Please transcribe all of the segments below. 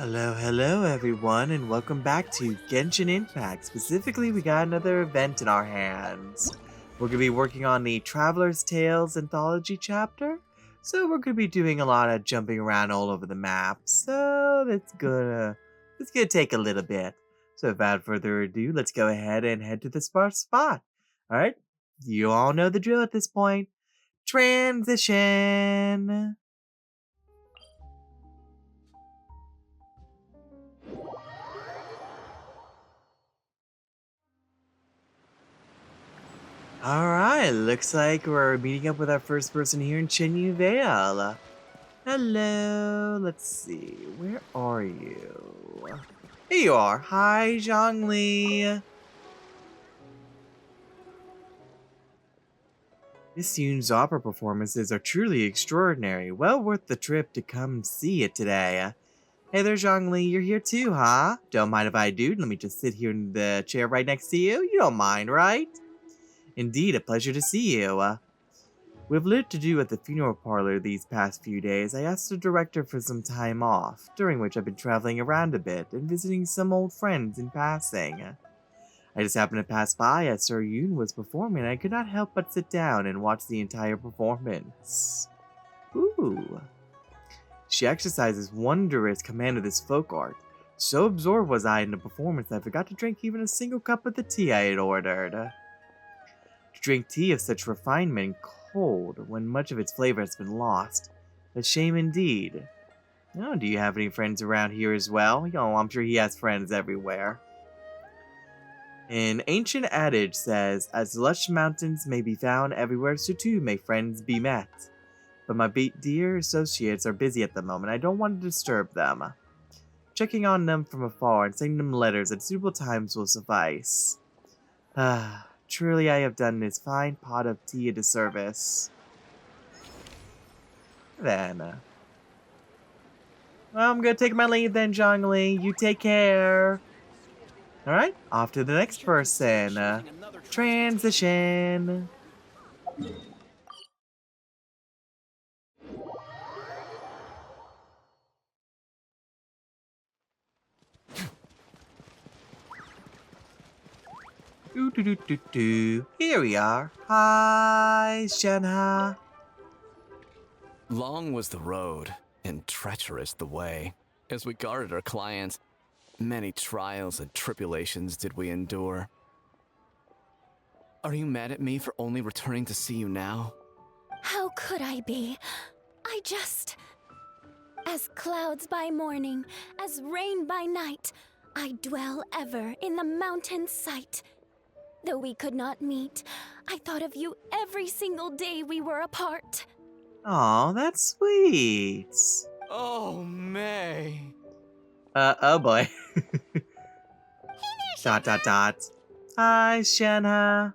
Hello everyone, and welcome back to Genshin Impact. Specifically, we got another event in our hands. We're going to be working on the Traveler's Tales Anthology chapter, so we're going to be doing a lot of jumping around all over the map, so it's gonna take a little bit. So without further ado, let's go ahead and head to the spot. Alright, you all know the drill at this point. Transition! Alright, looks like we're meeting up with our first person here in Chenyu Vale. Hello, let's see, where are you? Here you are. Hi, Zhongli. This Yoon's opera performances are truly extraordinary. Well worth the trip to come see it today. Hey there, Zhongli, you're here too, huh? Don't mind if I do. Let me just sit here in the chair right next to you. You don't mind, right? Indeed, a pleasure to see you. With little to do at the funeral parlor these past few days, I asked the director for some time off, during which I've been traveling around a bit and visiting some old friends in passing. I just happened to pass by as Sir Yoon was performing and I could not help but sit down and watch the entire performance. Ooh. She exercises wondrous command of this folk art. So absorbed was I in the performance that I forgot to drink even a single cup of the tea I had ordered. To drink tea of such refinement cold when much of its flavor has been lost. A shame indeed. Oh, do you have any friends around here as well? I'm sure he has friends everywhere. An ancient adage says, as lush mountains may be found everywhere, so too may friends be met. But my dear associates are busy at the moment. I don't want to disturb them. Checking on them from afar and sending them letters at suitable times will suffice. Ah, truly I have done this fine pot of tea a disservice. Then, well, I'm gonna take my leave then, Zhongli. You take care. Alright, off to the next person. Transition. Here we are. Hi, Shenha. Long was the road, and treacherous the way. As we guarded our clients, many trials and tribulations did we endure. Are you mad at me for only returning to see you now? How could I be? As clouds by morning, as rain by night, I dwell ever in the mountain's sight. Though we could not meet, I thought of you every single day we were apart. Aw, that's sweet. Oh, May. Oh boy. Dot dot dot. Hi, Shenha.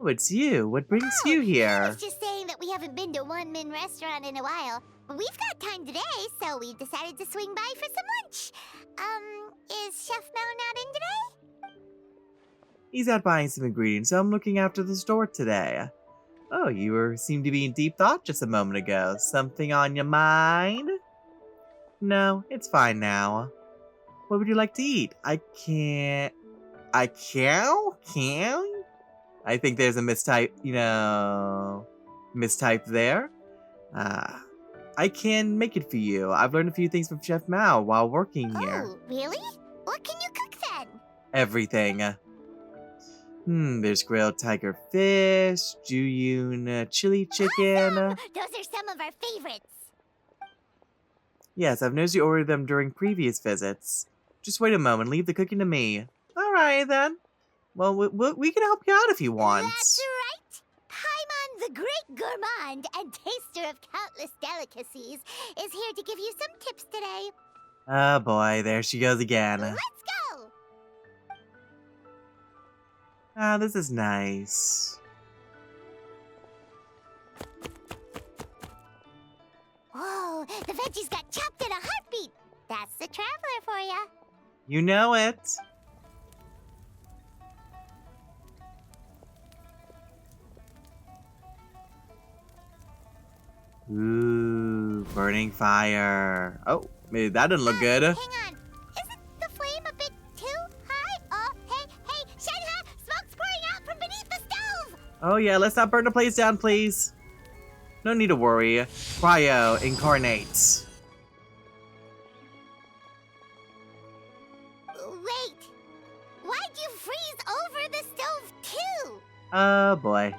Oh, it's you. What brings you I here? was just saying that we haven't been to One Min restaurant in a while, but we've got time today, so we decided to swing by for some lunch. Is Chef Mao not in today? He's out buying some ingredients, so I'm looking after the store today. Oh, seemed to be in deep thought just a moment ago. Something on your mind? No, it's fine now. What would you like to eat? I can't... I can? Can? I think there's a mistype there. I can make it for you. I've learned a few things from Chef Mao while working here. Oh, really? What can you cook then? Everything. There's grilled tiger fish, juyun chili chicken. Awesome! Those are some of our favorites. Yes, I've noticed you ordered them during previous visits. Just wait a moment, leave the cooking to me. Alright then. Well, we can help you out if you want. That's right. Paimon, the great gourmand and taster of countless delicacies, is here to give you some tips today. Oh boy, there she goes again. Let's go! Ah, this is nice. Whoa, the veggies got chopped in a heartbeat. That's the traveler for ya. You know it. Ooh, burning fire. Oh, maybe that didn't look good. Hang on. Isn't the flame a bit too high? Oh, hey, Shenhe! Smoke's pouring out from beneath the stove! Oh yeah, let's not burn the place down, please. No need to worry. Cryo incarnate. Wait. Why'd you freeze over the stove, too? Oh boy.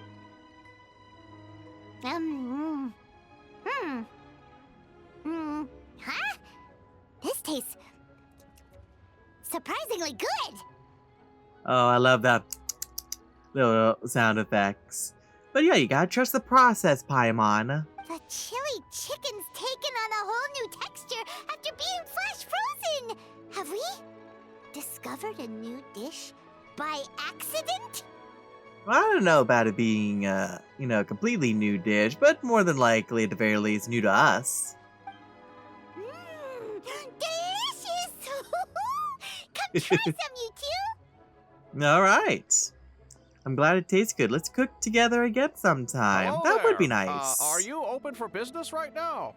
Huh? This tastes surprisingly good. Oh, I love that little sound effects. But yeah, you gotta trust the process, Paimon. The chili chicken's taken on a whole new texture after being flash frozen. Have we discovered a new dish by accident? Well, I don't know about it being, a completely new dish, but more than likely, at the very least, new to us. Delicious! Come try some, you two. All right. I'm glad it tastes good. Let's cook together again sometime. Hello That would be there. nice. Are you open for business right now?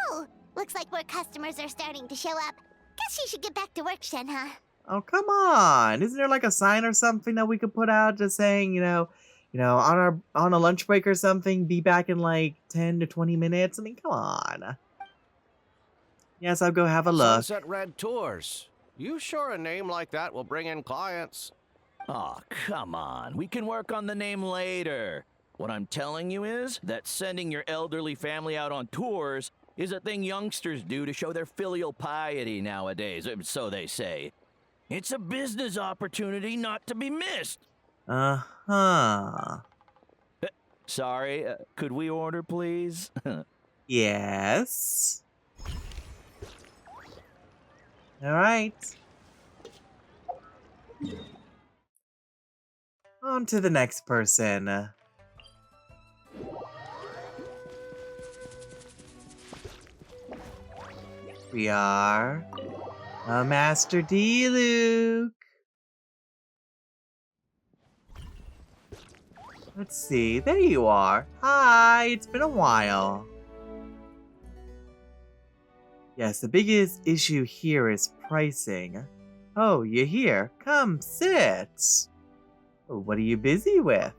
Oh, looks like more customers are starting to show up. Guess you should get back to work, Shenhe. Oh, come on. Isn't there like a sign or something that we could put out just saying, on a lunch break or something, be back in like 10 to 20 minutes? I mean, come on. Yes, I'll go have a look. Sunset Red Tours. You sure a name like that will bring in clients? Aw, come on. We can work on the name later. What I'm telling you is that sending your elderly family out on tours is a thing youngsters do to show their filial piety nowadays, so they say. It's a business opportunity not to be missed. Uh-huh. Sorry, could we order, please? Yes. All right. On to the next person. We are Master D. Luke. Let's see. There you are. Hi, it's been a while. Yes, the biggest issue here is pricing. Oh, you're here. Come sit. Oh, what are you busy with?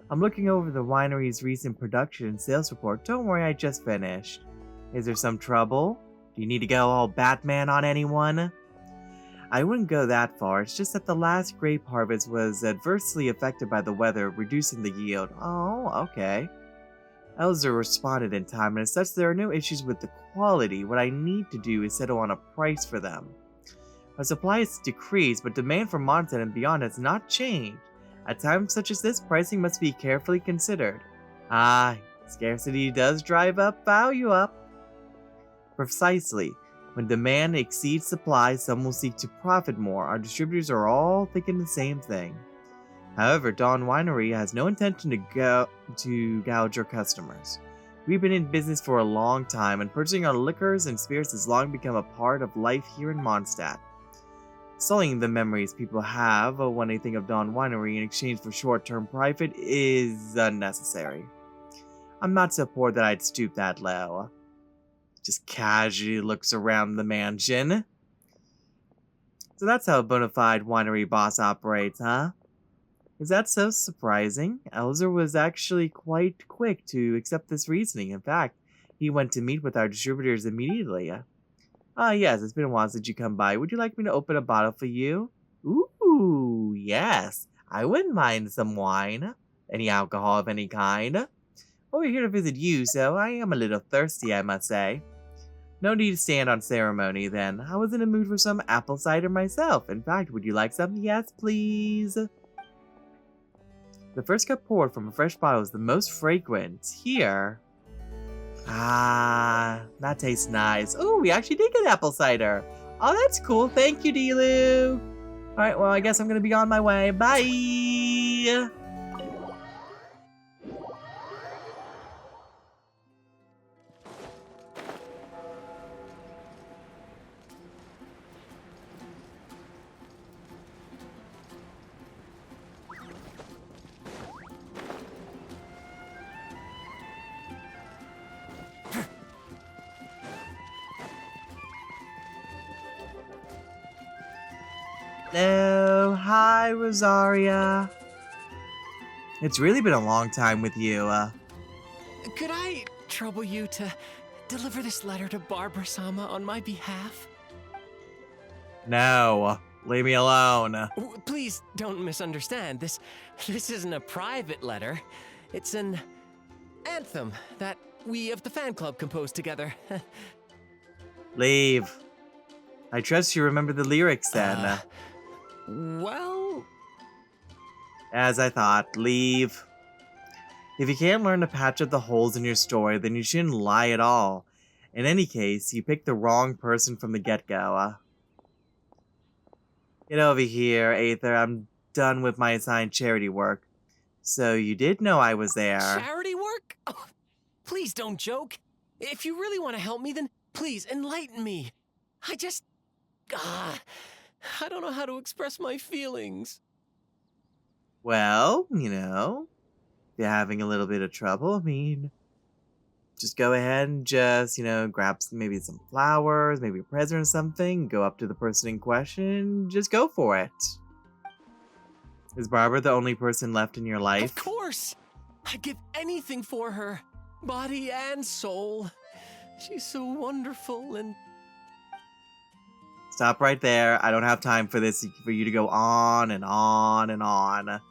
I'm looking over the winery's recent production and sales report. Don't worry, I just finished. Is there some trouble? Do you need to go all Batman on anyone? I wouldn't go that far. It's just that the last grape harvest was adversely affected by the weather, reducing the yield. Oh, okay. Elzer responded in time, and as such, there are no issues with the quality. What I need to do is settle on a price for them. My supply has decreased, but demand for Mondstadt and beyond has not changed. At times such as this, pricing must be carefully considered. Ah, scarcity does drive up value up. Precisely. When demand exceeds supply, some will seek to profit more. Our distributors are all thinking the same thing. However, Dawn Winery has no intention to gouge our customers. We've been in business for a long time, and purchasing our liquors and spirits has long become a part of life here in Mondstadt. Sullying the memories people have when they think of Dawn Winery in exchange for short-term profit is unnecessary. I'm not so poor that I'd stoop that low. Just casually looks around the mansion. So that's how a bona fide winery boss operates, huh? Is that so surprising? Elzer was actually quite quick to accept this reasoning. In fact, he went to meet with our distributors immediately. Yes, it's been a while since you come by. Would you like me to open a bottle for you? Ooh, yes. I wouldn't mind some wine. Any alcohol of any kind. Well, we're here to visit you, so I am a little thirsty, I must say. No need to stand on ceremony, then. I was in a mood for some apple cider myself. In fact, would you like some? Yes, please. The first cup poured from a fresh bottle is the most fragrant. Here. Ah, that tastes nice. Oh, we actually did get apple cider. Oh, that's cool. Thank you, D-Lu. Alright, well, I guess I'm gonna be on my way. Bye! Hello, hi, Rosaria. It's really been a long time with you. Could I trouble you to deliver this letter to Barbara-sama on my behalf? No, leave me alone. Please don't misunderstand. This isn't a private letter. It's an anthem that we of the fan club composed together. Leave. I trust you remember the lyrics then. Well, As I thought, leave. If you can't learn to patch up the holes in your story, then you shouldn't lie at all. In any case, you picked the wrong person from the get-go. Get over here, Aether. I'm done with my assigned charity work. So you did know I was there. charity work? Oh, please don't joke. If you really want to help me, then please enlighten me. I don't know how to express my feelings. Well, if you're having a little bit of trouble, I mean, just go ahead and just, grab maybe some flowers, maybe a present or something, go up to the person in question, just go for it. Is Barbara the only person left in your life? Of course! I'd give anything for her, body and soul. She's so wonderful and... Stop right there. I don't have time for this, for you to go on and on and on.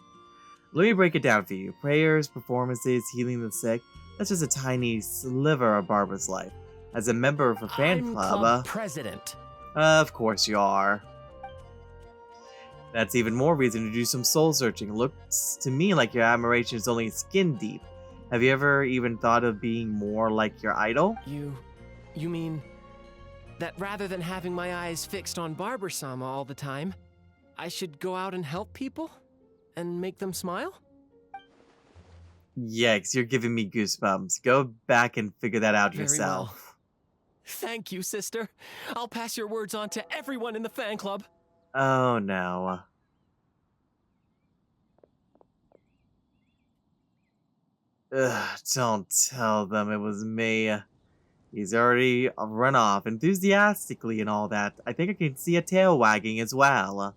Let me break it down for you. Prayers, performances, healing the sick, that's just a tiny sliver of Barbara's life. As a member of a fan I'm club, president. Of course you are. That's even more reason to do some soul searching. Looks to me like your admiration is only skin deep. Have you ever even thought of being more like your idol? You mean that rather than having my eyes fixed on Barbara-sama all the time, I should go out and help people? And make them smile? Yikes, you're giving me goosebumps. Go back and figure that out Very yourself. well. Thank you, sister. I'll pass your words on to everyone in the fan club. Oh no. Ugh, don't tell them it was me. He's already run off enthusiastically and all that. I think I can see a tail wagging as well.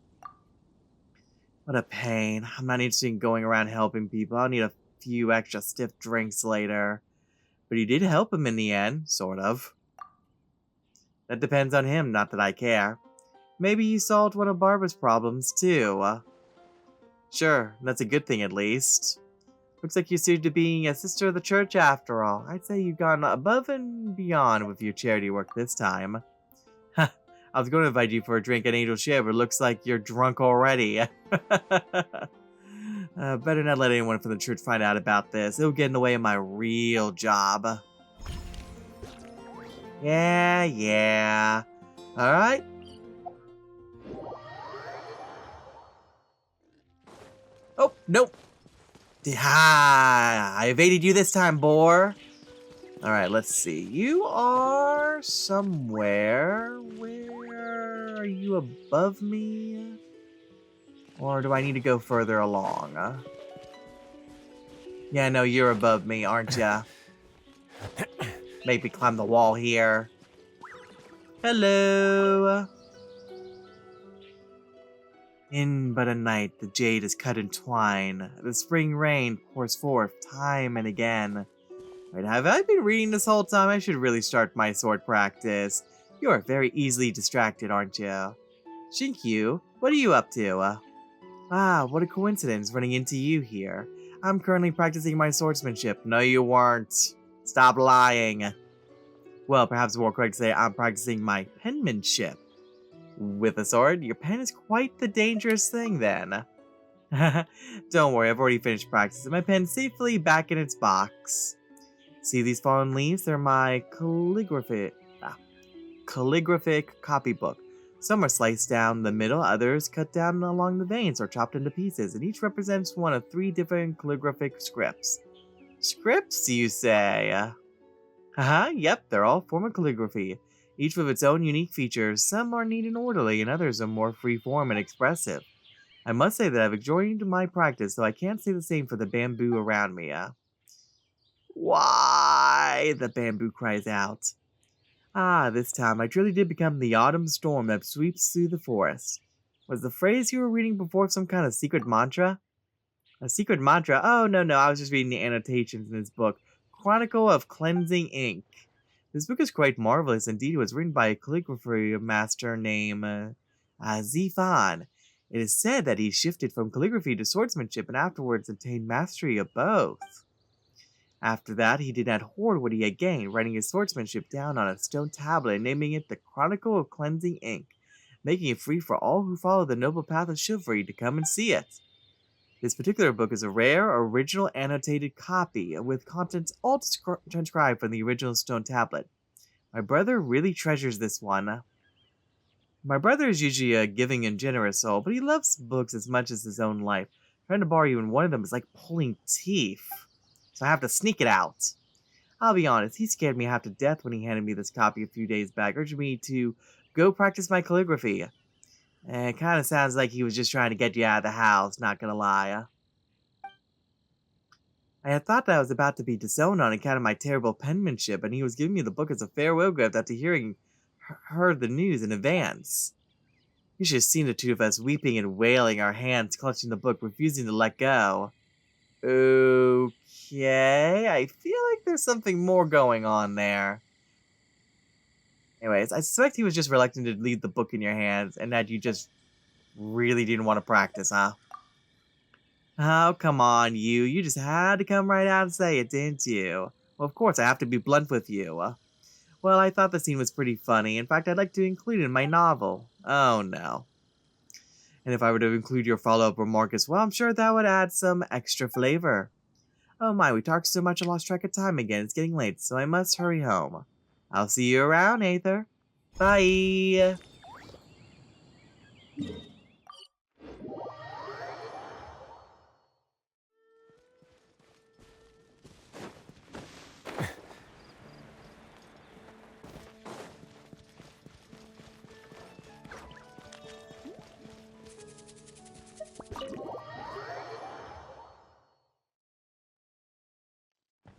What a pain. I'm not interested in going around helping people. I'll need a few extra stiff drinks later. But he did help him in the end, sort of. That depends on him, not that I care. Maybe he solved one of Barbara's problems, too. Sure, that's a good thing at least. Looks like you suited to being a sister of the church after all. I'd say you've gone above and beyond with your charity work this time. I was going to invite you for a drink at Angel Share, but it looks like you're drunk already. Better not let anyone from the church find out about this. It'll get in the way of my real job. Yeah. Alright. Oh, nope. Ha! I evaded you this time, boar. Alright, let's see. You are somewhere. Where are you above me? Or do I need to go further along? Yeah, no, you're above me, aren't ya? Maybe climb the wall here. Hello. In but a night, the jade is cut in twine. The spring rain pours forth time and again. Wait, have I been reading this whole time? I should really start my sword practice. You are very easily distracted, aren't you? Shinkyu, what are you up to? What a coincidence running into you here. I'm currently practicing my swordsmanship. No, you weren't. Stop lying. Well, perhaps more correct to say I'm practicing my penmanship. With a sword, your pen is quite the dangerous thing then. Don't worry, I've already finished practicing. My pen's safely back in its box. See these fallen leaves? They're my calligraphic copybook. Some are sliced down the middle, others cut down along the veins or chopped into pieces, and each represents one of 3 different calligraphic scripts. Scripts, you say? Yep, they're all form of calligraphy, each with its own unique features. Some are neat and orderly, and others are more free-form and expressive. I must say that I've enjoyed my practice, though I can't say the same for the bamboo around me. Why? The bamboo cries out. This time I truly did become the autumn storm that sweeps through the forest. Was the phrase you were reading before some kind of secret mantra? A secret mantra? Oh, no, no, I was just reading the annotations in this book. Chronicle of Cleansing Ink. This book is quite marvelous indeed. It was written by a calligraphy master named Zifan. It is said that he shifted from calligraphy to swordsmanship and afterwards attained mastery of both. After that, he did not hoard what he had gained, writing his swordsmanship down on a stone tablet and naming it the Chronicle of Cleansing Ink, making it free for all who follow the noble path of chivalry to come and see it. This particular book is a rare, original annotated copy with contents all transcribed from the original stone tablet. My brother really treasures this one. My brother is usually a giving and generous soul, but he loves books as much as his own life. Trying to borrow even one of them is like pulling teeth, so I have to sneak it out. I'll be honest, he scared me half to death when he handed me this copy a few days back, urging me to go practice my calligraphy. It kind of sounds like he was just trying to get you out of the house, not gonna lie. I had thought that I was about to be disowned on account of my terrible penmanship, and he was giving me the book as a farewell gift after heard the news in advance. You should have seen the two of us weeping and wailing, our hands clutching the book, refusing to let go. Okay, I feel like there's something more going on there. Anyways, I suspect he was just reluctant to leave the book in your hands, and that you just really didn't want to practice, huh? Oh, come on, you. You just had to come right out and say it, didn't you? Well, of course, I have to be blunt with you. Well, I thought the scene was pretty funny. In fact, I'd like to include it in my novel. Oh, no. And if I were to include your follow-up remark as well, I'm sure that would add some extra flavor. Oh my, we talked so much I lost track of time again. It's getting late, so I must hurry home. I'll see you around, Aether. Bye!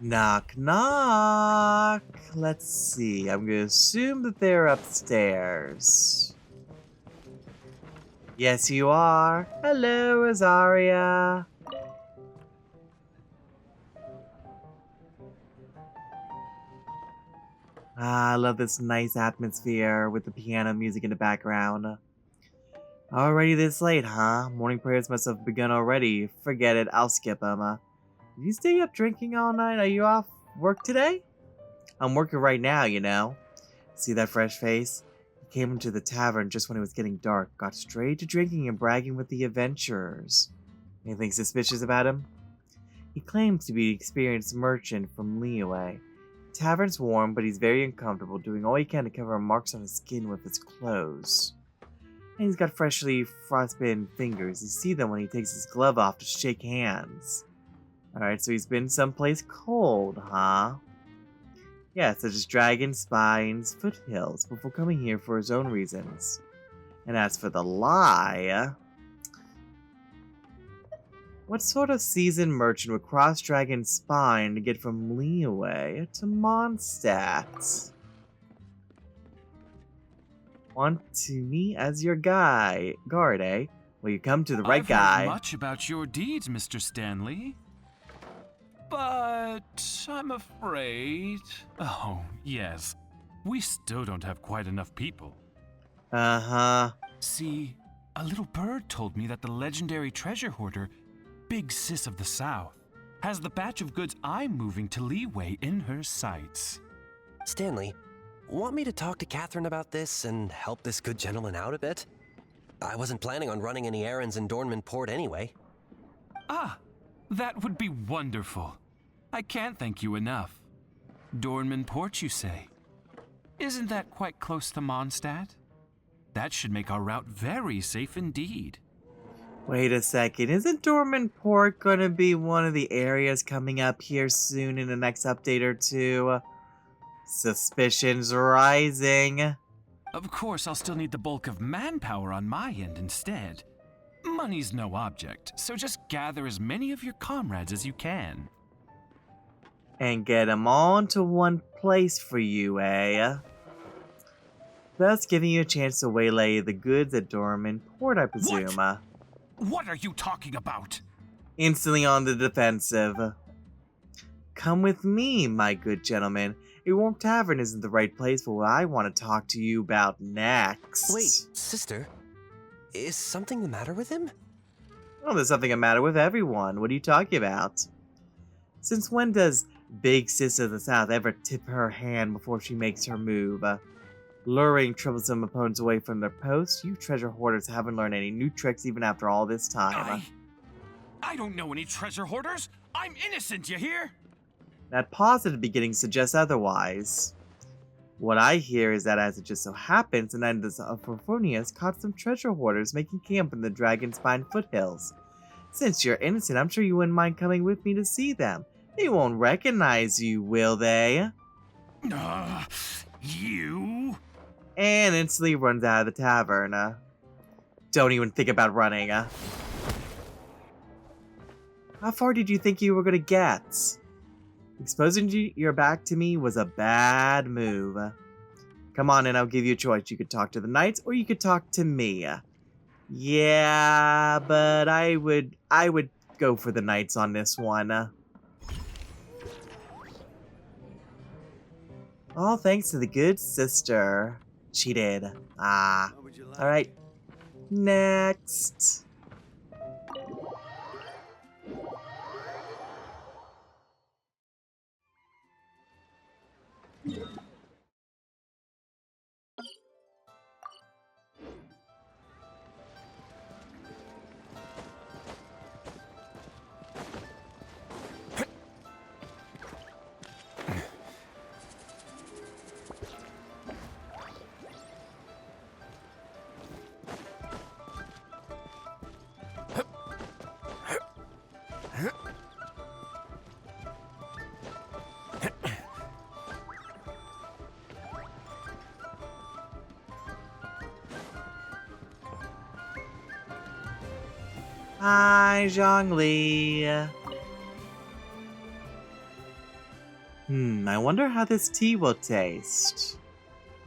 Knock, knock. Let's see. I'm gonna assume that they're upstairs. Yes, you are. Hello, Rosaria. I love this nice atmosphere with the piano music in the background. Already this late, huh? Morning prayers must have begun already. Forget it, I'll skip them. Did you stay up drinking all night? Are you off work today? I'm working right now, you know. See that fresh face? He came into the tavern just when it was getting dark, got straight to drinking and bragging with the adventurers. Anything suspicious about him? He claims to be an experienced merchant from Leeway. The tavern's warm, but he's very uncomfortable, doing all he can to cover marks on his skin with his clothes. And he's got freshly frostbitten fingers. You see them when he takes his glove off to shake hands. Alright, so he's been someplace cold, huh? Yeah, such as dragons, spines, foothills, before coming here for his own reasons. And as for the lie... What sort of seasoned merchant would cross Dragon's Spine to get from Leeway to Mondstadt? Want to me as your guard, eh? Well, you come to the right guy. I've heard much about your deeds, Mr. Stanley. But I'm afraid... Oh, yes. We still don't have quite enough people. Uh-huh. See, a little bird told me that the legendary treasure hoarder, Big Sis of the South, has the batch of goods I'm moving to Leeway in her sights. Stanley, want me to talk to Catherine about this and help this good gentleman out a bit? I wasn't planning on running any errands in Dornman Port anyway. Ah, that would be wonderful. I can't thank you enough. Dornman Port, you say? Isn't that quite close to Mondstadt? That should make our route very safe indeed. Wait a second, isn't Dormant Port gonna be one of the areas coming up here soon in the next update or two? Suspicions rising. Of course, I'll still need the bulk of manpower on my end instead. Money's no object, so just gather as many of your comrades as you can. And get them all into one place for you, eh? thus giving you a chance to waylay the goods at Dorman Port, I presume. What are you talking about? Instantly on the defensive. Come with me, my good gentleman. A warm tavern isn't the right place for what I want to talk to you about next. Wait, sister? Is something the matter with him? Well, there's something the matter with everyone. What are you talking about? Since when does Big Sis of the South ever tip her hand before she makes her move? Luring troublesome opponents away from their posts, you treasure hoarders haven't learned any new tricks even after all this time. I don't know any treasure hoarders. I'm innocent, you hear? That pause at the beginning suggests otherwise. What I hear is that as it just so happens, the Knight of Porphonius caught some treasure hoarders making camp in the Dragonspine foothills. Since you're innocent, I'm sure you wouldn't mind coming with me to see them. They won't recognize you, will they? You? And instantly runs out of the tavern. Don't even think about running. How far did you think you were gonna get? Exposing your back to me was a bad move. Come on and I'll give you a choice. You could talk to the knights or you could talk to me. Yeah, but I would go for the knights on this one. All thanks to the good sister. Cheated. Alright. Next. Hi, Zhongli. I wonder how this tea will taste.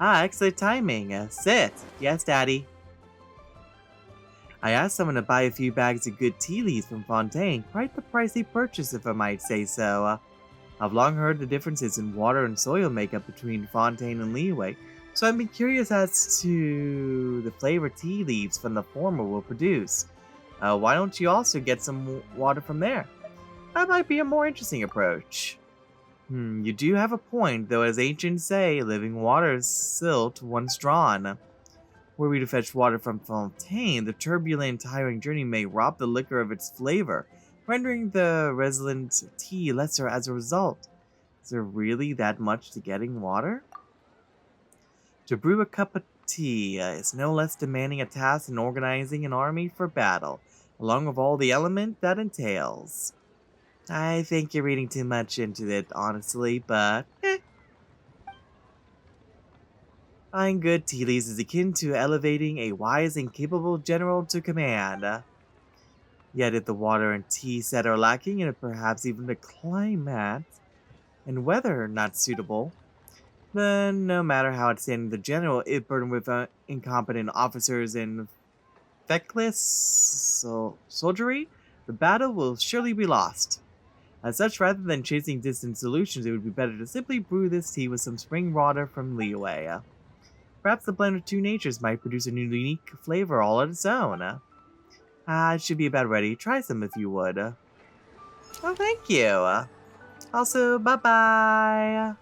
Excellent timing. Sit. Yes, Daddy. I asked someone to buy a few bags of good tea leaves from Fontaine. Quite the pricey purchase, if I might say so. I've long heard the differences in water and soil makeup between Fontaine and Leeway, so I've been curious as to the flavor tea leaves from the former will produce. Why don't you also get some water from there? That might be a more interesting approach. You do have a point, though as ancients say, living water is silt once drawn. Were we to fetch water from Fontaine, the turbulent, tiring journey may rob the liquor of its flavor, rendering the resonant tea lesser as a result. Is there really that much to getting water? To brew a cup of tea is no less demanding a task than organizing an army for battle, along with all the element that entails. I think you're reading too much into it, honestly, but Buying good tea leaves is akin to elevating a wise and capable general to command. Yet if the water and tea set are lacking, and perhaps even the climate and weather not suitable, then no matter how outstanding the general is burdened with incompetent officers and feckless soldiery, the battle will surely be lost. As such, rather than chasing distant solutions, it would be better to simply brew this tea with some spring water from Leeway. Perhaps the blend of two natures might produce a new unique flavor all on its own. It should be about ready. Try some if you would. Oh, thank you. Also, bye-bye.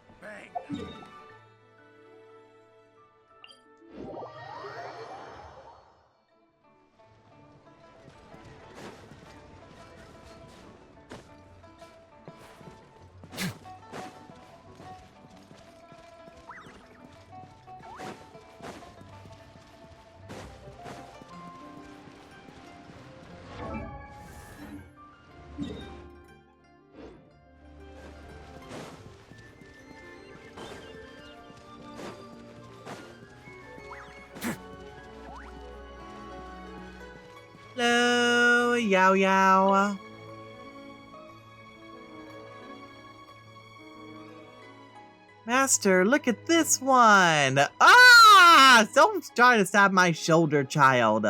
Hello, Yao Yao. Master, look at this one. Ah! Don't try to stab my shoulder, child.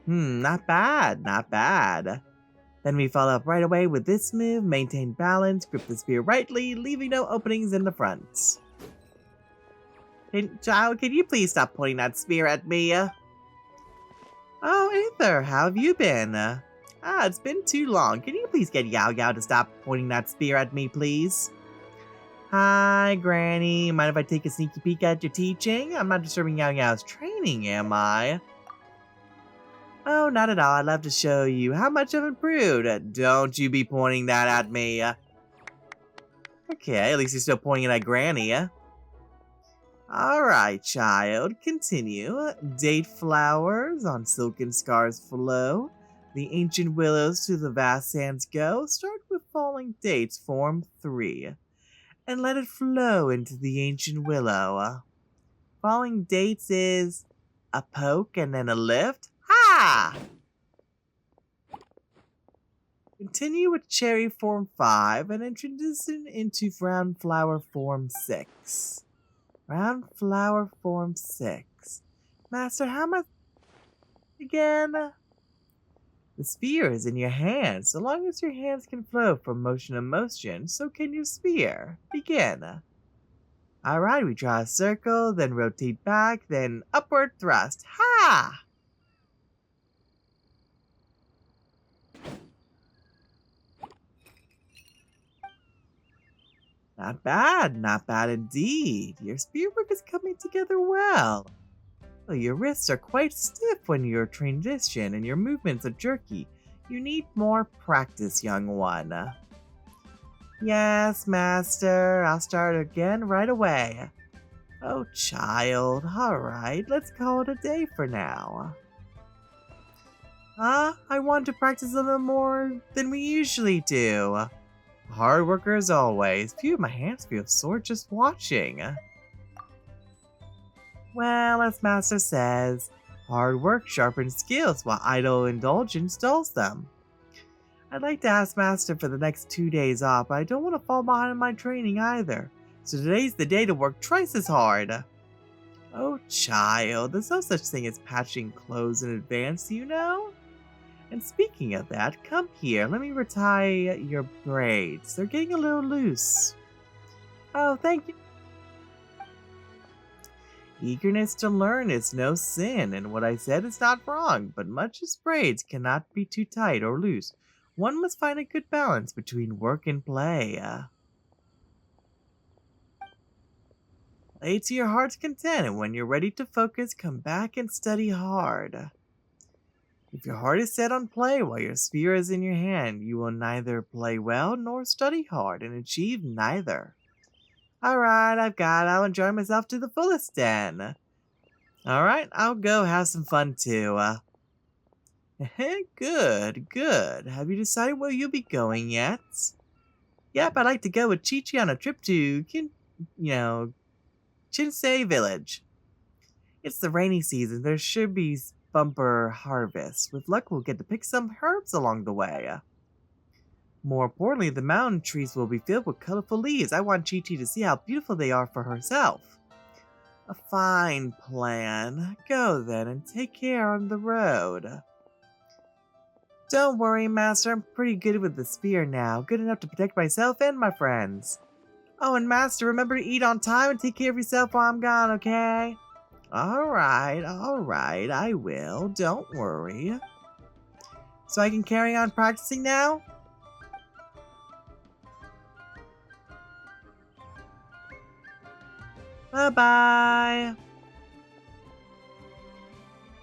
Not bad, not bad. Then we follow up right away with this move, maintain balance, grip the spear rightly, leaving no openings in the front. Child, can you please stop pointing that spear at me? Oh, Aether, how have you been? It's been too long. Can you please get Yao Yao to stop pointing that spear at me, please? Hi, Granny. Mind if I take a sneaky peek at your teaching? I'm not disturbing Yao Yao's training, am I? Oh, not at all. I'd love to show you how much I've improved. Don't you be pointing that at me. Okay, at least you're still pointing it at Granny. Alright, child. Continue. Date flowers on silken scars flow. The ancient willows to the vast sands go. Start with falling dates, form 3. And let it flow into the ancient willow. Falling dates is a poke and then a lift. Ha! Continue with cherry form 5 and then transition into round flower form 6. Round flower form 6. Master, how much again? The sphere is in your hands. So long as your hands can flow from motion to motion, so can your sphere. Begin. Alright, we draw a circle, then rotate back, then upward thrust. Ha! Not bad indeed. Your spear work is coming together well. Well, your wrists are quite stiff when you transition and your movements are jerky. You need more practice, young one. Yes, master. I'll start again right away. Oh, child. Alright, let's call it a day for now. I want to practice a little more than we usually do. Hard worker as always. Phew, my hands feel sore just watching. Well, as Master says, hard work sharpens skills while idle indulgence dulls them. I'd like to ask Master for the next 2 days off, but I don't want to fall behind in my training either. So today's the day to work twice as hard. Oh, child, there's no such thing as patching clothes in advance, you know? And speaking of that, come here, let me retie your braids. They're getting a little loose. Oh, thank you. Eagerness to learn is no sin, and what I said is not wrong, but much as braids cannot be too tight or loose. One must find a good balance between work and play. Play to your heart's content, and when you're ready to focus, come back and study hard. If your heart is set on play while your sphere is in your hand, you will neither play well nor study hard and achieve neither. Alright, I'll enjoy myself to the fullest then. Alright, I'll go have some fun too. Good, good. Have you decided where you'll be going yet? Yep, I'd like to go with Chi-Chi on a trip to, Chinsei Village. It's the rainy season. There should be bumper harvest. With luck, we'll get to pick some herbs along the way. More importantly, the mountain trees will be filled with colorful leaves. I want Chi-Chi to see how beautiful they are for herself. A fine plan. Go then and take care on the road. Don't worry, Master. I'm pretty good with the spear now. Good enough to protect myself and my friends. Oh, and Master, remember to eat on time and take care of yourself while I'm gone, okay? Alright, I will. Don't worry. So I can carry on practicing now? Bye-bye!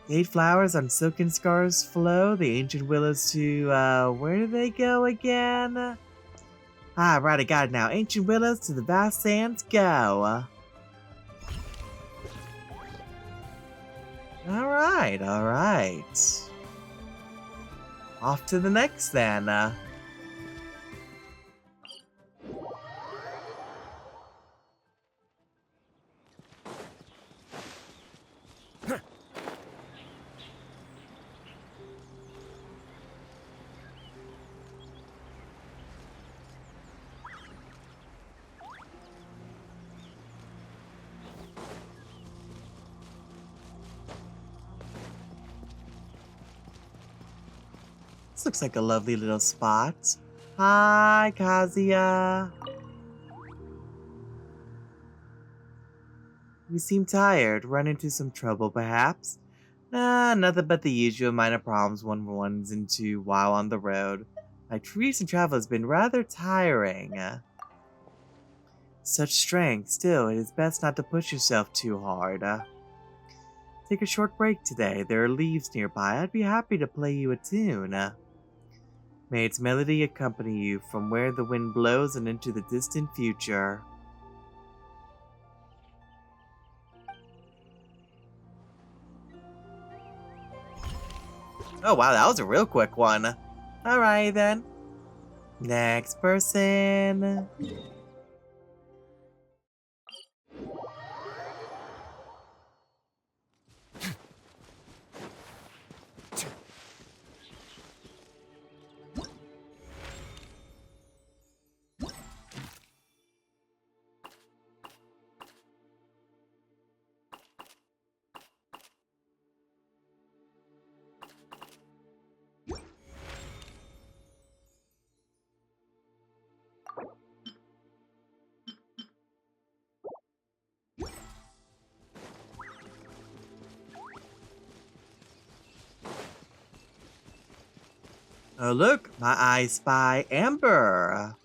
The 8 flowers on silken scars flow, the ancient willows to, where do they go again? Ah, right, I got it now. Ancient willows to the vast sands go. Alright. Off to the next then. This looks like a lovely little spot. Hi, Kazuya. You seem tired. Run into some trouble, perhaps? Nah, nothing but the usual minor problems one runs into while on the road. My recent travel has been rather tiring. Such strength, still, it is best not to push yourself too hard. Take a short break today. There are leaves nearby. I'd be happy to play you a tune. May its melody accompany you from where the wind blows and into the distant future. Oh wow, that was a real quick one. Alright then. Next person. Oh look, my I spy Amber.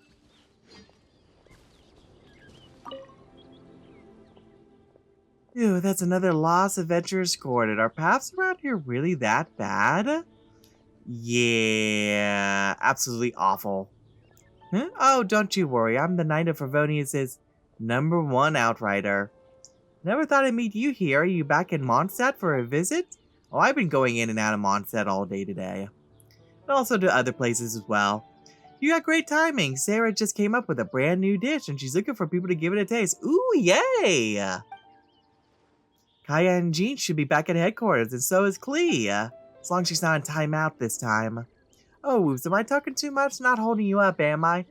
Ew, that's another lost adventure escorted. Are paths around here really that bad? Yeah, absolutely awful. Huh? Oh, don't you worry. I'm the Knight of Favonius' #1 outrider. Never thought I'd meet you here. Are you back in Mondstadt for a visit? Oh, I've been going in and out of Mondstadt all day today. And also to other places as well. You got great timing. Sarah just came up with a brand new dish and she's looking for people to give it a taste. Ooh, yay! Kaya and Jean should be back at headquarters, and so is Klee. As long as she's not in timeout this time. Oh, Oops, am I talking too much? Not holding you up, am I?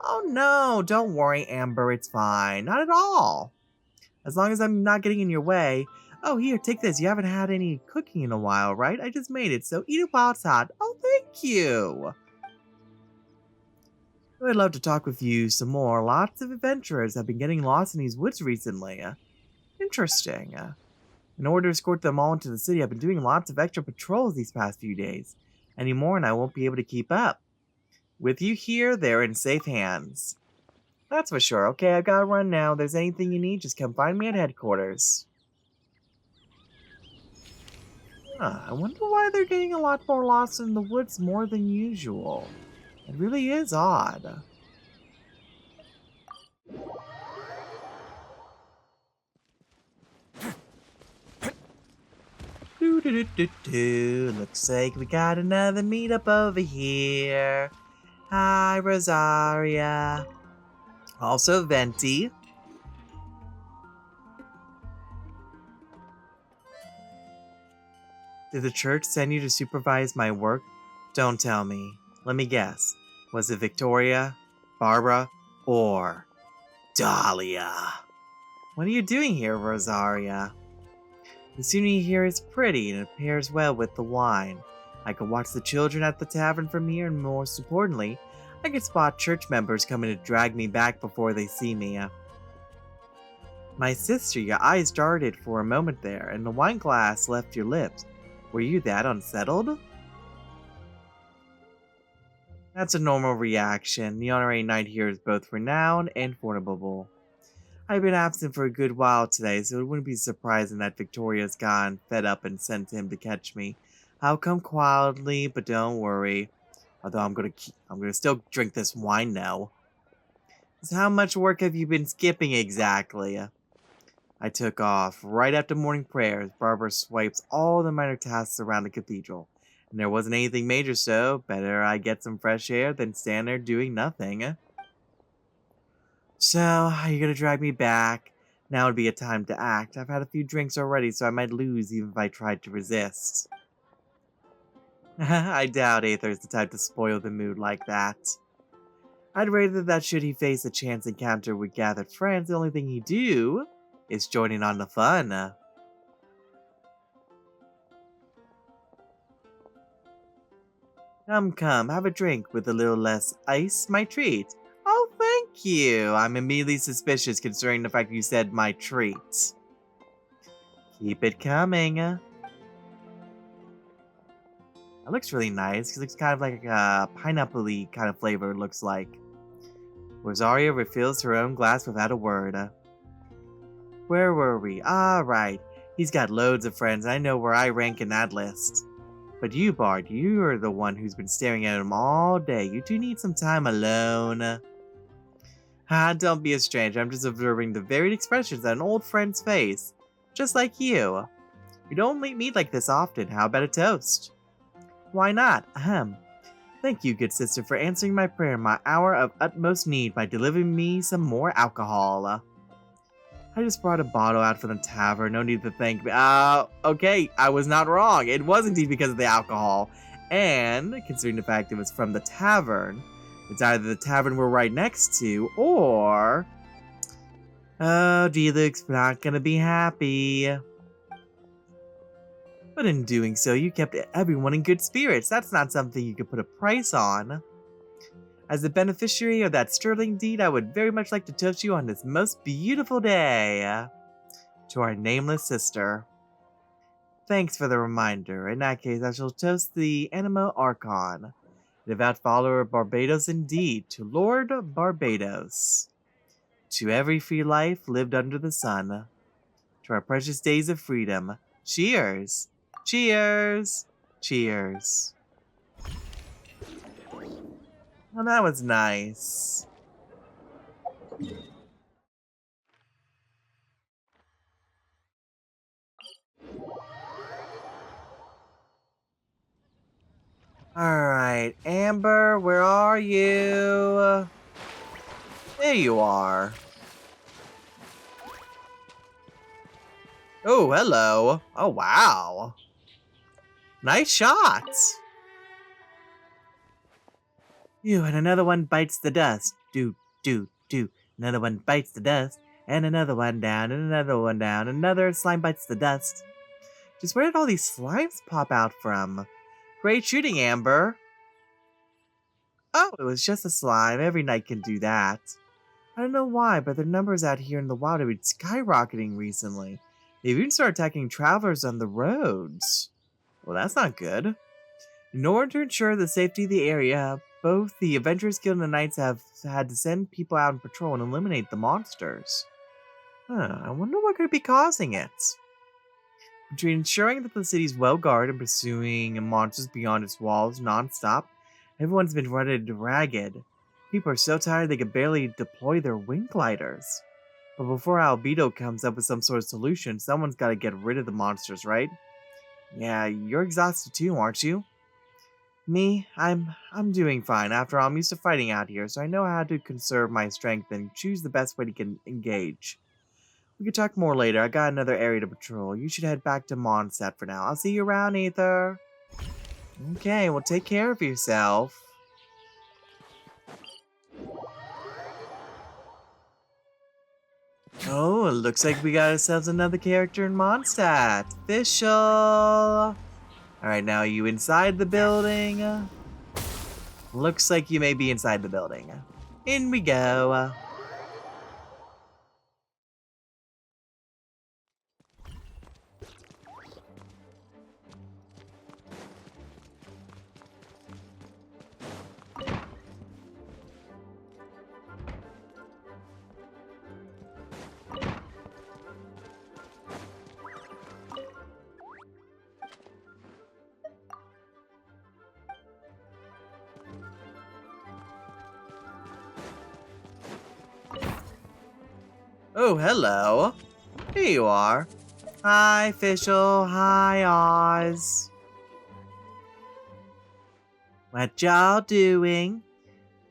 Oh no, don't worry, Amber, it's fine. Not at all. As long as I'm not getting in your way. Oh, here, take this. You haven't had any cooking in a while, right? I just made it, so eat it while it's hot. Oh, thank you. I'd love to talk with you some more. Lots of adventurers have been getting lost in these woods recently. Interesting. In order to escort them all into the city, I've been doing lots of extra patrols these past few days. Any more and I won't be able to keep up. With you here, they're in safe hands. That's for sure. Okay, I've got to run now. If there's anything you need, just come find me at headquarters. I wonder why they're getting a lot more lost in the woods more than usual. It really is odd. Looks like we got another meetup over here. Hi, Rosaria. Also, Venti. Did the church send you to supervise my work? Don't tell me. Let me guess. Was it Victoria, Barbara, or Dahlia? What are you doing here, Rosaria? The scenery here is pretty and it pairs well with the wine. I can watch the children at the tavern from here, and most importantly, I can spot church members coming to drag me back before they see me. My sister, your eyes darted for a moment there, and the wine glass left your lips. Were you that unsettled? That's a normal reaction. The honorary knight here is both renowned and formidable. I've been absent for a good while today, so it wouldn't be surprising that Victoria's gone fed up and sent him to catch me. I'll come quietly, but don't worry. Although I'm gonna still drink this wine now. So how much work have you been skipping exactly? I took off. Right after morning prayers, Barbara swipes all the minor tasks around the cathedral. And there wasn't anything major, so better I get some fresh air than stand there doing nothing. So, are you gonna drag me back? Now would be a time to act. I've had a few drinks already, so I might lose even if I tried to resist. I doubt Aether's the type to spoil the mood like that. I'd rather that should he face a chance encounter with gathered friends, the only thing he'd do is join in on the fun. Come, have a drink with a little less ice, my treat. Oh, thank you. I'm immediately suspicious considering the fact you said my treat. Keep it coming. That looks really nice. It looks kind of like a pineapple-y kind of flavor, it looks like. Rosaria refills her own glass without a word. Where were we? Ah, right. He's got loads of friends, and I know where I rank in that list. But you, Bard, you are the one who's been staring at him all day. You do need some time alone. Ah, don't be a stranger. I'm just observing the varied expressions on an old friend's face. Just like you. We don't meet like this often. How about a toast? Why not? Ahem. Thank you, good sister, for answering my prayer in my hour of utmost need by delivering me some more alcohol. I just brought a bottle out from the tavern. No need to thank me. Okay, I was not wrong. It was indeed because of the alcohol. And, considering the fact it was from the tavern, it's either the tavern we're right next to, or... Oh, G-Luke's not gonna be happy. But in doing so, you kept everyone in good spirits. That's not something you could put a price on. As the beneficiary of that sterling deed, I would very much like to toast you on this most beautiful day. To our nameless sister. Thanks for the reminder. In that case, I shall toast the Animo Archon, a devout follower of Barbados indeed, to Lord Barbados. To every free life lived under the sun. To our precious days of freedom. Cheers! Cheers! Cheers. Well, that was nice. Alright, Amber, where are you? There you are. Oh, hello. Oh, wow. Nice shots. Ew, and another one bites the dust. Do. Another one bites the dust. And another one down, and another one down. Another slime bites the dust. Just where did all these slimes pop out from? Great shooting, Amber. Oh, it was just a slime. Every knight can do that. I don't know why, but their numbers out here in the wild have been skyrocketing recently. They've even started attacking travelers on the roads. Well, that's not good. In order to ensure the safety of the area, both the Adventurers Guild and the Knights have had to send people out on patrol and eliminate the monsters. I wonder what could be causing it. Between ensuring that the city is well guarded and pursuing monsters beyond its walls non-stop, everyone's been running ragged. People are so tired they can barely deploy their wing gliders. But before Albedo comes up with some sort of solution, someone's got to get rid of the monsters, right? Yeah, you're exhausted too, aren't you? Me, I'm doing fine. After all, I'm used to fighting out here, so I know how to conserve my strength and choose the best way to engage. We could talk more later. I got another area to patrol. You should head back to Mondstadt for now. I'll see you around, Aether. Okay, well, take care of yourself. Oh, it looks like we got ourselves another character in Mondstadt. Official. Alright, now are you inside the building? Looks like you may be inside the building. In we go. Oh, hello. Here you are. Hi, Official. Hi, Oz. What y'all doing?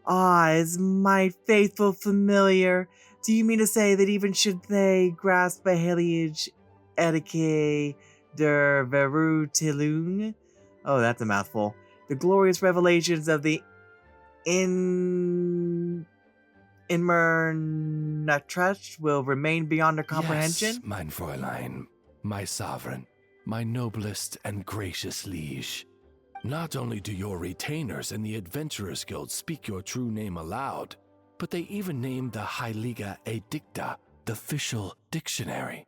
Oz, my faithful familiar. Do you mean to say that even should they grasp a heliage etiquette der Verutilung? Oh, that's a mouthful. The glorious revelations of the Inmernatrach will remain beyond their comprehension? Yes, mein Fräulein, my sovereign, my noblest and gracious liege. Not only do your retainers in the Adventurers Guild speak your true name aloud, but they even named the Hyliga Edicta the official dictionary.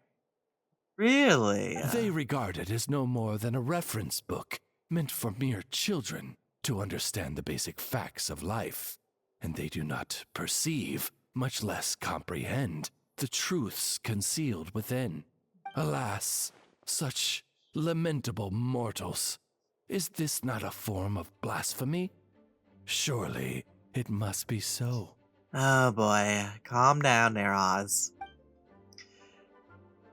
Really? They regard it as no more than a reference book meant for mere children to understand the basic facts of life, and they do not perceive, much less comprehend, the truths concealed within. Alas, such lamentable mortals. Is this not a form of blasphemy? Surely it must be so. Oh boy, calm down there, Oz.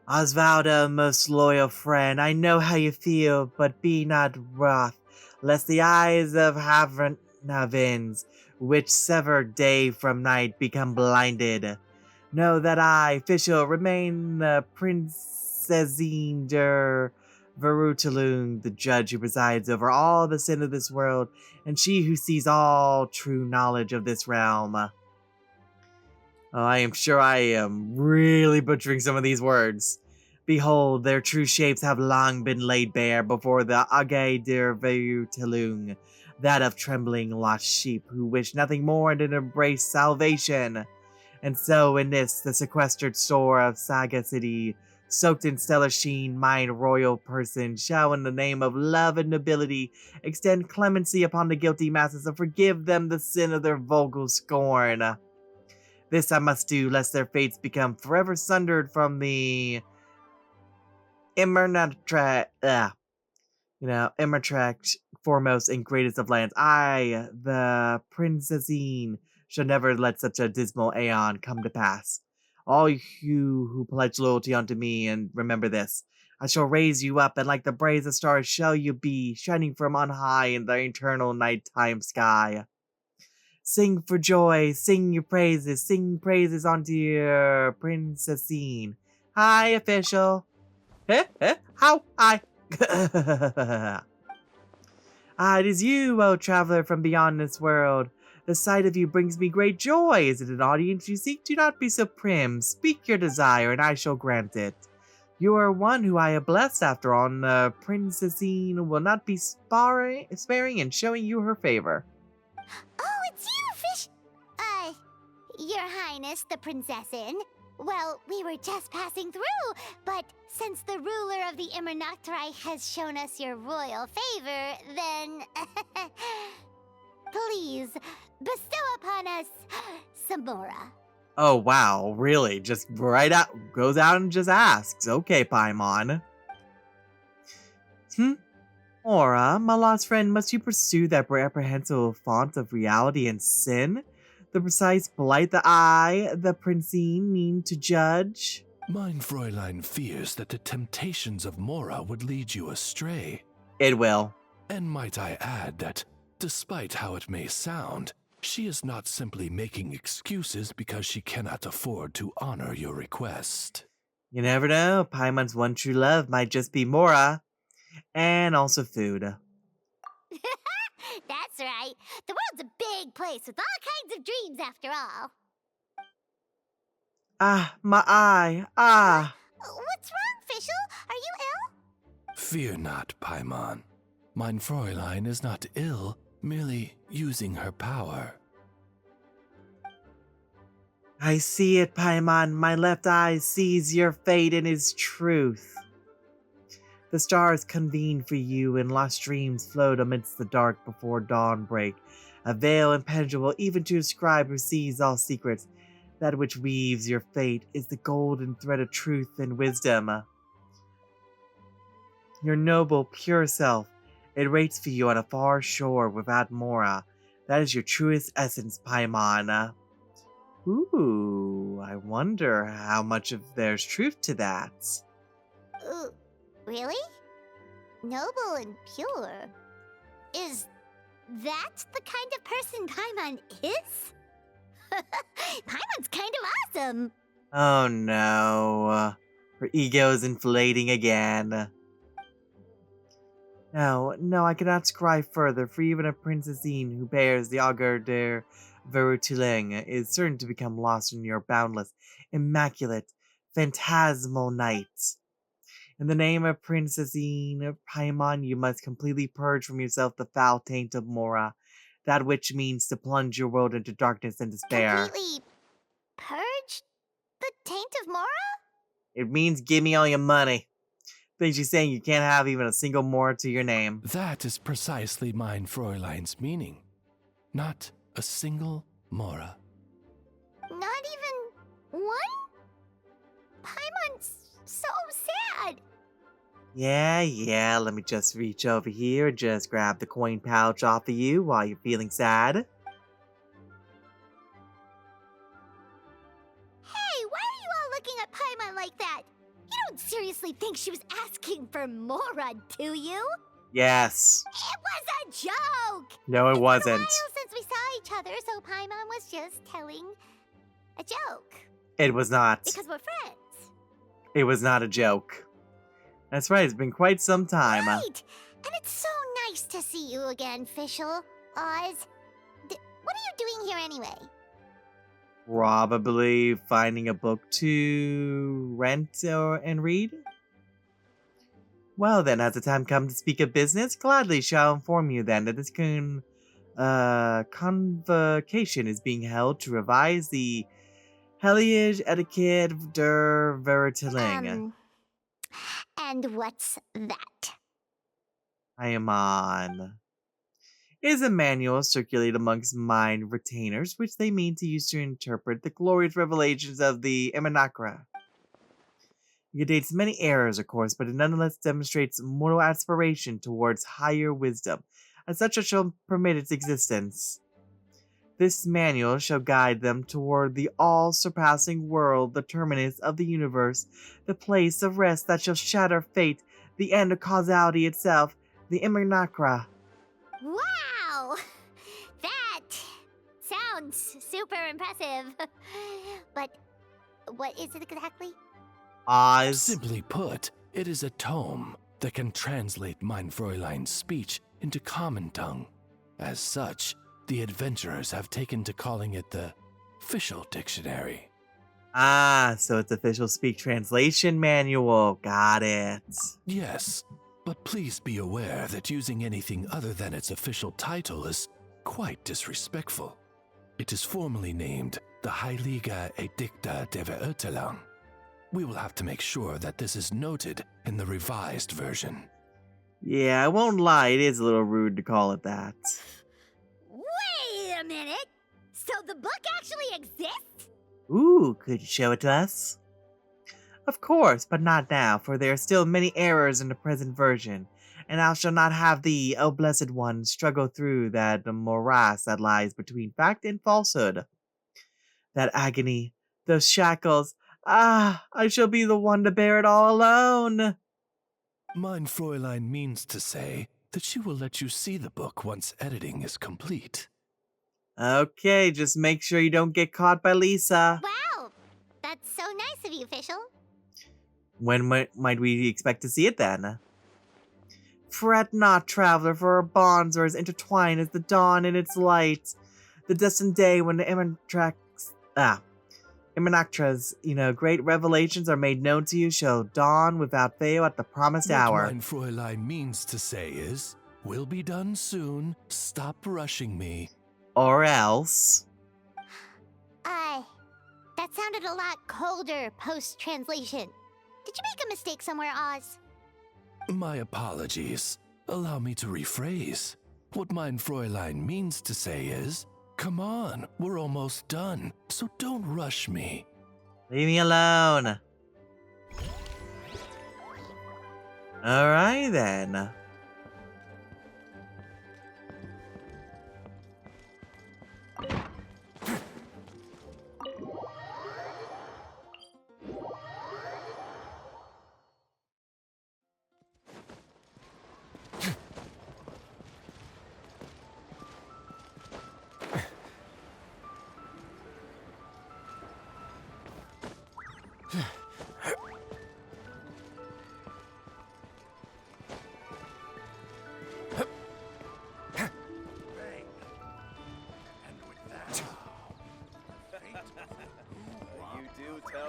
Osvaldo, most loyal friend, I know how you feel, but be not wroth, lest the eyes of Havrenavins, which sever day from night, become blinded. Know that I, official, remain the Princessine der Verutalung, the judge who presides over all the sin of this world, and she who sees all true knowledge of this realm. I am sure I am really butchering some of these words. Behold, their true shapes have long been laid bare before the Age der Verutalung, that of trembling lost sheep who wish nothing more than to embrace salvation. And so in this, the sequestered store of Saga City, soaked in stellar sheen, mine royal person shall in the name of love and nobility extend clemency upon the guilty masses and forgive them the sin of their vulgar scorn. This I must do, lest their fates become forever sundered from the Immertract, foremost and greatest of lands. I, the Princessine, shall never let such a dismal aeon come to pass. All you who pledge loyalty unto me, and remember this, I shall raise you up, and like the brazen stars shall you be, shining from on high in the eternal nighttime sky. Sing for joy, sing your praises, sing praises unto your Princessine. Hi, official. How? It is you, O traveler from beyond this world. The sight of you brings me great joy. Is it an audience you seek? Do not be so prim. Speak your desire, and I shall grant it. You are one who I have blessed after all, and the Princessine will not be sparing in showing you her favor. Oh, it's you, Fish. Your Highness, the Princessin. Well, we were just passing through, but since the ruler of the Immernachtreich has shown us your royal favor, then please bestow upon us Samora. Oh wow, really? Just right out, goes out and just asks. Okay, Paimon. Aura, my lost friend, must you pursue that reprehensible font of reality and sin? The precise blight that I, the Princine, mean to judge? Mein Fräulein fears that the temptations of Mora would lead you astray. It will. And might I add that, despite how it may sound, she is not simply making excuses because she cannot afford to honor your request. You never know, Paimon's one true love might just be Mora. And also food. That's right. The world's a big place with all kinds of dreams after all. My eye. What's wrong, Fischl? Are you ill? Fear not, Paimon. Mein Fräulein is not ill, merely using her power. I see it, Paimon. My left eye sees your fate and is truth. The stars convene for you, and lost dreams float amidst the dark before dawn break. A veil impenetrable even to a scribe who sees all secrets. That which weaves your fate is the golden thread of truth and wisdom. Your noble, pure self, it waits for you on a far shore without Mora. That is your truest essence, Paimon. Ooh, I wonder how much of there's truth to that. Really? Noble and pure? Is that the kind of person Paimon is? Paimon's kind of awesome. Oh no. Her ego's inflating again. No, I cannot scry further, for even a princessine who bears the augur der Verutileng is certain to become lost in your boundless, immaculate, phantasmal night. In the name of Princessine Paimon, you must completely purge from yourself the foul taint of Mora, that which means to plunge your world into darkness and despair. Completely purge the taint of Mora? It means give me all your money. Then she's saying you can't have even a single Mora to your name. That is precisely mein Fräulein's meaning. Not a single Mora. Not even one? Paimon's so sad. Yeah, let me just reach over here and just grab the coin pouch off of you while you're feeling sad. Hey, why are you all looking at Paimon like that? You don't seriously think she was asking for Mora, do you? Yes. It was a joke! No, it wasn't. It's been a while since we saw each other, so Paimon was just telling a joke. It was not. Because we're friends. It was not a joke. That's right, it's been quite some time. Right! And it's so nice to see you again, Fischl. Oz. What are you doing here anyway? Probably finding a book to rent and read. Well then, as the time comes to speak of business, gladly shall inform you then that this convocation is being held to revise the Helliage Etiquette der Vertelling. And what's that? I am on. It is a manual circulated amongst mind retainers, which they mean to use to interpret the glorious revelations of the Emanakra. It contains many errors, of course, but it nonetheless demonstrates moral aspiration towards higher wisdom, and such as shall permit its existence. This manual shall guide them toward the all-surpassing world, the terminus of the universe, the place of rest that shall shatter fate, the end of causality itself, the Emanakra. Wow! That sounds super impressive. But what is it exactly? Oz. Simply put, it is a tome that can translate mein Fräulein's speech into common tongue. As such, the adventurers have taken to calling it the Fischl Dictionary. Ah, so it's official speak translation manual. Got it. Yes, but please be aware that using anything other than its official title is quite disrespectful. It is formally named the Heilige Edikta der Verurteilung. We will have to make sure that this is noted in the revised version. Yeah, I won't lie, it is a little rude to call it that. Wait a minute! So the book actually exists? Ooh, could you show it to us? Of course, but not now, for there are still many errors in the present version, and I shall not have thee, O Blessed One, struggle through that morass that lies between fact and falsehood. That agony, those shackles, I shall be the one to bear it all alone. Mein Fräulein means to say that she will let you see the book once editing is complete. Okay, just make sure you don't get caught by Lisa. Wow! That's so nice of you, Fischl. When might we expect to see it then? Fret not, traveler, for our bonds are as intertwined as the dawn in its light. The destined day when the Emanaktra's, great revelations are made known to you shall dawn without fail at the promised hour. What mein Fräulein means to say is, we'll be done soon, stop rushing me. Or else... That sounded a lot colder post-translation. Did you make a mistake somewhere, Oz? My apologies. Allow me to rephrase. What mein Fräulein means to say is, come on, we're almost done, so don't rush me. Leave me alone. Alright then.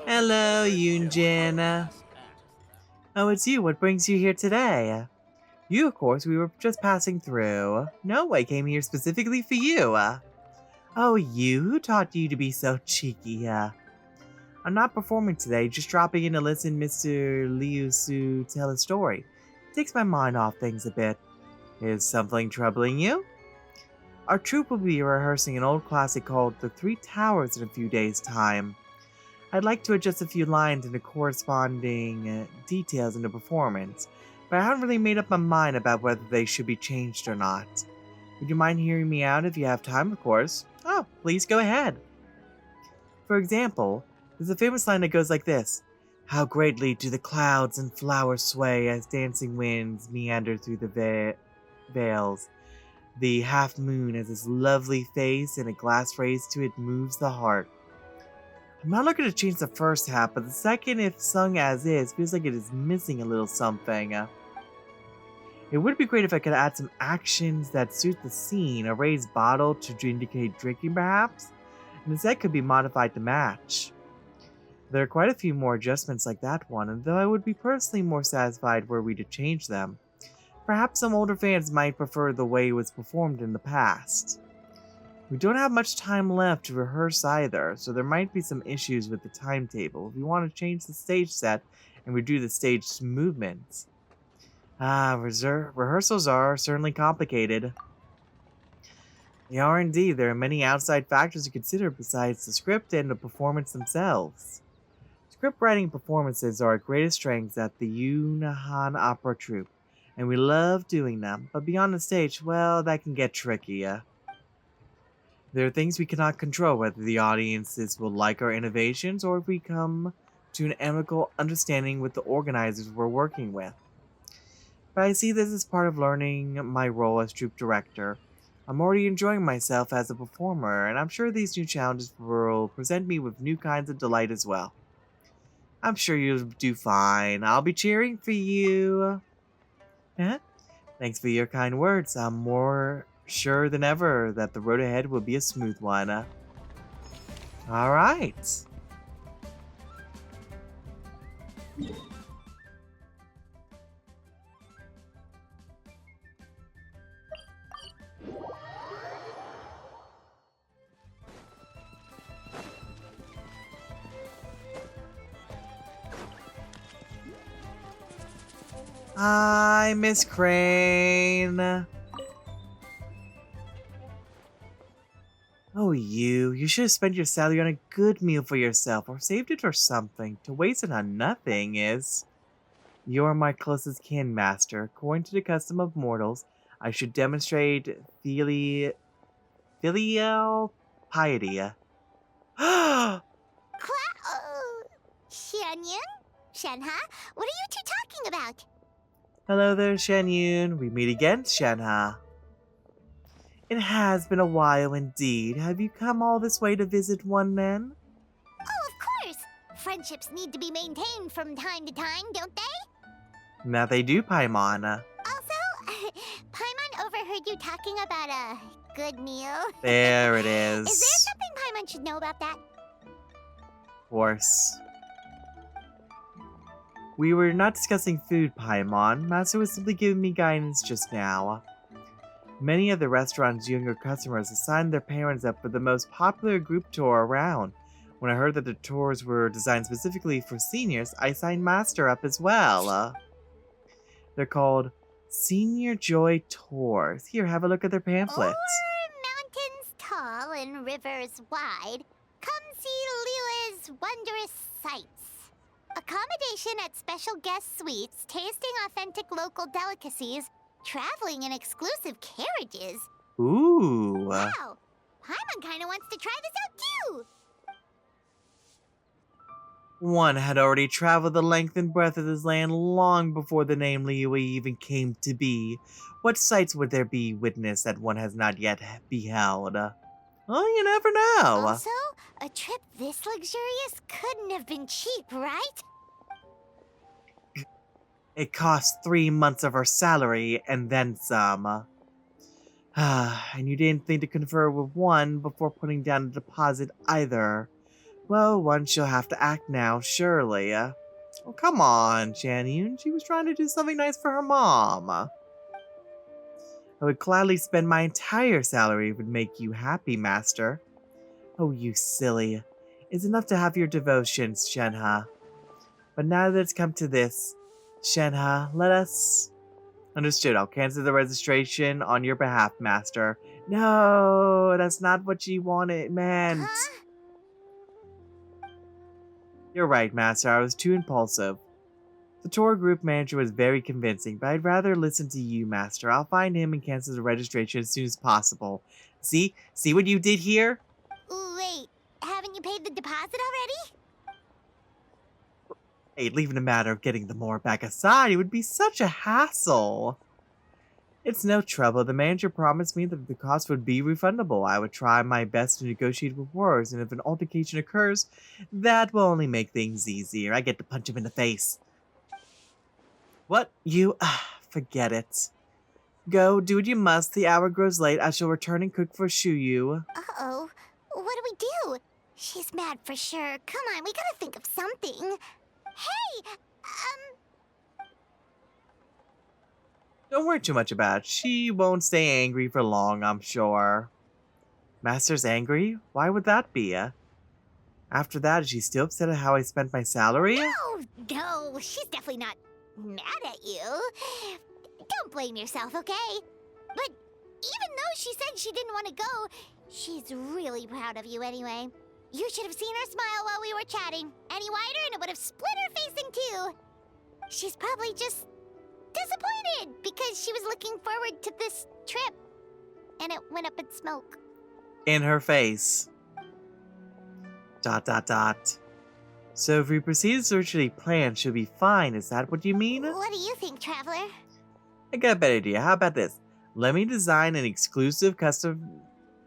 Hello, Yunjin. Oh, it's you. What brings you here today? You, of course, we were just passing through. No, I came here specifically for you. Oh, you? Who taught you to be so cheeky? I'm not performing today, just dropping in to listen Mr. Liu Su tell a story. Takes my mind off things a bit. Is something troubling you? Our troupe will be rehearsing an old classic called The Three Towers in a few days' time. I'd like to adjust a few lines and the corresponding details in the performance, but I haven't really made up my mind about whether they should be changed or not. Would you mind hearing me out if you have time, of course? Oh, please go ahead. For example, there's a famous line that goes like this. How greatly do the clouds and flowers sway as dancing winds meander through the veils. The half moon has this lovely face and a glass raised to it moves the heart. I'm not looking to change the first half, but the second, if sung as is, feels like it is missing a little something. It would be great if I could add some actions that suit the scene, a raised bottle to indicate drinking perhaps, and the set could be modified to match. There are quite a few more adjustments like that one, and though I would be personally more satisfied were we to change them, perhaps some older fans might prefer the way it was performed in the past. We don't have much time left to rehearse either, so there might be some issues with the timetable if we want to change the stage set and redo the stage movements. Rehearsals are certainly complicated. They are indeed. There are many outside factors to consider besides the script and the performance themselves. Script writing performances are our greatest strengths at the Yunahan Opera Troupe, and we love doing them, but beyond the stage, well, that can get tricky. There are things we cannot control, whether the audiences will like our innovations or if we come to an amicable understanding with the organizers we're working with. But I see this as part of learning my role as troupe director. I'm already enjoying myself as a performer, and I'm sure these new challenges will present me with new kinds of delight as well. I'm sure you'll do fine. I'll be cheering for you. Thanks for your kind words. I'm more sure than ever that the road ahead will be a smooth one. Alright. Hi, Miss Crane. Oh, you should have spent your salary on a good meal for yourself or saved it or something. To waste it on nothing is... You're my closest kin, master. According to the custom of mortals, I should demonstrate filial piety. Xianyun? Shenha? What are you two talking about? Hello there, Shenyun. We meet again, Shenha. It has been a while indeed. Have you come all this way to visit one then? Oh, of course! Friendships need to be maintained from time to time, don't they? Now they do, Paimon. Also, Paimon overheard you talking about a good meal. There it is. Is there something Paimon should know about that? Of course. We were not discussing food, Paimon. Master was simply giving me guidance just now. Many of the restaurant's younger customers assigned their parents up for the most popular group tour around. When I heard that the tours were designed specifically for seniors, I signed Master up as well. They're called Senior Joy Tours. Here, have a look at their pamphlet. O'er mountains tall and rivers wide, come see Liu's wondrous sights. Accommodation at special guest suites, tasting authentic local delicacies, traveling in exclusive carriages. Ooh. Wow, Paimon kinda wants to try this out too. One had already traveled the length and breadth of this land long before the name Liyue even came to be. What sights would there be witnessed that one has not yet beheld? Well, you never know. Also, a trip this luxurious couldn't have been cheap, right? It cost 3 months of her salary and then some. And you didn't think to confer with one before putting down a deposit either. Well, one shall have to act now, surely. Oh, come on, Shanyun. She was trying to do something nice for her mom. I would gladly spend my entire salary if it would make you happy, Master. Oh, you silly. It's enough to have your devotions, Shenhe. But now that it's come to this, Shenhe, let us... Understood. I'll cancel the registration on your behalf, Master. No, that's not what she meant. Huh? You're right, Master. I was too impulsive. The tour group manager was very convincing, but I'd rather listen to you, Master. I'll find him and cancel the registration as soon as possible. See? See what you did here? Wait, haven't you paid the deposit already? Hey, leaving the matter of getting the more back aside, it would be such a hassle. It's no trouble. The manager promised me that the cost would be refundable. I would try my best to negotiate rewards, and if an altercation occurs, that will only make things easier. I get to punch him in the face. What? You? Forget it. Go, do what you must. The hour grows late. I shall return and cook for Shuyu. Uh-oh. What do we do? She's mad for sure. Come on, we gotta think of something. Hey! Don't worry too much about it. She won't stay angry for long, I'm sure. Master's angry? Why would that be? After that, is she still upset at how I spent my salary? No, she's definitely not mad at you. Don't blame yourself, okay? But even though she said she didn't want to go, she's really proud of you anyway. You should have seen her smile while we were chatting. Any wider and it would have split her face in two. She's probably just disappointed because she was looking forward to this trip. And it went up in smoke. In her face. ... So if we proceed as originally planned, she'll be fine. Is that what you mean? What do you think, Traveler? I got a better idea. How about this? Let me design an exclusive custom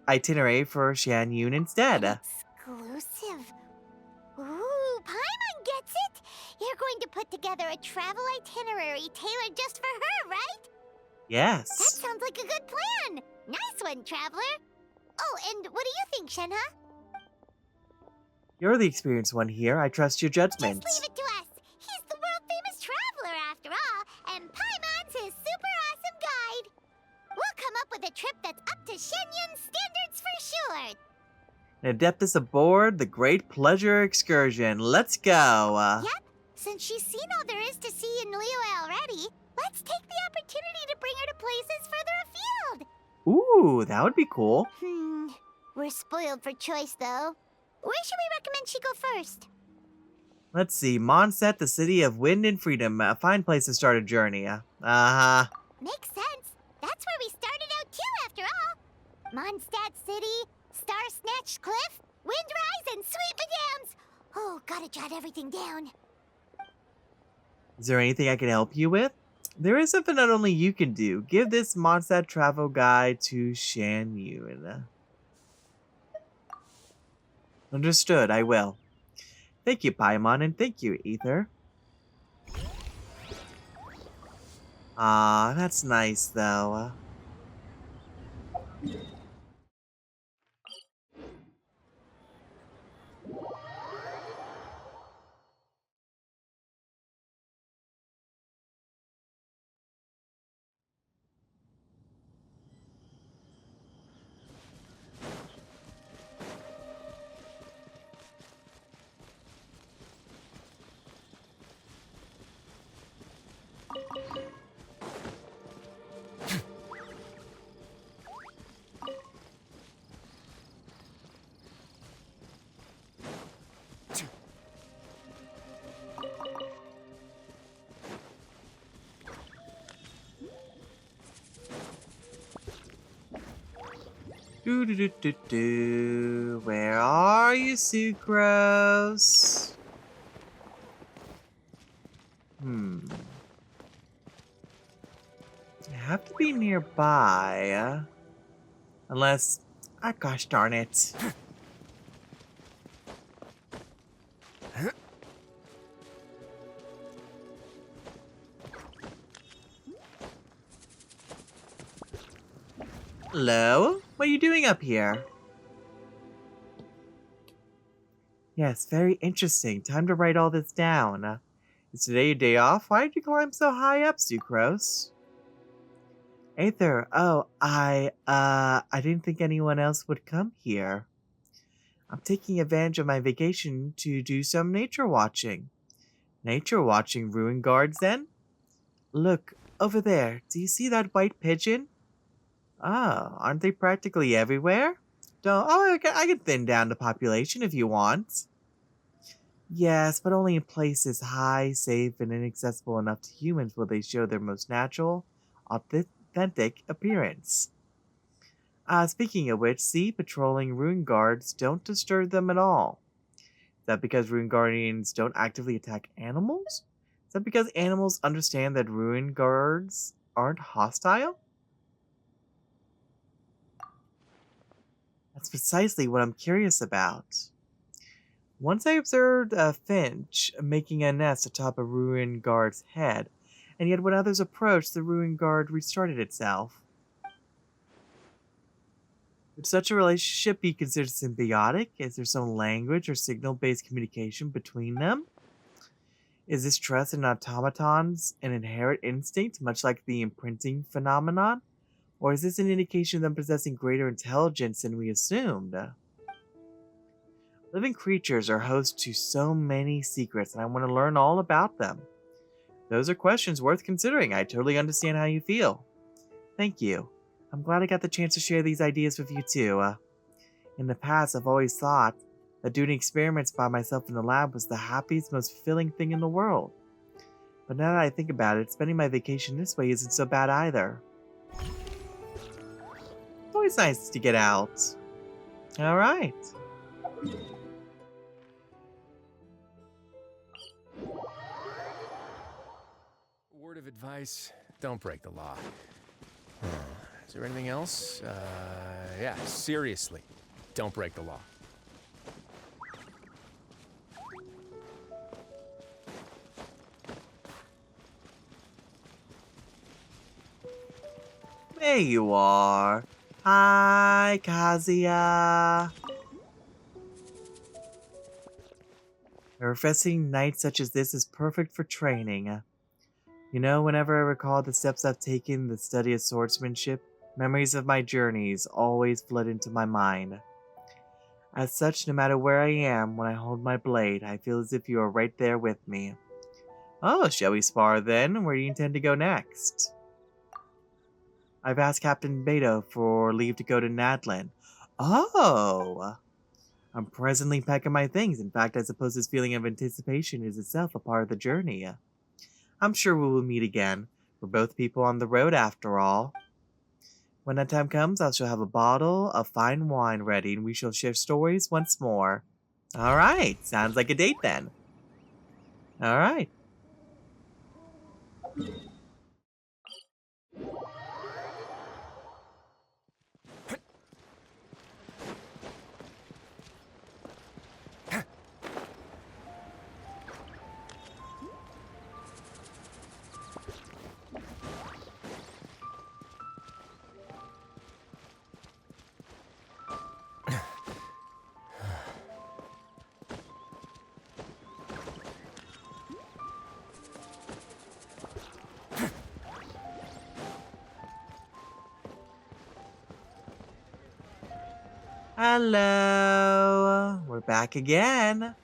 itinerary for Shanyun instead. Exclusive? Ooh, Paimon gets it! You're going to put together a travel itinerary tailored just for her, right? That Yes. sounds like a good plan! Nice one, Traveler! Oh, and what do you think, Shenhe? You're the experienced one here. I trust your judgment. Just leave it to us! He's the world-famous Traveler, after all, and Paimon's his super awesome guide! We'll come up with a trip that's up to Shenyun's standards for sure! An Adeptus aboard the Great Pleasure Excursion. Let's go. Yep, since she's seen all there is to see in Liyue already, let's take the opportunity to bring her to places further afield! Ooh, that would be cool. We're spoiled for choice, though. Where should we recommend she go first? Let's see. Mondstadt, the city of wind and freedom. A fine place to start a journey. Uh-huh. Makes sense. That's where we started out too, after all. Mondstadt City, Star-Snatched Cliff, Windrise, and Sweet Madams. Oh, gotta jot everything down. Is there anything I can help you with? There is something that only you can do. Give this Mondstadt travel guide to Shanyun. Understood, I will. Thank you, Paimon, and thank you, Ether. Ah, that's nice, though. Where are you, Sucrose? You have to be nearby. Unless... Ah, gosh darn it. Hello? What are you doing up here? Yes, very interesting. Time to write all this down. Is today your day off? Why did you climb so high up, Sucrose? Aether, I didn't think anyone else would come here. I'm taking advantage of my vacation to do some nature watching. Nature watching, Ruin Guards, then? Look, over there. Do you see that white pigeon? Oh, aren't they practically everywhere? I can thin down the population if you want. Yes, but only in places high, safe, and inaccessible enough to humans will they show their most natural, authentic appearance. Speaking of which, see, patrolling Ruin Guards don't disturb them at all. Is that because Ruin Guardians don't actively attack animals? Is that because animals understand that Ruin Guards aren't hostile? That's precisely what I'm curious about. Once I observed a finch making a nest atop a Ruin Guard's head, and yet when others approached, the Ruin Guard restarted itself. Would such a relationship be considered symbiotic? Is there some language or signal-based communication between them? Is this trust in automatons an inherent instinct, much like the imprinting phenomenon? Or is this an indication of them possessing greater intelligence than we assumed? Living creatures are host to so many secrets, and I want to learn all about them. Those are questions worth considering. I totally understand how you feel. Thank you. I'm glad I got the chance to share these ideas with you too. In the past, I've always thought that doing experiments by myself in the lab was the happiest, most fulfilling thing in the world. But now that I think about it, spending my vacation this way isn't so bad either. It's always nice to get out. Alright. Word of advice, don't break the law. Is there anything else? Yeah, seriously, don't break the law. There you are. Hi, Kazuya. A refreshing night such as this is perfect for training. You know, whenever I recall the steps I've taken in the study of swordsmanship, memories of my journeys always flood into my mind. As such, no matter where I am, when I hold my blade, I feel as if you are right there with me. Oh, shall we spar then? Where do you intend to go next? I've asked Captain Beto for leave to go to Nadland. Oh! I'm presently packing my things. In fact, I suppose this feeling of anticipation is itself a part of the journey. I'm sure we will meet again. We're both people on the road after all. When that time comes, I shall have a bottle of fine wine ready and we shall share stories once more. Alright, sounds like a date then. Alright. Hello, we're back again.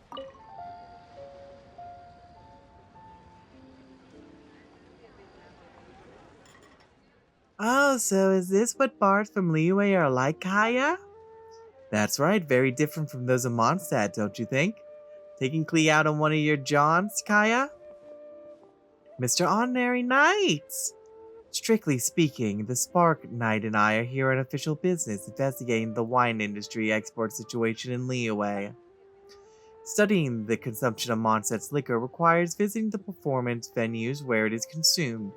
Oh, so is this what bards from Liyue are like, Kaya? That's right, very different from those of Mondstadt, don't you think? Taking Klee out on one of your jaunts, Kaya? Mr. Ordinary Knight! Strictly speaking, the Spark Knight and I are here on official business investigating the wine industry export situation in Liyue. Studying the consumption of Mondstadt's liquor requires visiting the performance venues where it is consumed.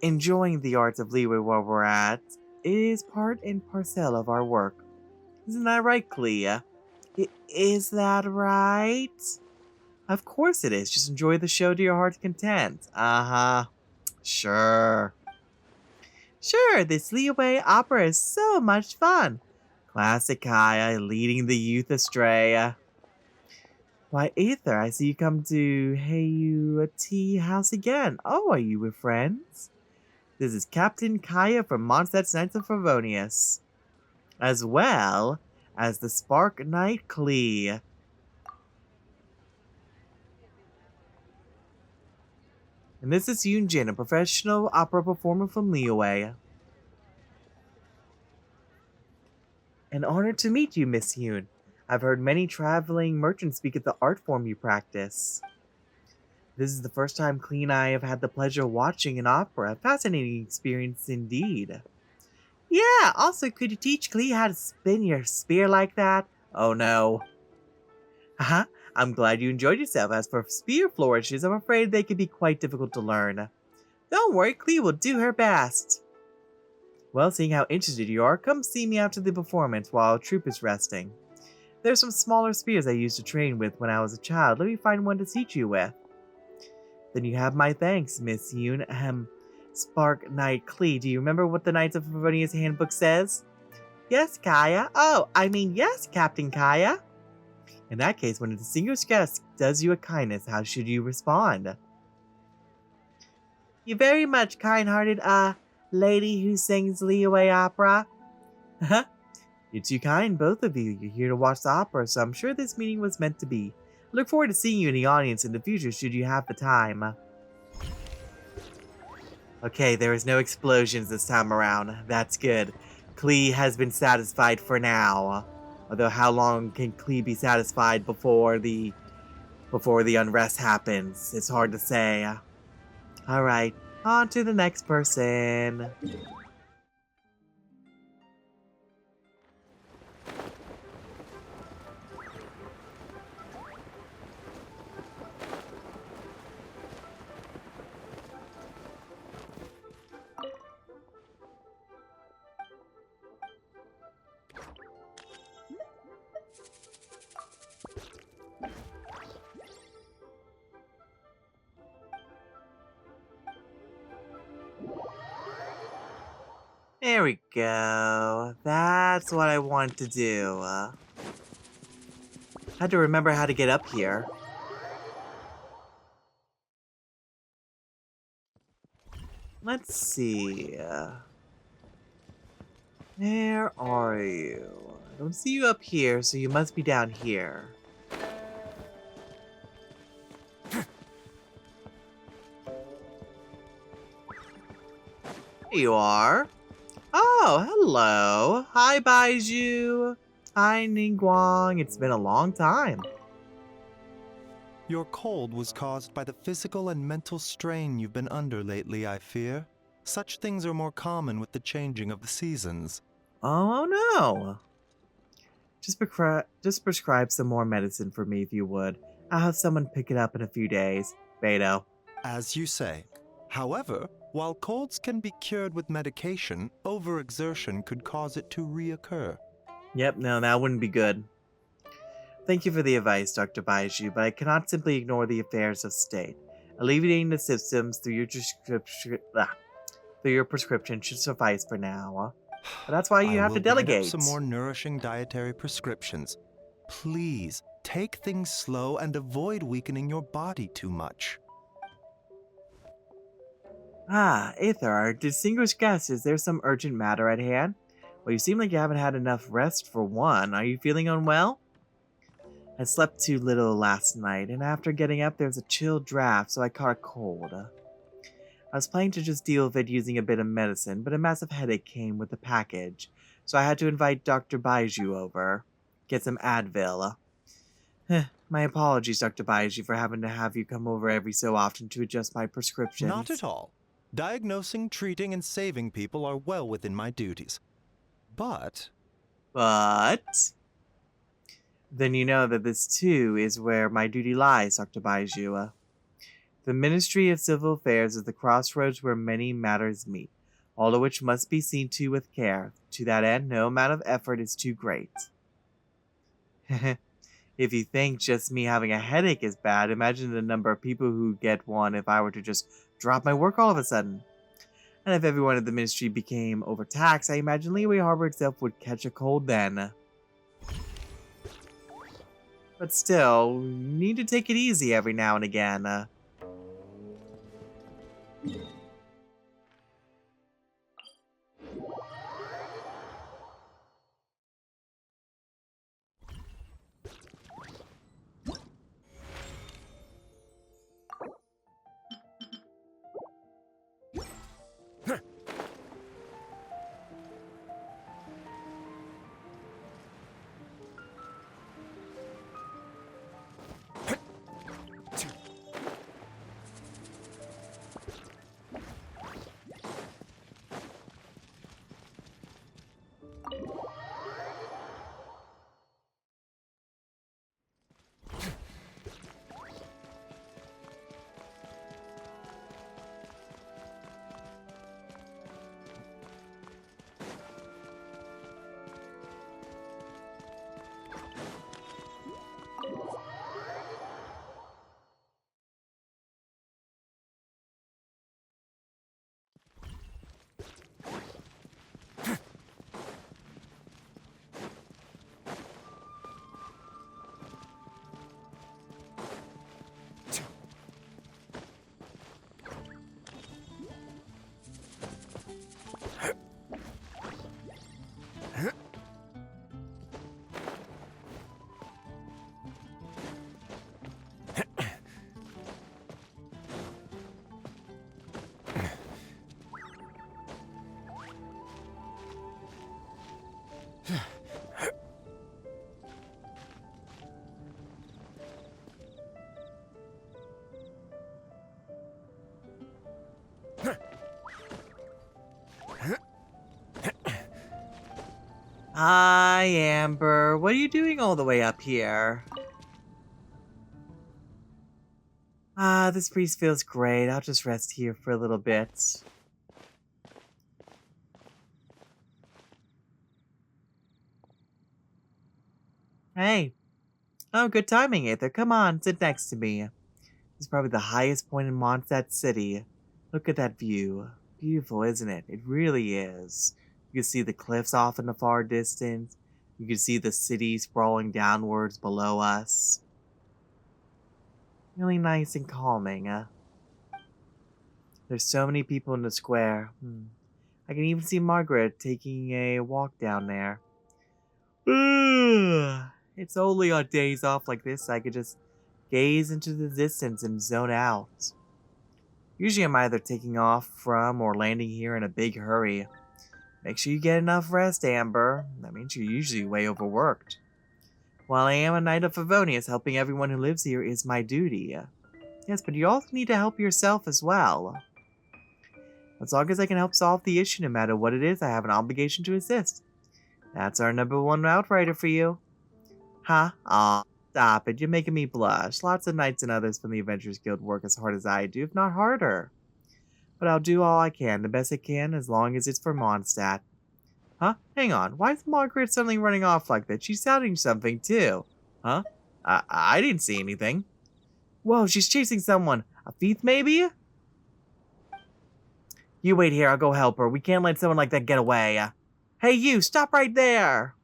Enjoying the arts of Liyue where we're at is part and parcel of our work. Isn't that right, Clea? Is that right? Of course it is. Just enjoy the show to your heart's content. Uh-huh. Sure. Sure, this Liyue opera is so much fun. Classic Kaya leading the youth astray. Why, Aether, I see you come to Heyu Tea House again. Oh, are you with friends? This is Captain Kaya from Mondstadt's Knights of Favonius, as well as the Spark Knight Klee. And this is Yoon Jin, a professional opera performer from Liyue. An honor to meet you, Miss Yoon. I've heard many traveling merchants speak of the art form you practice. This is the first time Klee and I have had the pleasure of watching an opera. A fascinating experience indeed. Yeah, also, could you teach Klee how to spin your spear like that? Oh no. Haha, I'm glad you enjoyed yourself. As for spear flourishes, I'm afraid they can be quite difficult to learn. Don't worry, Klee will do her best. Well, seeing how interested you are, come see me after the performance while our troupe is resting. There's some smaller spears I used to train with when I was a child. Let me find one to teach you with. Then you have my thanks, Miss Yoon. Spark Knight Klee, do you remember what the Knights of Favonius handbook says? Yes, Kaya. Oh, I mean yes, Captain Kaya. In that case, when a distinguished guest does you a kindness, how should you respond? You're very much kind-hearted, lady who sings Liyue opera. You're too kind, both of you. You're here to watch the opera, so I'm sure this meeting was meant to be. I look forward to seeing you in the audience in the future, should you have the time. Okay, there is no explosions this time around. That's good. Klee has been satisfied for now. Although how long can Klee be satisfied before the unrest happens? It's hard to say. Alright, on to the next person. There we go. That's what I want to do. Had to remember how to get up here. Let's see. Where are you? I don't see you up here, so you must be down here. Here you are. Oh, hello. Hi, Baiju. Hi, Ningguang. It's been a long time. Your cold was caused by the physical and mental strain you've been under lately, I fear. Such things are more common with the changing of the seasons. Oh, no. Just prescribe some more medicine for me if you would. I'll have someone pick it up in a few days. Beto. As you say. However, while colds can be cured with medication, overexertion could cause it to reoccur. Yep, no, that wouldn't be good. Thank you for the advice, Dr. Baiju, but I cannot simply ignore the affairs of state. Alleviating the symptoms through your prescription should suffice for now. But that's why you have to delegate. I will write up some more nourishing dietary prescriptions. Please, take things slow and avoid weakening your body too much. Ah, Aether, our distinguished guest, is there some urgent matter at hand? Well, you seem like you haven't had enough rest for one. Are you feeling unwell? I slept too little last night, and after getting up, there was a chill draft, so I caught a cold. I was planning to just deal with it using a bit of medicine, but a massive headache came with the package, so I had to invite Dr. Baiju over. Get some Advil. My apologies, Dr. Baiju, for having to have you come over every so often to adjust my prescriptions. Not at all. Diagnosing, treating, and saving people are well within my duties. But? Then you know that this, too, is where my duty lies, Dr. Baiju. The Ministry of Civil Affairs is the crossroads where many matters meet, all of which must be seen to with care. To that end, no amount of effort is too great. If you think just me having a headache is bad, imagine the number of people who get one if I were to just drop my work all of a sudden. And if everyone at the Ministry became overtaxed, I imagine Liyue Harbor itself would catch a cold then. But still, need to take it easy every now and again. Hi, Amber. What are you doing all the way up here? This breeze feels great. I'll just rest here for a little bit. Hey. Oh, good timing, Aether. Come on, sit next to me. It's probably the highest point in Mondstadt City. Look at that view. Beautiful, isn't it? It really is. You can see the cliffs off in the far distance. You can see the city sprawling downwards below us. Really nice and calming. There's so many people in the square. I can even see Margaret taking a walk down there. It's only on days off like this I could just gaze into the distance and zone out. Usually I'm either taking off from or landing here in a big hurry. Make sure you get enough rest, Amber. That means you're usually way overworked. While I am a Knight of Favonius, helping everyone who lives here is my duty. Yes, but you also need to help yourself as well. As long as I can help solve the issue, no matter what it is, I have an obligation to assist. That's our #1 outrider for you. Huh? Aw, stop it. You're making me blush. Lots of knights and others from the Adventurers Guild work as hard as I do, if not harder. But I'll do all I can, the best I can, as long as it's for Mondstadt. Huh? Hang on. Why is Margaret suddenly running off like that? She's shouting something, too. Huh? I didn't see anything. Whoa, she's chasing someone. A thief, maybe? You wait here. I'll go help her. We can't let someone like that get away. Hey, you! Stop right there!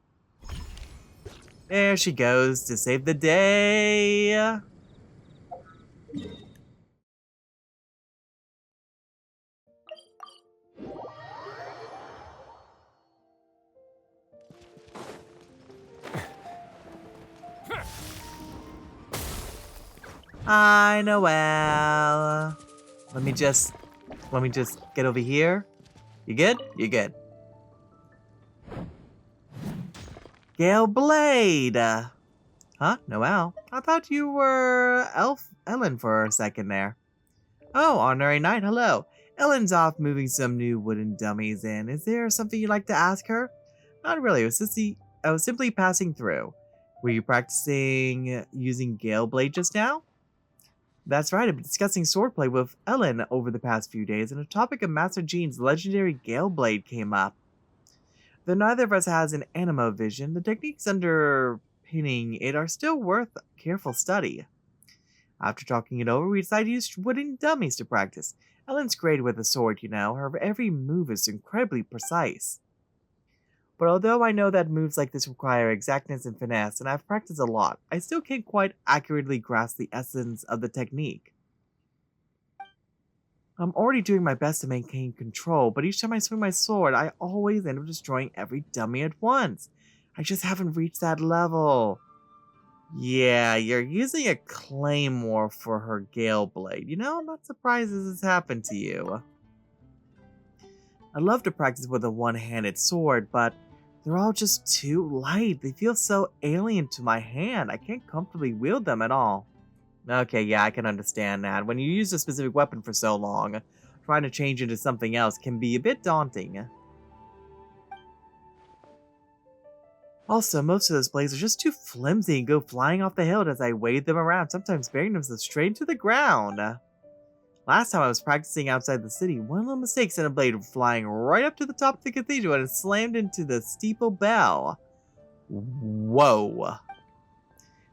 There she goes to save the day. Hi, Noelle. Let me just get over here. You good? You good. Gale Blade! Huh? Noelle? I thought you were Ellen for a second there. Oh, Honorary Knight, hello. Ellen's off moving some new wooden dummies in. Is there something you'd like to ask her? Not really. I was simply passing through. Were you practicing using Gale Blade just now? That's right, I've been discussing swordplay with Ellen over the past few days, and the topic of Master Jean's legendary Gale Blade came up. Though neither of us has an anima vision, the techniques underpinning it are still worth careful study. After talking it over, we decided to use wooden dummies to practice. Ellen's great with a sword, you know. Her every move is incredibly precise. But although I know that moves like this require exactness and finesse, and I've practiced a lot, I still can't quite accurately grasp the essence of the technique. I'm already doing my best to maintain control, but each time I swing my sword, I always end up destroying every dummy at once. I just haven't reached that level. Yeah, you're using a claymore for her Gale Blade. You know, I'm not surprised this has happened to you. I'd love to practice with a one-handed sword, but they're all just too light. They feel so alien to my hand. I can't comfortably wield them at all. Okay, yeah, I can understand that. When you use a specific weapon for so long, trying to change into something else can be a bit daunting. Also, most of those blades are just too flimsy and go flying off the hilt as I wave them around, sometimes burying themselves straight into the ground. Last time I was practicing outside the city, one little mistake sent a blade flying right up to the top of the cathedral and it slammed into the steeple bell. Whoa.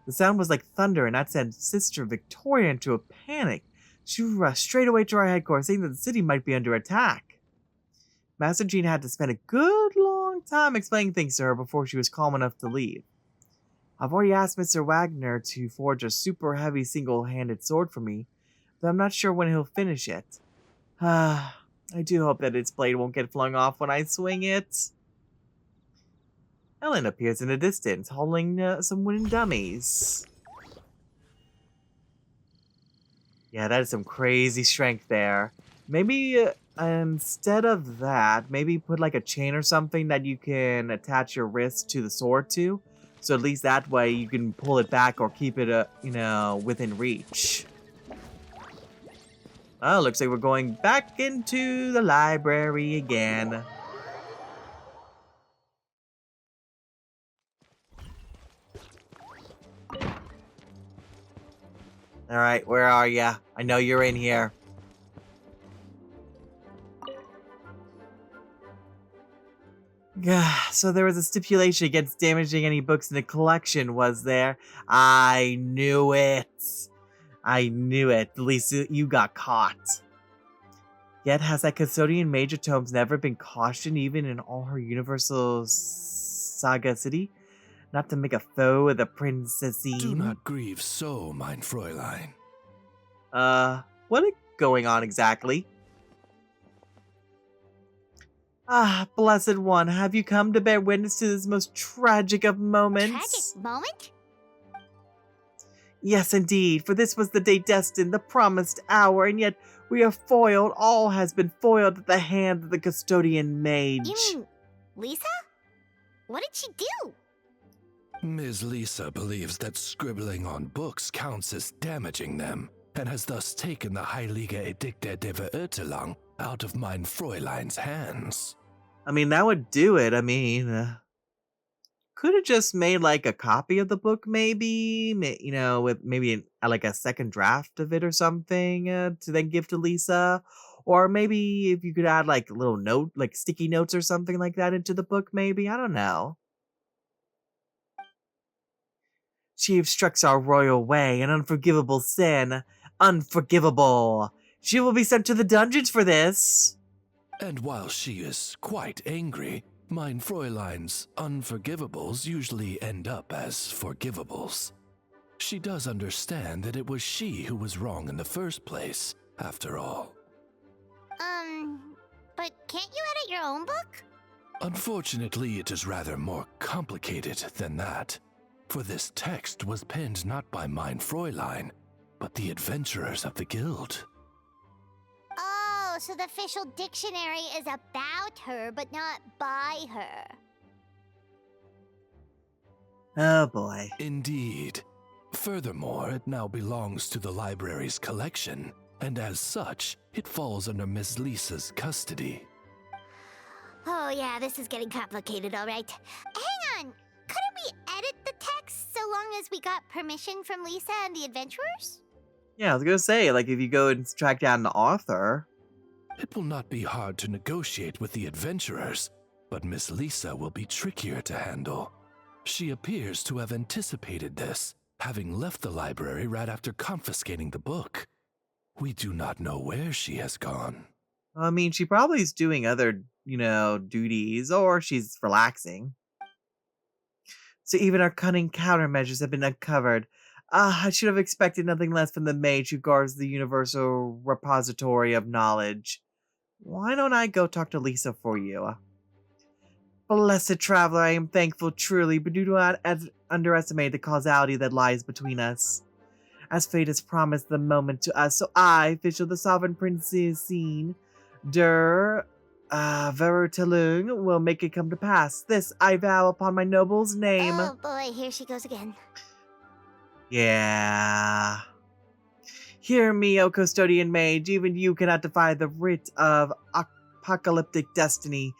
The sound was like thunder, and that sent Sister Victoria into a panic. She rushed straight away to our headquarters, saying that the city might be under attack. Master Jean had to spend a good long time explaining things to her before she was calm enough to leave. I've already asked Mr. Wagner to forge a super heavy single-handed sword for me, but I'm not sure when he'll finish it. I do hope that its blade won't get flung off when I swing it. Ellen appears in the distance, holding some wooden dummies. Yeah, that is some crazy strength there. Maybe instead of that, maybe put like a chain or something that you can attach your wrist to the sword to. So at least that way you can pull it back or keep it, within reach. Oh, looks like we're going back into the library again. Alright, where are ya? I know you're in here. So there was a stipulation against damaging any books in the collection, was there? I knew it. I knew it. At least you got caught. Yet has that custodian Major Tomes never been cautioned even in all her universal sagacity? Not to make a foe of the princessine? Do not grieve so, mein Fräulein. What is going on exactly? Ah, blessed one, have you come to bear witness to this most tragic of moments? Tragic moment? Yes, indeed, for this was the day destined, the promised hour, and yet we are foiled. All has been foiled at the hand of the custodian mage. You mean Lisa? What did she do? Ms. Lisa believes that scribbling on books counts as damaging them, and has thus taken the Heilige Edikte der Verurteilung out of mein Fräulein's hands. I mean, that would do it. I mean, could have just made like a copy of the book, maybe, with maybe like a second draft of it or something to then give to Lisa. Or maybe if you could add like a little note, like sticky notes or something like that into the book, maybe. I don't know. She obstructs our royal way, an unforgivable sin. Unforgivable. She will be sent to the dungeons for this. And while she is quite angry, mein Fräulein's unforgivables usually end up as forgivables. She does understand that it was she who was wrong in the first place, after all. But can't you edit your own book? Unfortunately, it is rather more complicated than that. For this text was penned not by mein Fräulein, but the adventurers of the guild. Oh, so the official dictionary is about her, but not by her. Oh boy. Indeed. Furthermore, it now belongs to the library's collection, and as such, it falls under Miss Lisa's custody. Oh yeah, this is getting complicated, alright. Hang on! Couldn't we edit the text so long as we got permission from Lisa and the adventurers? Yeah, I was gonna say, like, if you go and track down the author. It will not be hard to negotiate with the adventurers, but Miss Lisa will be trickier to handle. She appears to have anticipated this, having left the library right after confiscating the book. We do not know where she has gone. I mean, she probably is doing other duties, or she's relaxing. So even our cunning countermeasures have been uncovered. I should have expected nothing less from the mage who guards the universal repository of knowledge. Why don't I go talk to Lisa for you? Blessed traveler, I am thankful truly, but do not underestimate the causality that lies between us. As fate has promised the moment to us, so I, Fischl, the sovereign princess der Vertelung, will make it come to pass. This I vow upon my noble's name. Oh boy, here she goes again. Yeah. Hear me, O custodian mage, even you cannot defy the writ of apocalyptic destiny.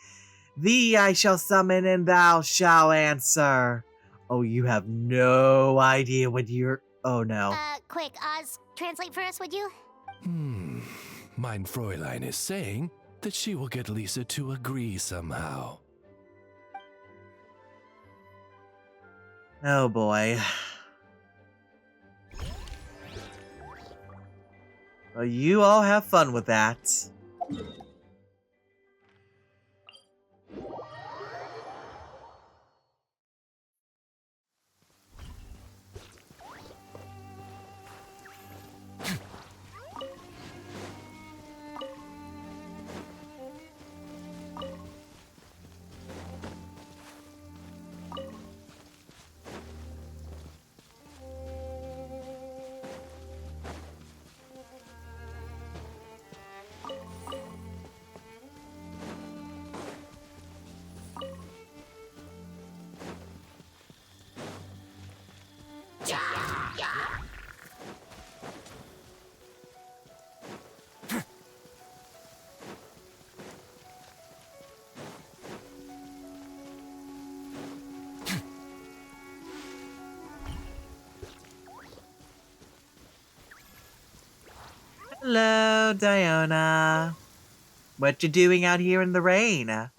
Thee I shall summon, and thou shalt answer. Oh, you have no idea what you're... Oh, no. Quick, Oz, translate for us, would you? Mein Fräulein is saying that she will get Lisa to agree somehow. Oh, boy. Well, you all have fun with that. Hello, Diona. What you doing out here in the rain?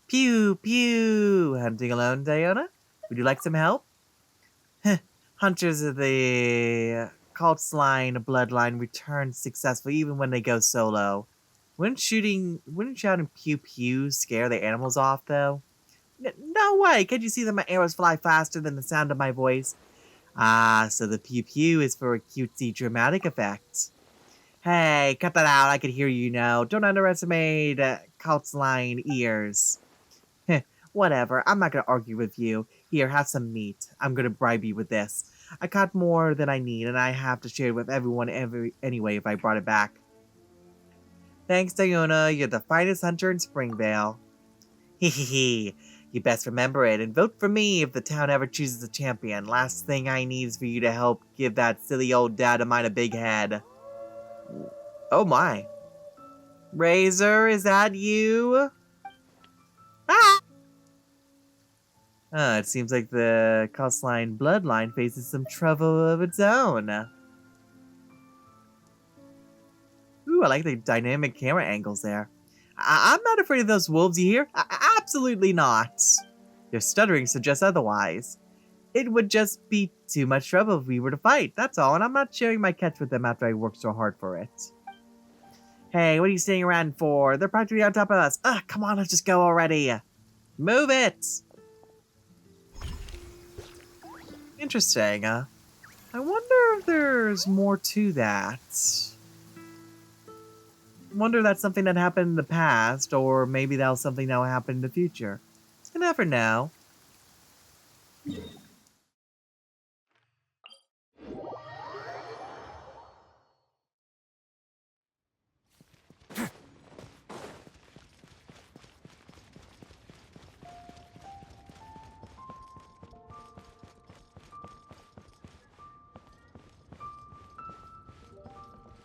Pew, pew. Hunting alone, Diona? Would you like some help? Hunters of the cult's line bloodline return successfully even when they go solo. Wouldn't shouting pew pew scare the animals off, though? No way! Can't you see that my arrows fly faster than the sound of my voice? Ah, so the pew pew is for a cutesy dramatic effect. Hey, cut that out. I can hear you now. Don't underestimate cult's line ears. Whatever. I'm not going to argue with you. Here, have some meat. I'm going to bribe you with this. I caught more than I need, and I have to share it with everyone anyway if I brought it back. Thanks, Diona. You're the finest hunter in Springvale. Hehehe. You best remember it, and vote for me if the town ever chooses a champion. Last thing I need is for you to help give that silly old dad of mine a big head. Oh my. Razor, is that you? Ah! It seems like the coastline bloodline faces some trouble of its own. Ooh, I like the dynamic camera angles there. I'm not afraid of those wolves, you hear? Absolutely not. Your stuttering suggests otherwise. It would just be too much trouble if we were to fight, that's all, and I'm not sharing my catch with them after I worked so hard for it. Hey, what are you staying around for? They're practically on top of us. Ugh, come on, let's just go already. Move it! Interesting. I wonder if there's more to that. I wonder if that's something that happened in the past, or maybe that's something that will happen in the future. You never know.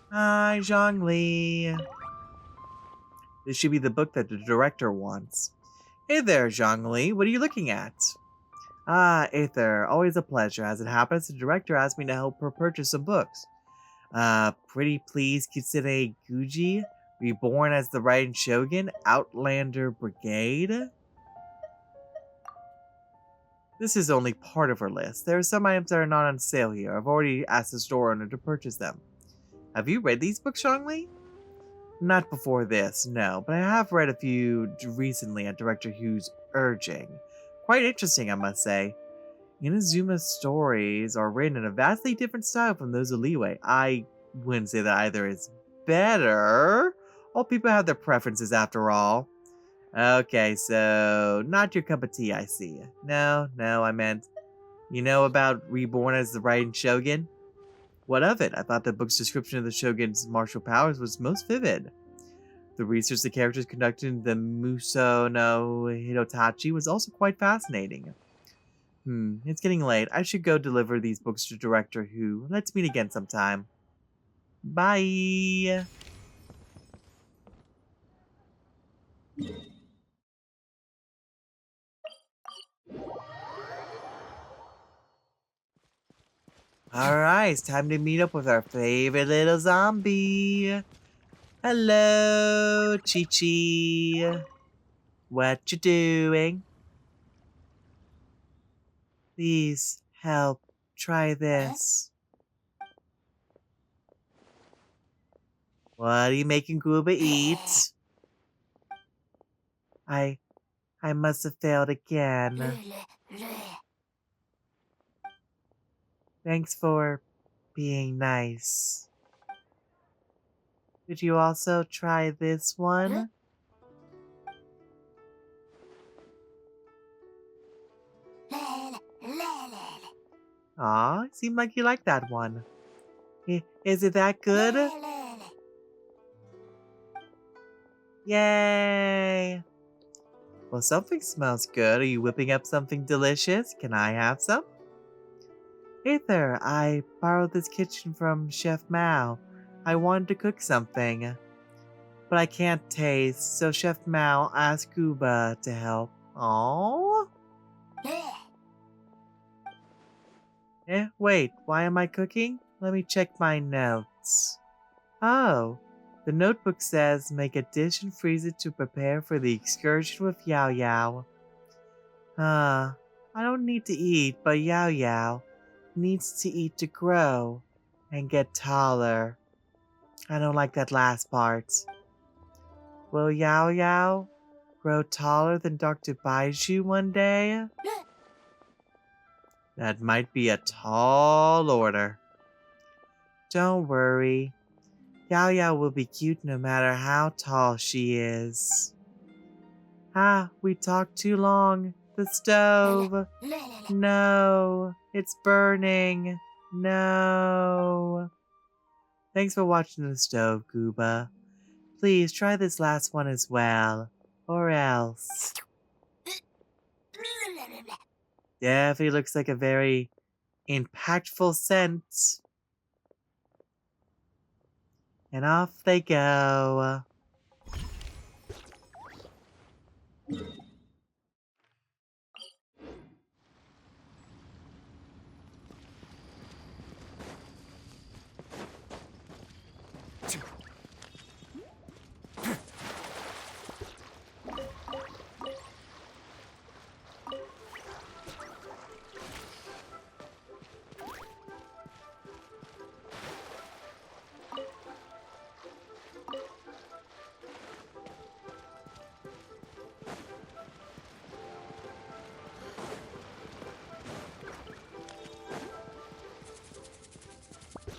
Hi, Zhongli. This should be the book that the director wants. Hey there, Zhongli. What are you looking at? Ah, Aether. Always a pleasure. As it happens, the director asked me to help her purchase some books. Pretty please consider Guji, Reborn as the Rising Shogun, Outlander Brigade. This is only part of her list. There are some items that are not on sale here. I've already asked the store owner to purchase them. Have you read these books, Zhongli? Not before this, no, but I have read a few recently at Director Hugh's urging. Quite interesting, I must say. Inazuma's stories are written in a vastly different style from those of Leeway. I wouldn't say that either is better. All people have their preferences after all. Okay, so not your cup of tea, I see. No, I meant, you know about Reborn as the Rising Shogun? What of it? I thought the book's description of the Shogun's martial powers was most vivid. The research the characters conducted in the Muso no Hirotachi was also quite fascinating. It's getting late. I should go deliver these books to Director Who. Let's meet again sometime. Bye! Alright, it's time to meet up with our favorite little zombie. Hello, Chi-Chi. What you doing? Please help. Try this. What are you making Gooba eat? I must have failed again. Thanks for being nice. Could you also try this one? Aw, seemed like you liked that one. Is it that good? Yay! Well, something smells good. Are you whipping up something delicious? Can I have some? Hey there, I borrowed this kitchen from Chef Mao. I wanted to cook something, but I can't taste, so Chef Mao asked Gooba to help. Aww. Wait, why am I cooking? Let me check my notes. Oh, the notebook says make a dish and freeze it to prepare for the excursion with Yao Yao. I don't need to eat, but Yao Yao needs to eat to grow and get taller. I don't like that last part. Will Yao Yao grow taller than Dr. Baiju one day? That might be a tall order. Don't worry. Yao Yao will be cute no matter how tall she is. We talked too long. The stove. No, it's burning. No. Thanks for watching the stove, Gooba. Please try this last one as well. Or else. Definitely looks like a very impactful scent. And off they go.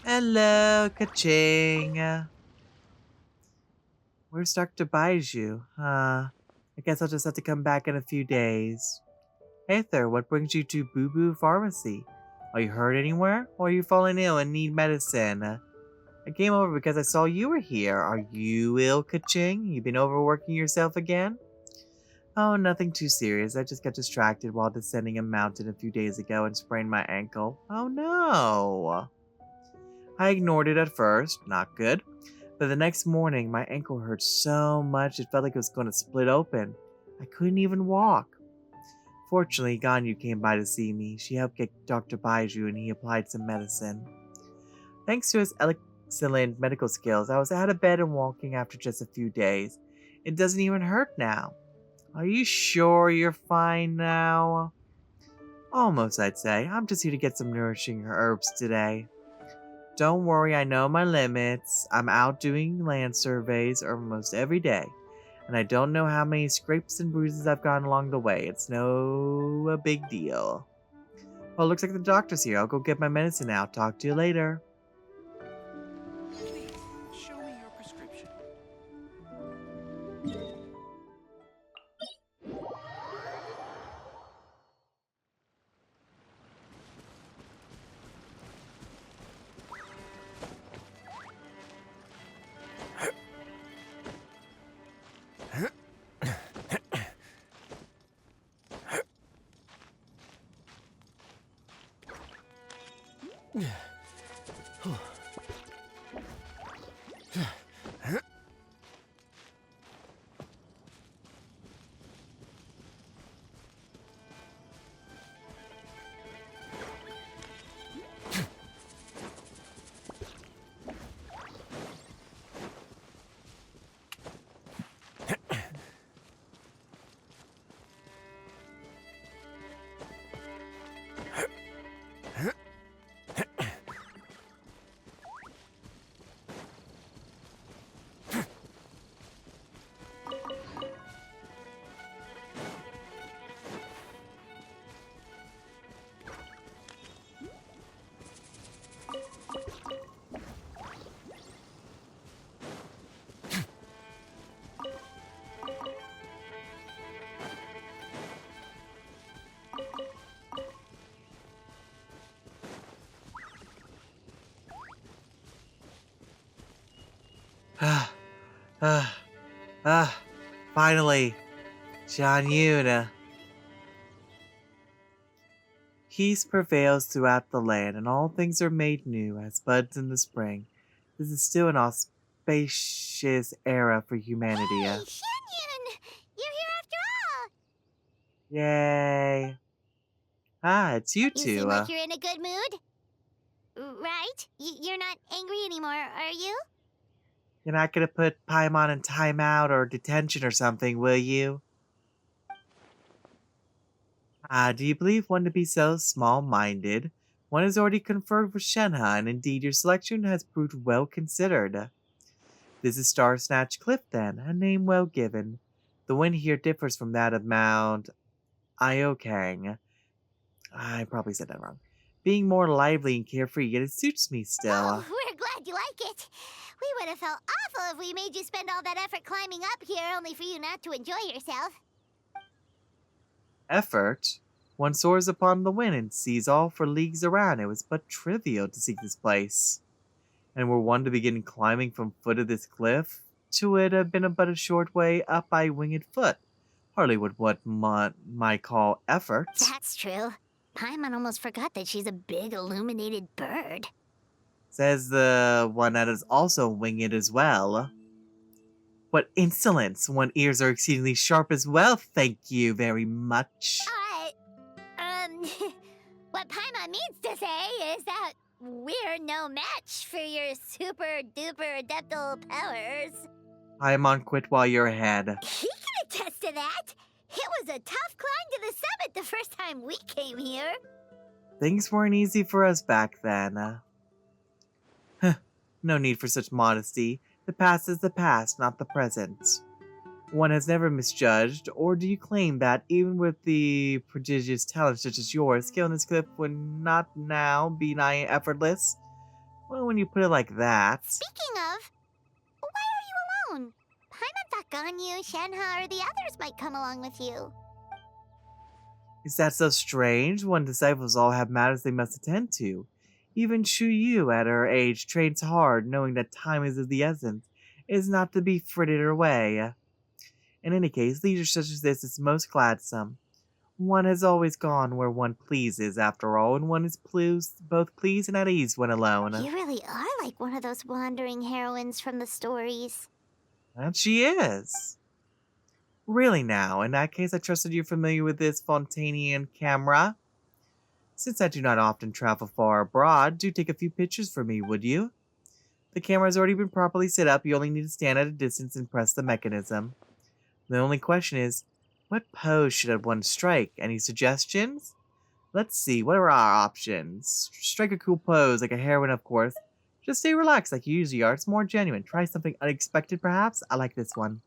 Hello, ka-ching. Where's Dr. Baiju? I guess I'll just have to come back in a few days. Hey there, what brings you to Boo Boo Pharmacy? Are you hurt anywhere? Or are you falling ill and need medicine? I came over because I saw you were here. Are you ill, ka-ching? You been overworking yourself again? Oh, nothing too serious. I just got distracted while descending a mountain a few days ago and sprained my ankle. Oh no! I ignored it at first, not good, but the next morning my ankle hurt so much it felt like it was going to split open. I couldn't even walk. Fortunately, Ganyu came by to see me. She helped get Dr. Baiju and he applied some medicine. Thanks to his excellent medical skills, I was out of bed and walking after just a few days. It doesn't even hurt now. Are you sure you're fine now? Almost, I'd say. I'm just here to get some nourishing herbs today. Don't worry, I know my limits. I'm out doing land surveys almost every day. And I don't know how many scrapes and bruises I've gotten along the way. It's no a big deal. Well, looks like the doctor's here. I'll go get my medicine now. Talk to you later. Please, show me your prescription. Finally. John Yuna. Peace prevails throughout the land, and all things are made new as buds in the spring. This is still an auspicious era for humanity. Hey, Shanyon! You're here after all! Yay. Ah, it's you You two. seem like you're in a good mood. Right? You're not angry anymore, are you? You're not gonna put Paimon in timeout or detention or something, will you? Do you believe one to be so small-minded? One has already conferred with Shenhe, and indeed your selection has proved well considered. This is Star Snatch Cliff then, a name well given. The wind here differs from that of Mount Iokang. I probably said that wrong. Being more lively and carefree, yet it suits me still. Oh, we're glad you like it. We would have felt awful if we made you spend all that effort climbing up here only for you not to enjoy yourself. Effort? One soars upon the wind and sees all for leagues around. It was but trivial to seek this place. And were one to begin climbing from foot of this cliff, 'twould have been but a short way up by winged foot. Hardly what one might call effort. That's true. Paimon almost forgot that she's a big illuminated bird. Says the one that is also winged as well. What insolence! One's ears are exceedingly sharp as well, thank you very much. What Paimon means to say is that we're no match for your super duper adeptal powers. Paimon, quit while you're ahead. He can attest to that. It was a tough climb to the summit the first time we came here. Things weren't easy for us back then. No need for such modesty. The past is the past, not the present. One has never misjudged, or do you claim that, even with the prodigious talent such as yours, skill in this cliff would not now be nigh effortless? Well, when you put it like that... Speaking of, why are you alone? Paimon thought Ganyu, Shenhe, or the others might come along with you. Is that so strange? One disciples all have matters they must attend to. Even Shu Yu, at her age, trains hard, knowing that time is of the essence. It is not to be frittered away. In any case, leisure such as this is most gladsome. One has always gone where one pleases, after all, and one is both pleased and at ease when alone. You really are like one of those wandering heroines from the stories. And she is. Really now, in that case I trusted you're familiar with this Fontanian camera. Since I do not often travel far abroad, do take a few pictures for me, would you? The camera has already been properly set up, you only need to stand at a distance and press the mechanism. The only question is, what pose should one strike? Any suggestions? Let's see, what are our options? Strike a cool pose, like a heroine of course. Just stay relaxed like you usually are. It's more genuine. Try something unexpected, perhaps? I like this one.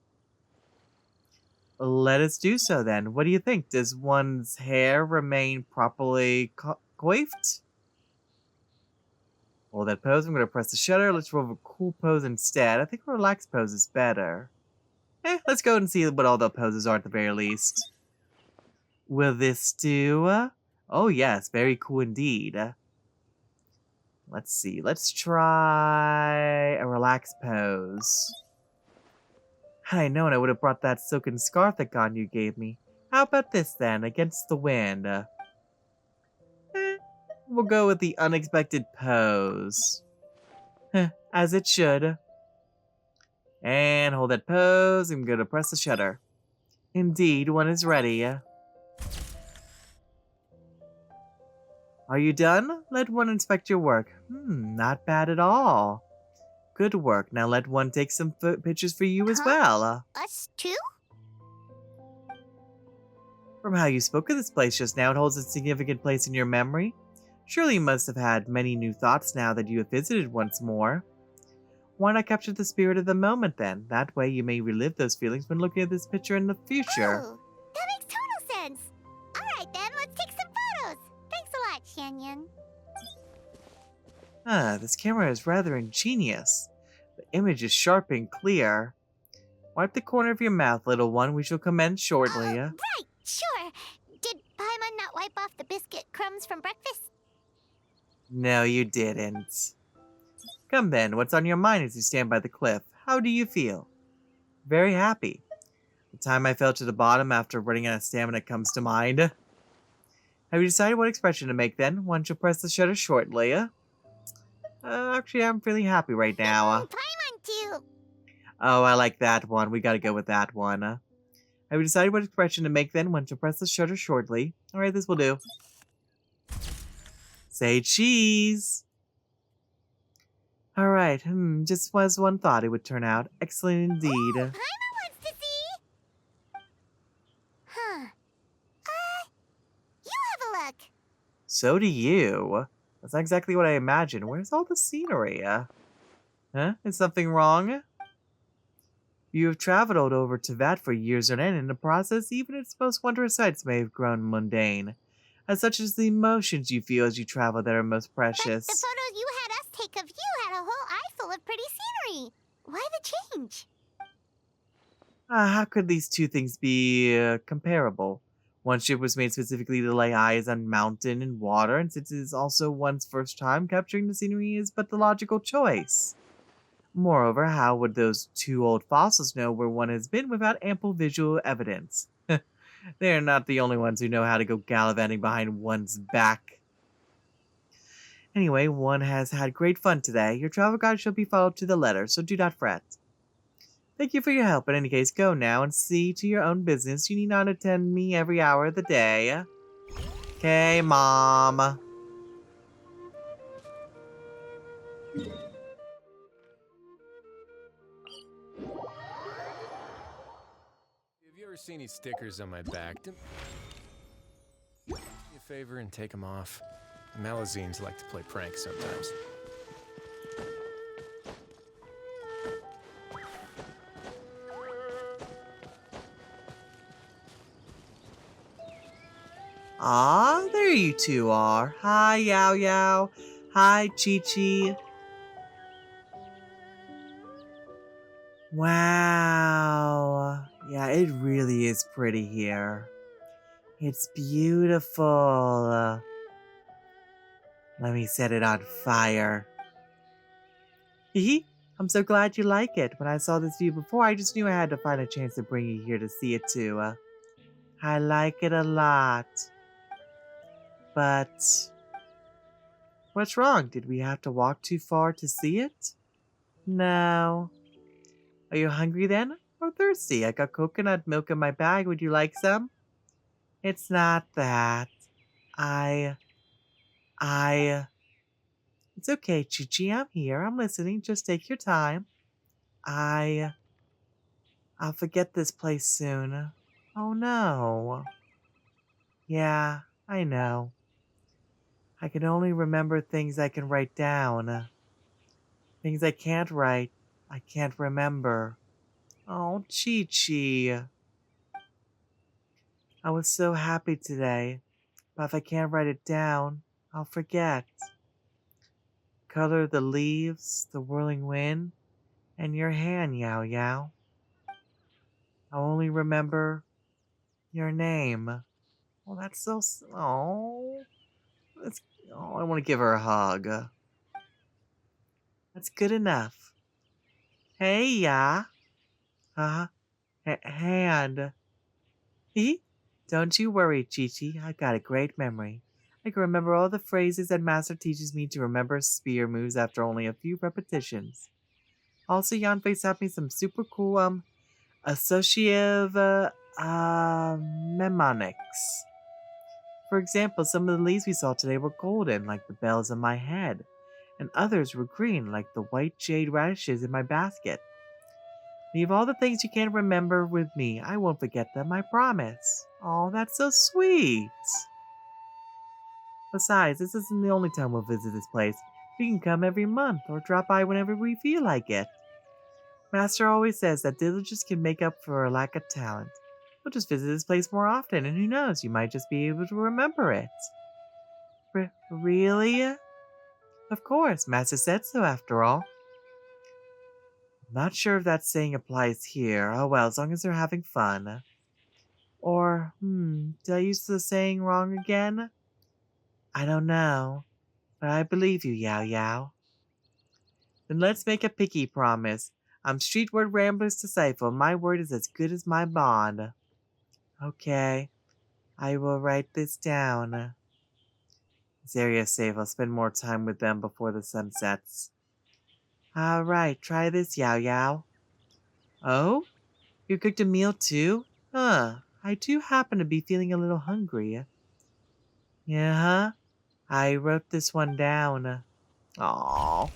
Let us do so then. What do you think? Does one's hair remain properly coiffed? Hold that pose. I'm going to press the shutter. Let's roll a cool pose instead. I think a relaxed pose is better. Let's go and see what all the poses are at the very least. Will this do? Oh yes, very cool indeed. Let's see. Let's try a relaxed pose. Had I known, I would have brought that silken scarf that Ganyu gave me. How about this then, against the wind? We'll go with the unexpected pose. As it should. And hold that pose. I'm gonna press the shutter. Indeed, one is ready. Are you done? Let one inspect your work. Not bad at all. Good work. Now let one take some pictures for you as well. Us too? From how you spoke of this place just now, it holds a significant place in your memory. Surely you must have had many new thoughts now that you have visited once more. Why not capture the spirit of the moment then? That way you may relive those feelings when looking at this picture in the future. Oh, that makes total sense. Alright then, let's take some photos. Thanks a lot, Shanyan. This camera is rather ingenious. The image is sharp and clear. Wipe the corner of your mouth, little one. We shall commence shortly. Right, sure. Did Paimon not wipe off the biscuit crumbs from breakfast? No, you didn't. Come then, what's on your mind as you stand by the cliff? How do you feel? Very happy. The time I fell to the bottom after running out of stamina comes to mind. Have you decided what expression to make then? One shall press the shutter shortly. Actually, I'm really happy right now. Paimon too. Oh, I like that one. We gotta go with that one. Have you decided what expression to make then? One shall press the shutter shortly. Alright, this will do. Say cheese! Alright, just was one thought it would turn out. Excellent indeed. Ooh, Paimon wants to see! Huh. You have a look. So do you. That's not exactly what I imagined. Where's all the scenery? Huh? Is something wrong? You have traveled over to Vat for years on end. In the process, even its most wondrous sights may have grown mundane. As such as the emotions you feel as you travel that are most precious. But the photos you had us take of you had a whole eye full of pretty scenery. Why the change? How could these two things be comparable? One ship was made specifically to lay eyes on mountain and water, and since it is also one's first time, capturing the scenery is but the logical choice. Moreover, how would those two old fossils know where one has been without ample visual evidence? They are not the only ones who know how to go gallivanting behind one's back. Anyway, one has had great fun today. Your travel guide shall be followed to the letter, so do not fret. Thank you for your help. In any case, go now and see to your own business. You need not attend me every hour of the day. Okay, Mom. Have you ever seen any stickers on my back? Do me a favor and take them off. Malazines like to play pranks sometimes. Ah, there you two are. Hi, Yao Yao. Hi, Chi Chi. Wow. Yeah, it really is pretty here. It's beautiful. Let me set it on fire. Hee. I'm so glad you like it. When I saw this view before, I just knew I had to find a chance to bring you here to see it too. I like it a lot. But what's wrong? Did we have to walk too far to see it? No. Are you hungry then? Or thirsty? I got coconut milk in my bag. Would you like some? It's not that. It's okay, Chi-Chi. I'm here. I'm listening. Just take your time. I'll forget this place soon. Oh no. Yeah, I know. I can only remember things I can write down. Things I can't write. I can't remember. Oh, Chi-Chi. I was so happy today, but if I can't write it down, I'll forget. Color the leaves, the whirling wind, and your hand, Yao Yao. I'll only remember your name. Oh, that's so... Oh, that's... Oh, I want to give her a hug. That's good enough. Hey, ya. Hand. Hee? Don't you worry, Chi-Chi. I've got a great memory. I can remember all the phrases that Master teaches me to remember spear moves after only a few repetitions. Also, Yanfei taught me some super cool, associative, mnemonics. For example, some of the leaves we saw today were golden, like the bells on my head, and others were green, like the white jade radishes in my basket. Leave all the things you can't remember with me. I won't forget them, I promise. Oh, that's so sweet. Besides, this isn't the only time we'll visit this place. We can come every month or drop by whenever we feel like it. Master always says that diligence can make up for a lack of talent. We'll just visit this place more often, and who knows, you might just be able to remember it. Really? Of course, Master said so after all. I'm not sure if that saying applies here. Oh well, as long as they're having fun. Or, did I use the saying wrong again? I don't know, but I believe you, Yao Yao. Then let's make a picky promise. I'm Streetward Rambler's disciple. My word is as good as my bond. Okay, I will write this down. This area's safe. I'll spend more time with them before the sun sets. Alright, try this, Yao Yao. Oh? You cooked a meal too? Huh, I do happen to be feeling a little hungry. Yeah, I wrote this one down. Aww.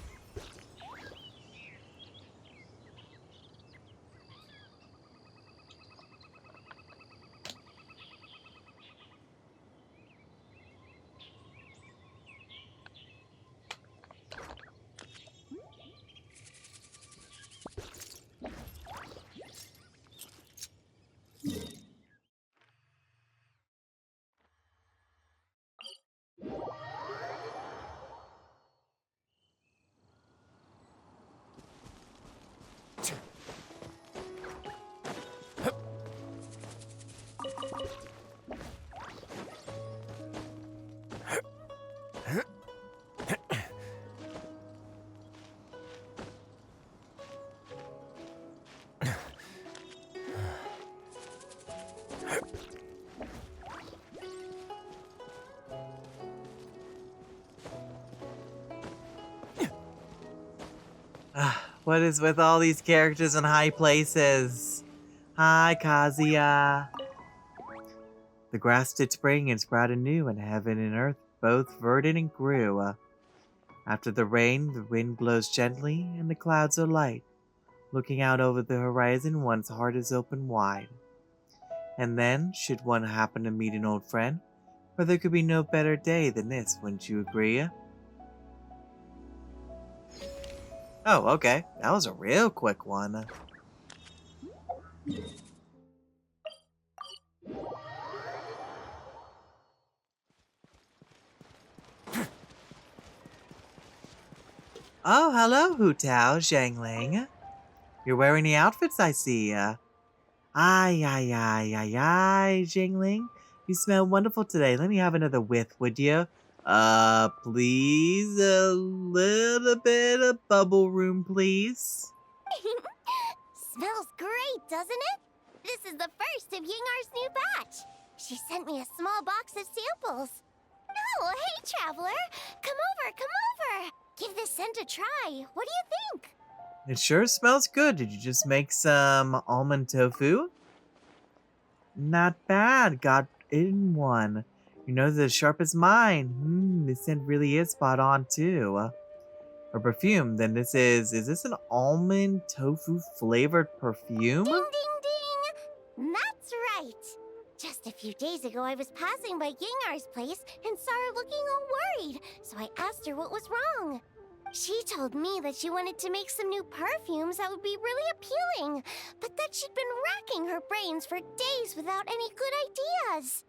What is with all these characters in high places? Hi, Kazuya. The grass did spring and sprouted new, and heaven and earth both verdant and grew. After the rain, the wind blows gently, and the clouds are light. Looking out over the horizon, one's heart is open wide. And then, should one happen to meet an old friend, for there could be no better day than this, wouldn't you agree? Oh, okay. That was a real quick one. Oh, hello, Hu Tao, Zhangling. You're wearing the outfits I see. Ay, Jingling. You smell wonderful today. Let me have another whiff, would you? Please? A little bit of bubble room, please. Smells great, doesn't it? This is the first of Yingar's new batch. She sent me a small box of samples. Oh, hey, traveler. Come over. Give this scent a try. What do you think? It sure smells good. Did you just make some almond tofu? Not bad. Got in one. Your nose is as sharp as mine. This scent really is spot on too. For perfume, then is this an almond tofu flavored perfume? Ding, ding, ding! That's right. Just a few days ago, I was passing by Yingar's place and saw her looking all worried, so I asked her what was wrong. She told me that she wanted to make some new perfumes that would be really appealing, but that she'd been racking her brains for days without any good ideas.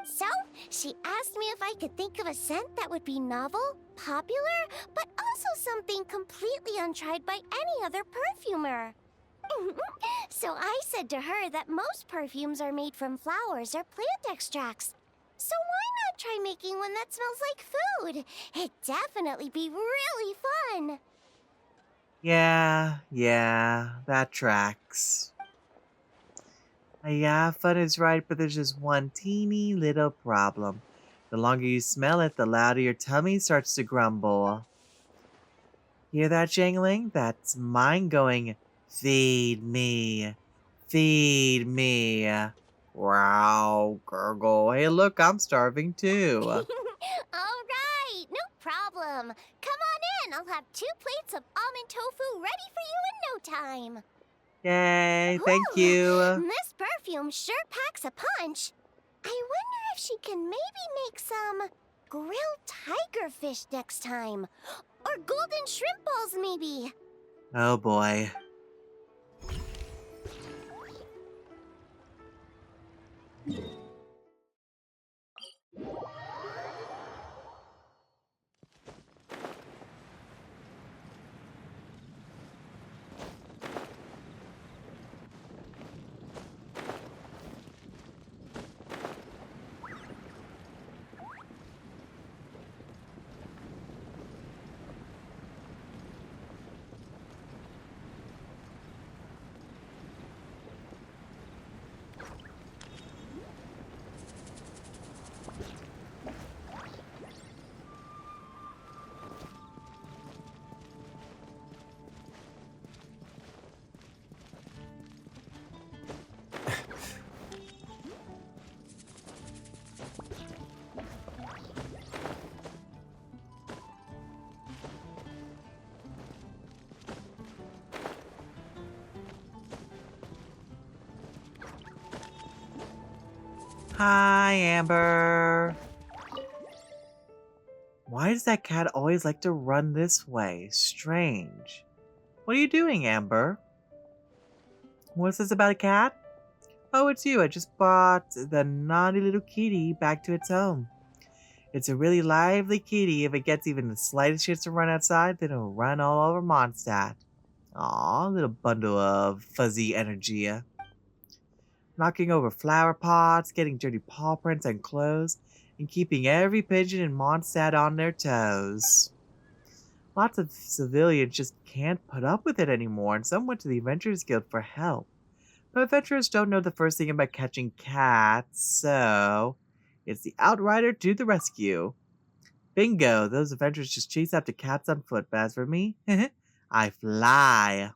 So, she asked me if I could think of a scent that would be novel, popular, but also something completely untried by any other perfumer. So I said to her that most perfumes are made from flowers or plant extracts. So why not try making one that smells like food? It'd definitely be really fun. Yeah, that tracks. Yeah, fun is right, but there's just one teeny little problem. The longer you smell it, the louder your tummy starts to grumble. Hear that jangling? That's mine going, feed me, feed me. Wow, gurgle. Hey, look, I'm starving too. All right, no problem. Come on in. I'll have 2 plates of almond tofu ready for you in no time. Yay, thank Ooh, you. this perfume sure packs a punch. I wonder if she can maybe make some grilled tiger fish next time. Or golden shrimp balls, maybe. Oh boy. Hi, Amber. Why does that cat always like to run this way? Strange. What are you doing, Amber? What's this about a cat? Oh, it's you. I just brought the naughty little kitty back to its home. It's a really lively kitty. If it gets even the slightest chance to run outside, then it'll run all over Mondstadt. Aw, little bundle of fuzzy energy. Knocking over flower pots, getting dirty paw prints on clothes, and keeping every pigeon in Mondstadt on their toes. Lots of civilians just can't put up with it anymore, and some went to the Adventurers Guild for help. But adventurers don't know the first thing about catching cats, so it's the Outrider to the rescue. Bingo, those adventurers just chase after cats on foot, but as for me, I fly.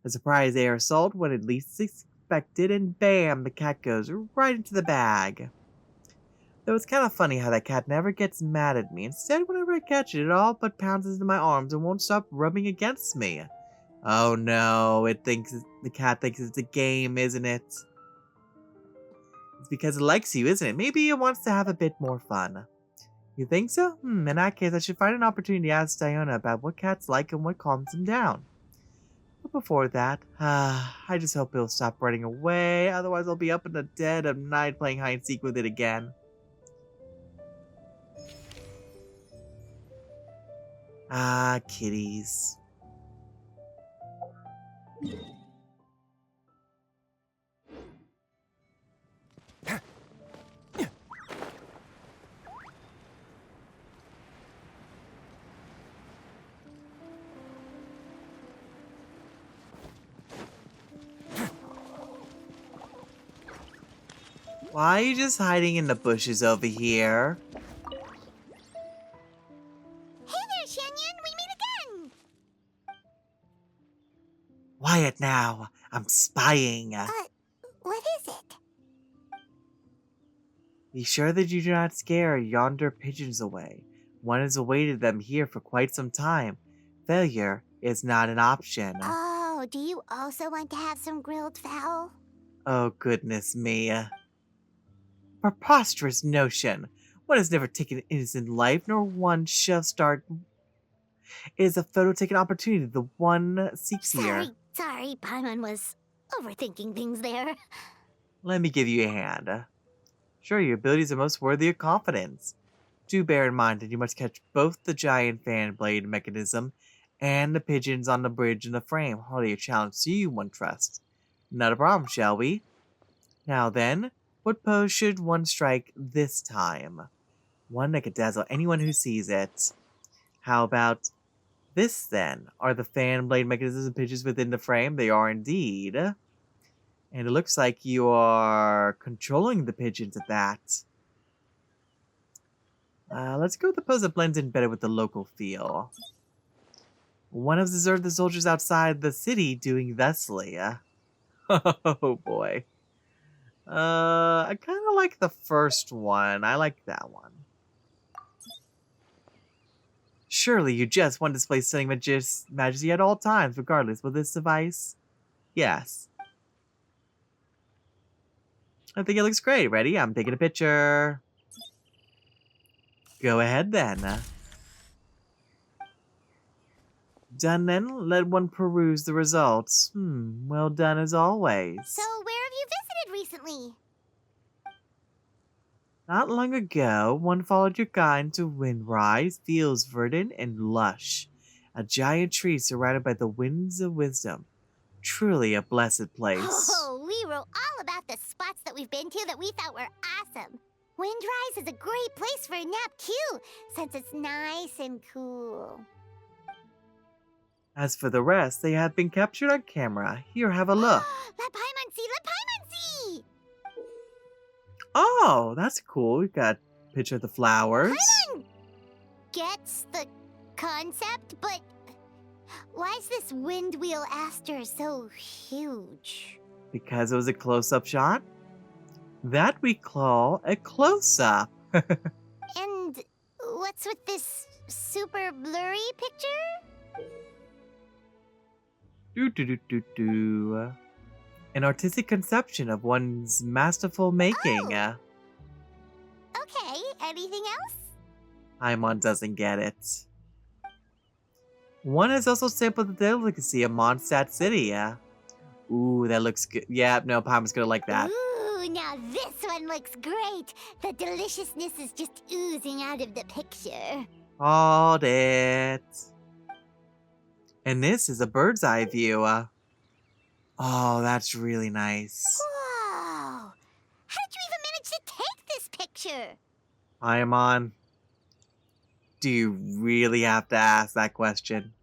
A surprise air assault when it least expected, and bam, the cat goes right into the bag. Though it's kind of funny how that cat never gets mad at me. Instead, whenever I catch it, it all but pounces into my arms and won't stop rubbing against me. Oh no, the cat thinks it's a game, isn't it? It's because it likes you, isn't it? Maybe it wants to have a bit more fun. You think so? In that case, I should find an opportunity to ask Diona about what cats like and what calms them down. But before that, I just hope it'll stop running away, otherwise I'll be up in the dead of night playing hide and seek with it again. Ah, kitties. Why are you just hiding in the bushes over here? Hey there, Shanyan. We meet again. Quiet now. I'm spying. What is it? Be sure that you do not scare yonder pigeons away. One has awaited them here for quite some time. Failure is not an option. Oh, do you also want to have some grilled fowl? Oh, goodness me. Preposterous notion. One has never taken an innocent life, nor one shall start is a photo taking opportunity the one seeks here. Sorry, Paimon was overthinking things there. Let me give you a hand. Sure, your abilities are most worthy of confidence. Do bear in mind that you must catch both the giant fan blade mechanism and the pigeons on the bridge in the frame. Hardly a challenge to you, one trusts. Not a problem, shall we? Now then, what pose should one strike this time? One that could dazzle anyone who sees it. How about this then? Are the fan blade mechanisms and pigeons within the frame? They are indeed. And it looks like you are controlling the pigeons at that. Let's go with the pose that blends in better with the local feel. One has deserted the soldiers outside the city doing thusly. Oh boy. I kind of like the first one. I like that one. Surely you just want to display stunning majesty at all times, regardless. Will this suffice? Yes. I think it looks great. Ready? I'm taking a picture. Go ahead then. Done then? Let one peruse the results. Well done as always. So, where have you visited recently? Not long ago, one followed your guide to Windrise, fields verdant and lush. A giant tree surrounded by the winds of wisdom. Truly a blessed place. Oh, we wrote all about the spots that we've been to that we thought were awesome. Windrise is a great place for a nap too, since it's nice and cool. As for the rest, they have been captured on camera. Here, have a look. Let Paimon see! Let Paimon see! Oh, that's cool. We've got a picture of the flowers. Paimon gets the concept, but why is this windwheel aster so huge? Because it was a close-up shot? That we call a close-up. And what's with this super blurry picture? An artistic conception of one's masterful making. Okay, anything else? Paimon doesn't get it. One has also sampled the delicacy of Mondstadt City. Ooh, that looks good. Yeah, no, Paimon's gonna like that. Ooh, now this one looks great. The deliciousness is just oozing out of the picture. Hold it. And this is a bird's eye view. Oh, that's really nice. Whoa! How did you even manage to take this picture? Paimon, do you really have to ask that question?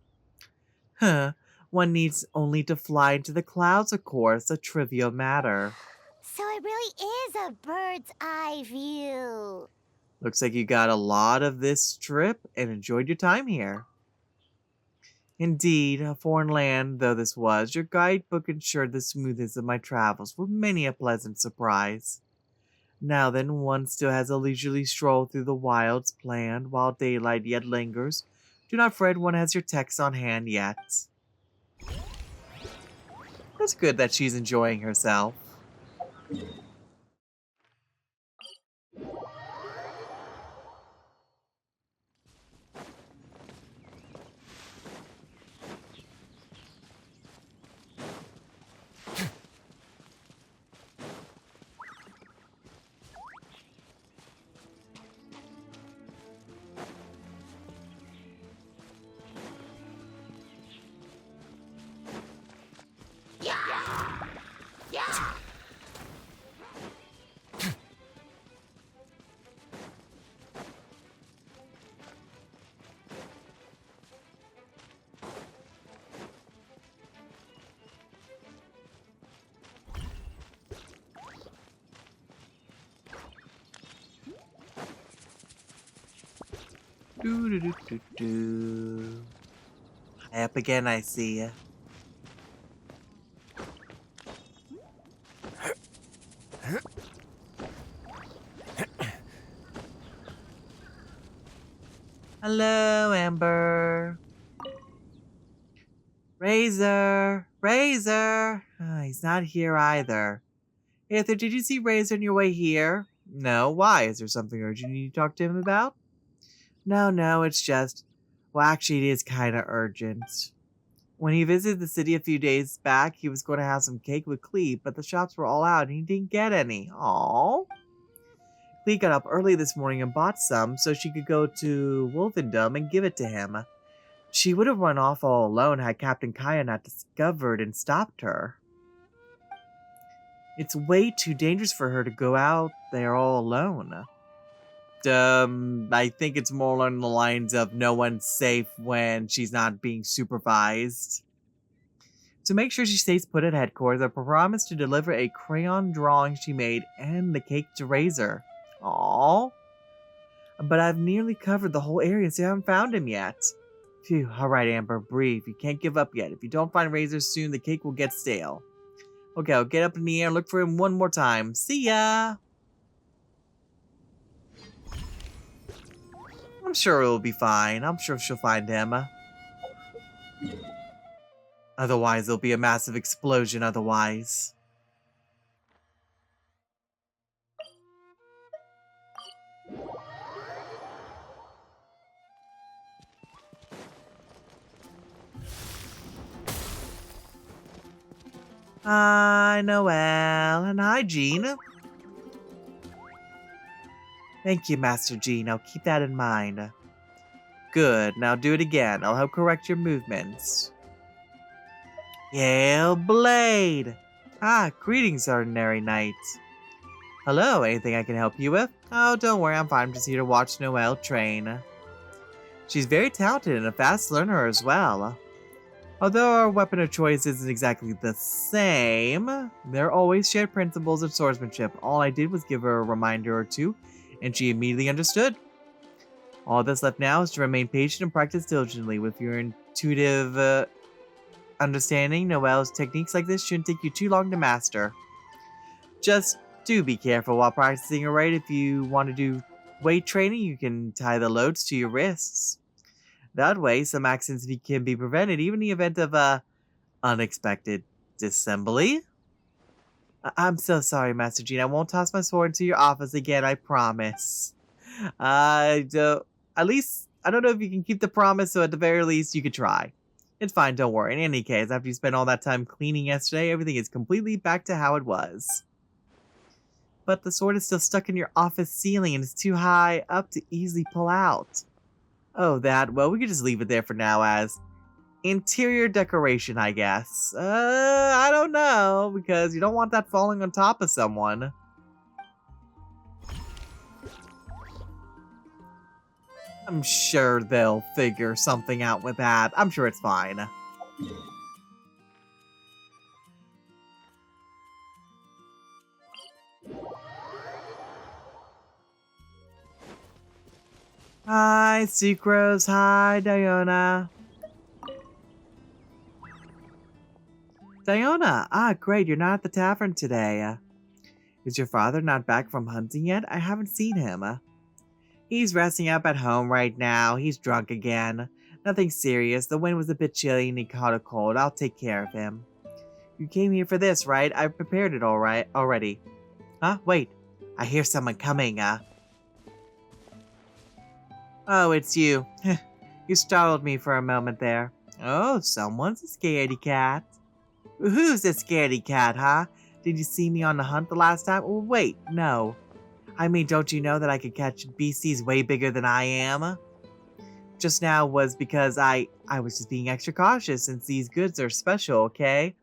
Huh, one needs only to fly into the clouds, of course, a trivial matter. So it really is a bird's eye view. Looks like you got a lot of this trip and enjoyed your time here. Indeed, a foreign land though this was, your guidebook ensured the smoothness of my travels with many a pleasant surprise. Now then, one still has a leisurely stroll through the wilds planned while daylight yet lingers. Do not fret, one has your text on hand yet. That's good that she's enjoying herself. High up again, I see ya. Hello, Amber. Razor! Razor! He's not here either. Aether, did you see Razor on your way here? No, why? Is there something urgent you need to talk to him about? No, it's just... Well, actually, it is kind of urgent. When he visited the city a few days back, he was going to have some cake with Cleve, but the shops were all out and he didn't get any. Aww. Cleve got up early this morning and bought some so she could go to Wolfendom and give it to him. She would have run off all alone had Captain Kaya not discovered and stopped her. It's way too dangerous for her to go out there all alone. I think it's more along the lines of no one's safe when she's not being supervised. To make sure she stays put at headquarters, I promised to deliver a crayon drawing she made and the cake to Razor. Aww. But I've nearly covered the whole area, so I haven't found him yet. Phew, alright Amber, breathe. You can't give up yet. If you don't find Razor soon, the cake will get stale. Okay, I'll get up in the air and look for him one more time. See ya! I'm sure it'll be fine. I'm sure she'll find him. Otherwise, there'll be a massive explosion otherwise. Hi, Noelle, and hi, Jean. Thank you, Master Jean. I'll keep that in mind. Good. Now do it again. I'll help correct your movements. Yale Blade! Ah, greetings, Ordinary Knight. Hello, anything I can help you with? Oh, don't worry, I'm fine. I'm just here to watch Noelle train. She's very talented and a fast learner as well. Although our weapon of choice isn't exactly the same, there are always shared principles of swordsmanship. All I did was give her a reminder or two, and she immediately understood. All that's left now is to remain patient and practice diligently. With your intuitive understanding, Noelle's techniques like this shouldn't take you too long to master. Just do be careful while practicing, alright? If you want to do weight training, you can tie the loads to your wrists. That way, some accidents can be prevented, even in the event of a unexpected disassembly. I'm so sorry, Master Jean. I won't toss my sword into your office again, I promise. At least, I don't know if you can keep the promise, so at the very least, you could try. It's fine, don't worry. In any case, after you spent all that time cleaning yesterday, everything is completely back to how it was. But the sword is still stuck in your office ceiling and it's too high up to easily pull out. Oh, that. Well, we could just leave it there for now as interior decoration, I guess. I don't know, because you don't want that falling on top of someone. I'm sure they'll figure something out with that. I'm sure it's fine. Hi, Sucrose. Hi, Diona. Diona! Ah, great, you're not at the tavern today. Is your father not back from hunting yet? I haven't seen him. He's resting up at home right now. He's drunk again. Nothing serious. The wind was a bit chilly and he caught a cold. I'll take care of him. You came here for this, right? I prepared it all right already. Huh? Wait. I hear someone coming. Oh, it's you. You startled me for a moment there. Oh, someone's a scaredy cat. Who's a scaredy cat, huh? Did you see me on the hunt the last time? Oh, wait, no. I mean, don't you know that I could catch beasties way bigger than I am? Just now was because I was just being extra cautious since these goods are special, okay?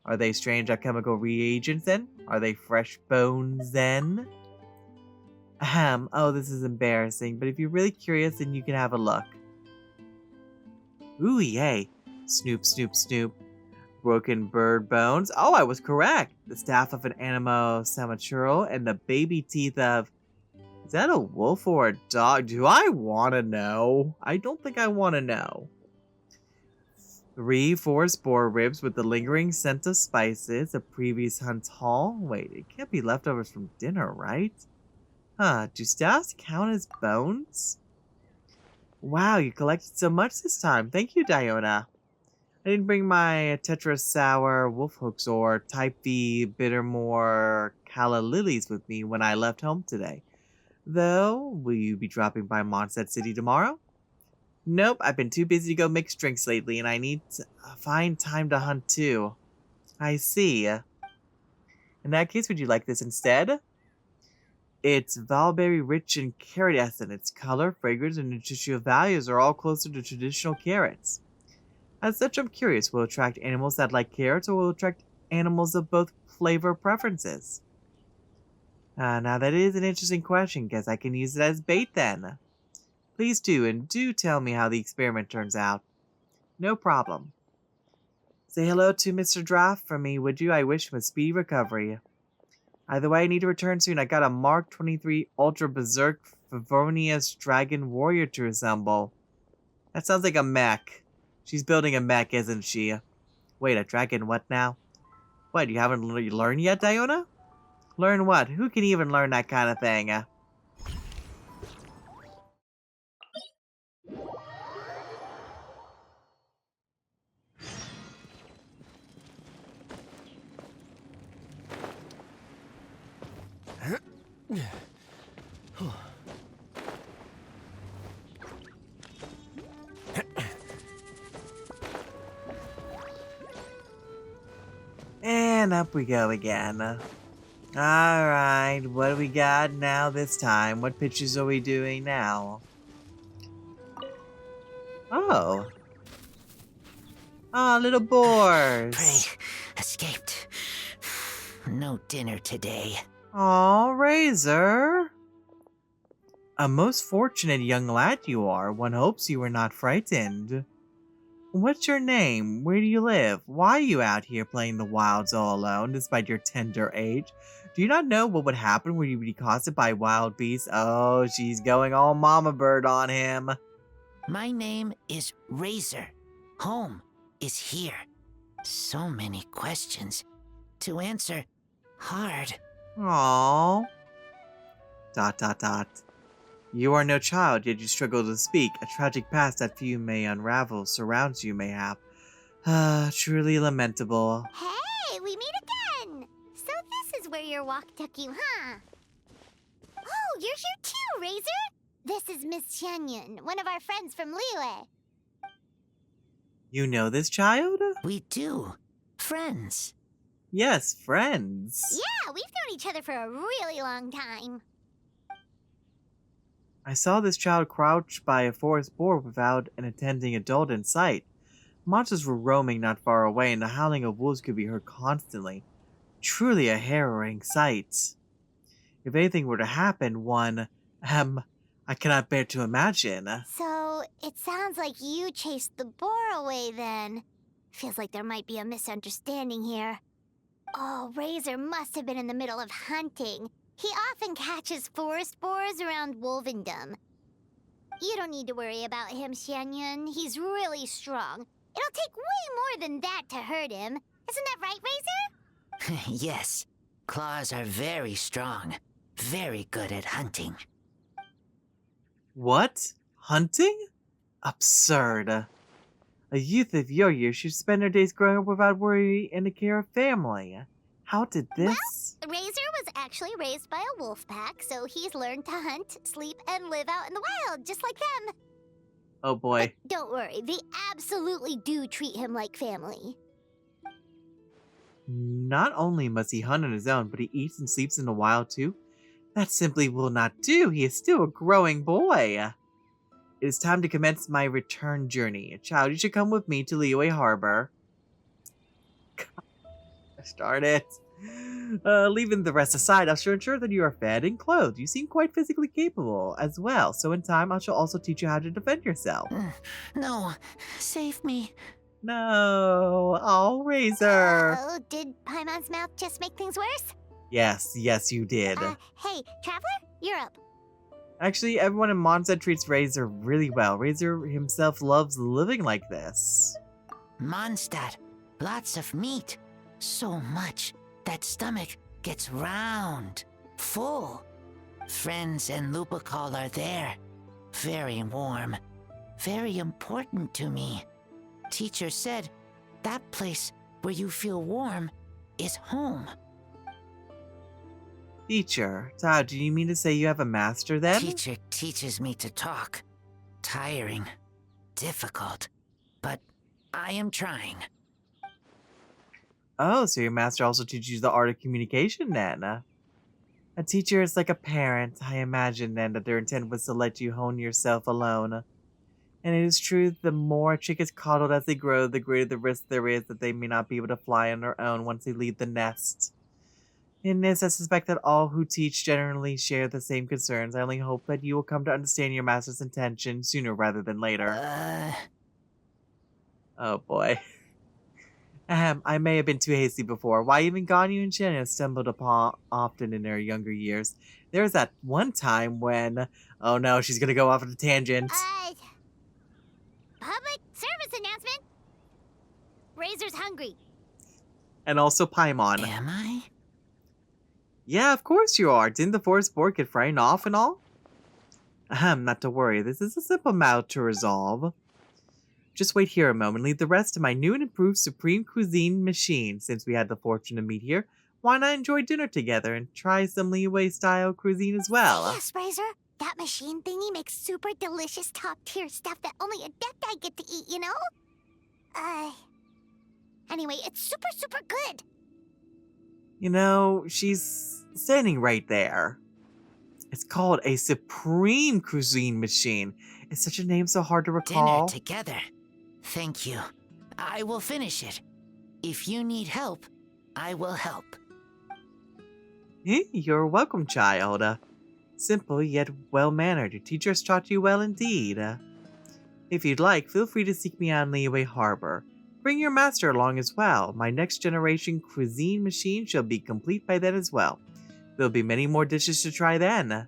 Are they strange alchemical reagents then? Are they fresh bones then? Ahem, oh, this is embarrassing, but if you're really curious, then you can have a look. Ooh, yay. Snoop, snoop, snoop. Broken bird bones. Oh, I was correct. The staff of an animo samatural and the baby teeth of... Is that a wolf or a dog? Do I want to know? I don't think I want to know. 3 forest boar ribs with the lingering scent of spices. A previous hunt's haul. Wait, it can't be leftovers from dinner, right? Huh, do staffs count as bones? Wow, you collected so much this time. Thank you, Diona. I didn't bring my Tetra Sour Wolf Hooks or Type V Bittermore Calla Lilies with me when I left home today. Though, will you be dropping by Mondstadt City tomorrow? Nope, I've been too busy to go mix drinks lately, and I need to find time to hunt too. I see. In that case, would you like this instead? It's Valberry rich in carrot essence. Its color, fragrance, and nutritional values are all closer to traditional carrots. As such, I'm curious, will it attract animals that like carrots, or will it attract animals of both flavor preferences? Now that is an interesting question. Guess I can use it as bait then. Please do, and do tell me how the experiment turns out. No problem. Say hello to Mr. Draft for me, would you? I wish him a speedy recovery. Either way, I need to return soon. I got a Mark 23 Ultra Berserk Favonius Dragon Warrior to assemble. That sounds like a mech. She's building a mech, isn't she? Wait, a dragon what now? What, you haven't learned yet, Diona? Learn what? Who can even learn that kind of thing? And up we go again. Alright, what do we got now this time? What pitches are we doing now? Oh. Ah, little boars. Prey escaped. No dinner today. Aw, Razor. A most fortunate young lad you are. One hopes you were not frightened. What's your name? Where do you live? Why are you out here playing the wilds all alone, despite your tender age? Do you not know what would happen when you would be accosted by wild beasts? Oh, she's going all mama bird on him. My name is Razor. Home is here. So many questions to answer. Hard. Aww. ... You are no child, yet you struggle to speak. A tragic past that few may unravel surrounds you mayhap. Ah, truly lamentable. Hey, we meet again! So this is where your walk took you, huh? Oh, you're here too, Razor! This is Miss Xianyun, one of our friends from Liyue. You know this child? We do. Friends. Yes, friends. Yeah, we've known each other for a really long time. I saw this child crouch by a forest boar without an attending adult in sight. Monsters were roaming not far away, and the howling of wolves could be heard constantly. Truly a harrowing sight. If anything were to happen, I cannot bear to imagine. So, it sounds like you chased the boar away then. Feels like there might be a misunderstanding here. Oh, Razor must have been in the middle of hunting. He often catches forest boars around Wolvendom. You don't need to worry about him, Xianyun. He's really strong. It'll take way more than that to hurt him. Isn't that right, Razor? Yes. Claws are very strong. Very good at hunting. What? Hunting? Absurd. A youth of your years should spend their days growing up without worry and the care of family. How did this? Well, Razor was actually raised by a wolf pack, so he's learned to hunt, sleep, and live out in the wild, just like them. Oh boy. But don't worry, they absolutely do treat him like family. Not only must he hunt on his own, but he eats and sleeps in the wild too. That simply will not do. He is still a growing boy. It is time to commence my return journey. Child, you should come with me to Liyue Harbor. Start it. Leaving the rest aside, I shall ensure that you are fed and clothed. You seem quite physically capable as well, so in time I shall also teach you how to defend yourself. No, save me. No, oh, Razor. Oh, did Paimon's mouth just make things worse? Yes, you did. Hey, Traveler, you're up. Actually, everyone in Mondstadt treats Razor really well. Razor himself loves living like this. Mondstadt, lots of meat. So much that stomach gets round, full. Friends and Lupacol are there. Very warm. Very important to me. Teacher said that place where you feel warm is home. Teacher? Todd, do you mean to say you have a master then? Teacher teaches me to talk. Tiring. difficult, but I am trying. Oh, so your master also teaches you the art of communication then? A teacher is like a parent. I imagine then that their intent was to let you hone yourself alone. And it is true, the more a chick is coddled as they grow, the greater the risk there is that they may not be able to fly on their own once they leave the nest. In this, I suspect that all who teach generally share the same concerns. I only hope that you will come to understand your master's intention sooner rather than later. Oh boy. I may have been too hasty before. Why even Ganyu and Shin have stumbled upon often in their younger years. There was that one time when... Oh no, she's gonna go off on a tangent. Public service announcement. Razor's hungry. And also Paimon. Am I? Yeah, of course you are. Didn't the forest board get frightened off and all? Not to worry. This is a simple matter to resolve. Just wait here a moment. Leave the rest to my new and improved Supreme Cuisine machine. Since we had the fortune to meet here, why not enjoy dinner together and try some Leeway-style cuisine as well? Yes, Razor. That machine thingy makes super delicious top-tier stuff that only Adepti get to eat, you know? Anyway, it's super, super good. You know, she's standing right there. It's called a Supreme Cuisine machine. Is such a name so hard to recall? Dinner together. Thank you. I will finish it. If you need help, I will help. You're welcome, child. Simple yet well-mannered. Your teacher has taught you well indeed. If you'd like, feel free to seek me out in Leeway Harbor. Bring your master along as well. My next generation cuisine machine shall be complete by then as well. There'll be many more dishes to try then.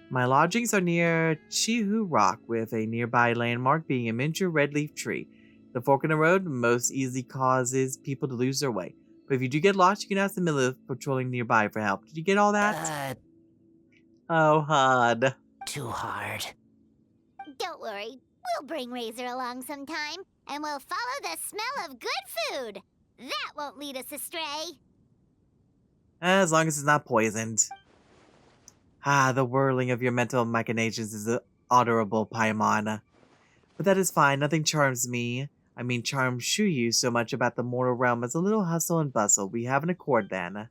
My lodgings are near Chihu Rock, with a nearby landmark being a miniature red leaf tree. The fork in the road most easily causes people to lose their way. But if you do get lost, you can ask the Millith patrolling nearby for help. Did you get all that? Oh, hard. Too hard. Don't worry. We'll bring Razor along sometime, and we'll follow the smell of good food. That won't lead us astray. As long as it's not poisoned. The whirling of your mental machinations is adorable, Paimon. But that is fine, nothing charms me. I mean, charms Shuyu so much about the mortal realm as a little hustle and bustle. We have an accord then.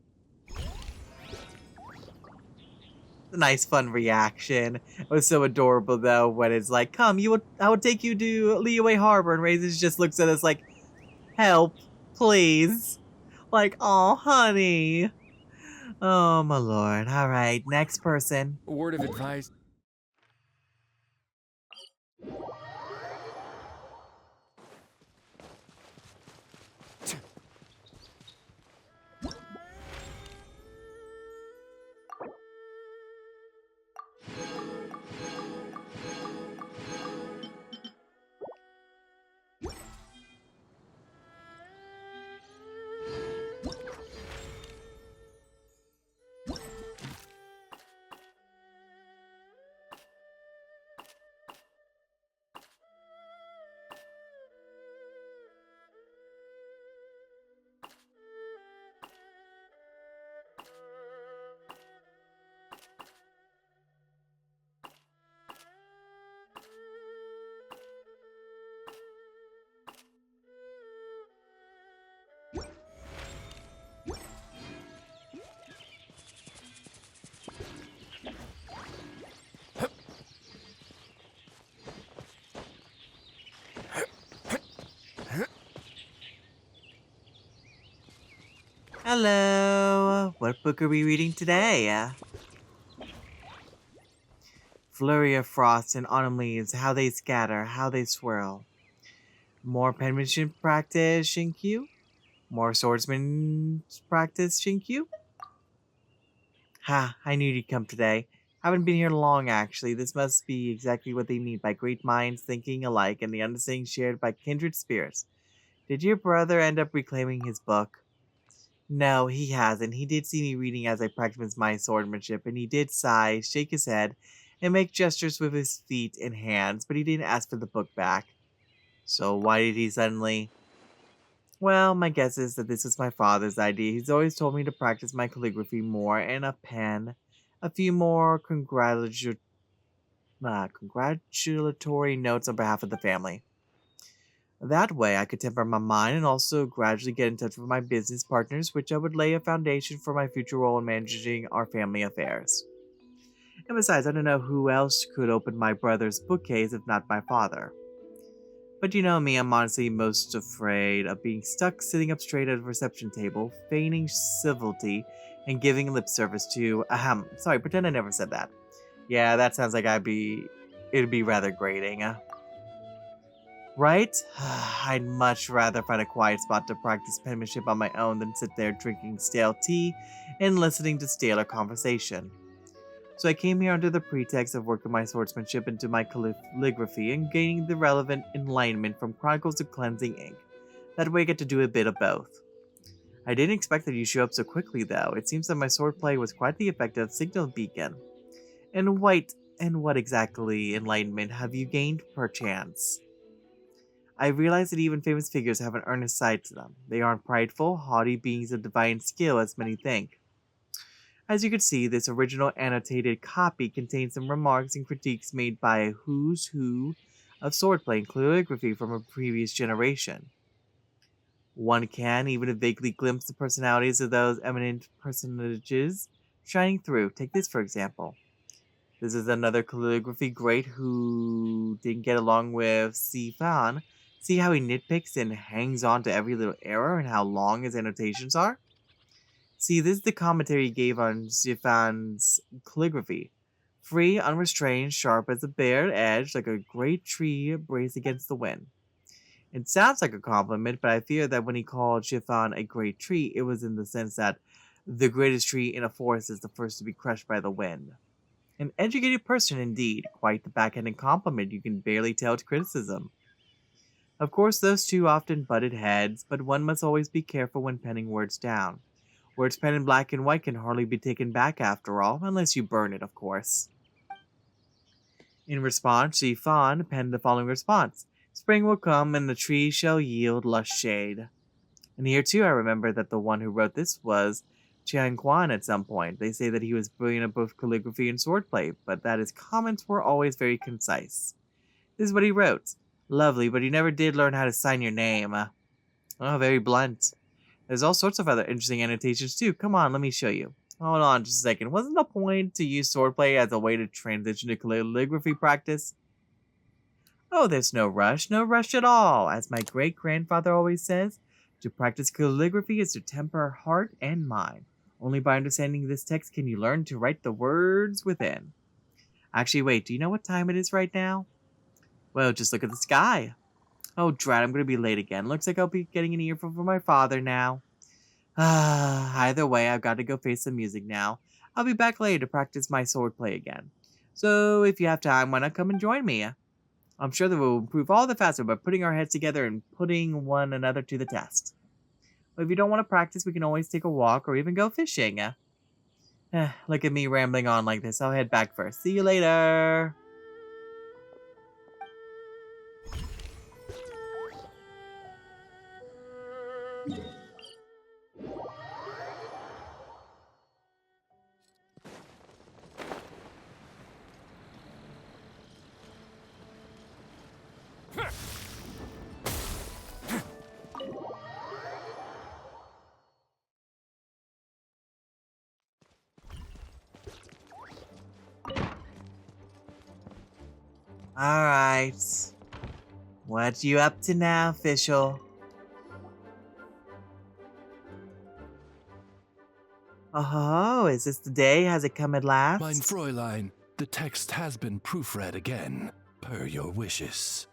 A nice fun reaction. It was so adorable though when it's like, come, I will take you to Leeway Harbor, and Razor just looks at us like, help, please. Like, oh honey. Oh my lord. Alright, next person. A word of advice. Hello. What book are we reading today? Flurry of frost and autumn leaves, how they scatter, how they swirl. More penmanship practice, Shinkyu? More swordsman practice, Shinkyu? I knew you'd come today. Haven't been here long, actually. This must be exactly what they mean by great minds thinking alike and the understanding shared by kindred spirits. Did your brother end up reclaiming his book? No, he hasn't. He did see me reading as I practiced my swordsmanship, and he did sigh, shake his head, and make gestures with his feet and hands, but he didn't ask for the book back. So why did he suddenly... Well, my guess is that this was my father's idea. He's always told me to practice my calligraphy more, and a pen. A few more congratulatory notes on behalf of the family. That way, I could temper my mind and also gradually get in touch with my business partners, which I would lay a foundation for my future role in managing our family affairs. And besides, I don't know who else could open my brother's bookcase if not my father. But you know me, I'm honestly most afraid of being stuck sitting up straight at a reception table, feigning civility, and giving lip service to, sorry, pretend I never said that. Yeah, that sounds like it'd be rather grating. Right? I'd much rather find a quiet spot to practice penmanship on my own than sit there drinking stale tea and listening to staler conversation. So I came here under the pretext of working my swordsmanship into my calligraphy and gaining the relevant enlightenment from Chronicles of Cleansing Ink. That way I get to do a bit of both. I didn't expect that you show up so quickly though. It seems that my swordplay was quite the effective signal beacon. And what exactly enlightenment have you gained perchance? I realize that even famous figures have an earnest side to them. They aren't prideful, haughty beings of divine skill as many think. As you can see, this original annotated copy contains some remarks and critiques made by a who's who of swordplay and calligraphy from a previous generation. One can even vaguely glimpse the personalities of those eminent personages shining through. Take this for example. This is another calligraphy great who didn't get along with Sifan. See how he nitpicks and hangs on to every little error and how long his annotations are? See, this is the commentary he gave on Sifan's calligraphy. Free, unrestrained, sharp as a bared edge, like a great tree braced against the wind. It sounds like a compliment, but I fear that when he called Shifan a great tree, it was in the sense that the greatest tree in a forest is the first to be crushed by the wind. An educated person indeed, quite the backhanded compliment you can barely tell to criticism. Of course, those two often butted heads, but one must always be careful when penning words down. Words penned in black and white can hardly be taken back after all, unless you burn it, of course. In response, Shifan penned the following response. Spring will come and the tree shall yield lush shade. And here too I remember that the one who wrote this was Chiang Quan at some point. They say that he was brilliant at both calligraphy and swordplay, but that his comments were always very concise. This is what he wrote. Lovely, but you never did learn how to sign your name. Oh, very blunt. There's all sorts of other interesting annotations too. Come on, let me show you. Hold on just a second. Wasn't the point to use swordplay as a way to transition to calligraphy practice? Oh, there's no rush at all. As my great-grandfather always says, to practice calligraphy is to temper heart and mind. Only by understanding this text can you learn to write the words within. Actually, wait, do you know what time it is right now? Well, just look at the sky. Oh, drat, I'm going to be late again. Looks like I'll be getting an earful from my father now. Either way, I've got to go face some music now. I'll be back later to practice my swordplay again. So, if you have time, why not come and join me? I'm sure that we'll improve all the faster by putting our heads together and putting one another to the test. But if you don't want to practice, we can always take a walk or even go fishing. Look at me rambling on like this. I'll head back first. See you later. Alright. What you up to now, official? Oh, is this the day? Has it come at last? Mein Fräulein, the text has been proofread again, per your wishes.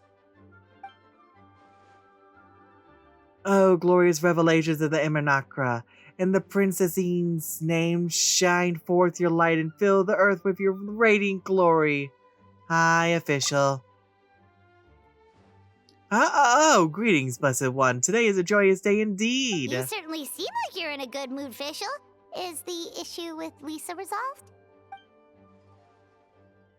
Oh, glorious revelations of the Emanakra. In the princess's name, shine forth your light and fill the earth with your radiant glory. Hi, official. Greetings, blessed one. Today is a joyous day indeed. You certainly seem like you're in a good mood, Fischl. Is the issue with Lisa resolved?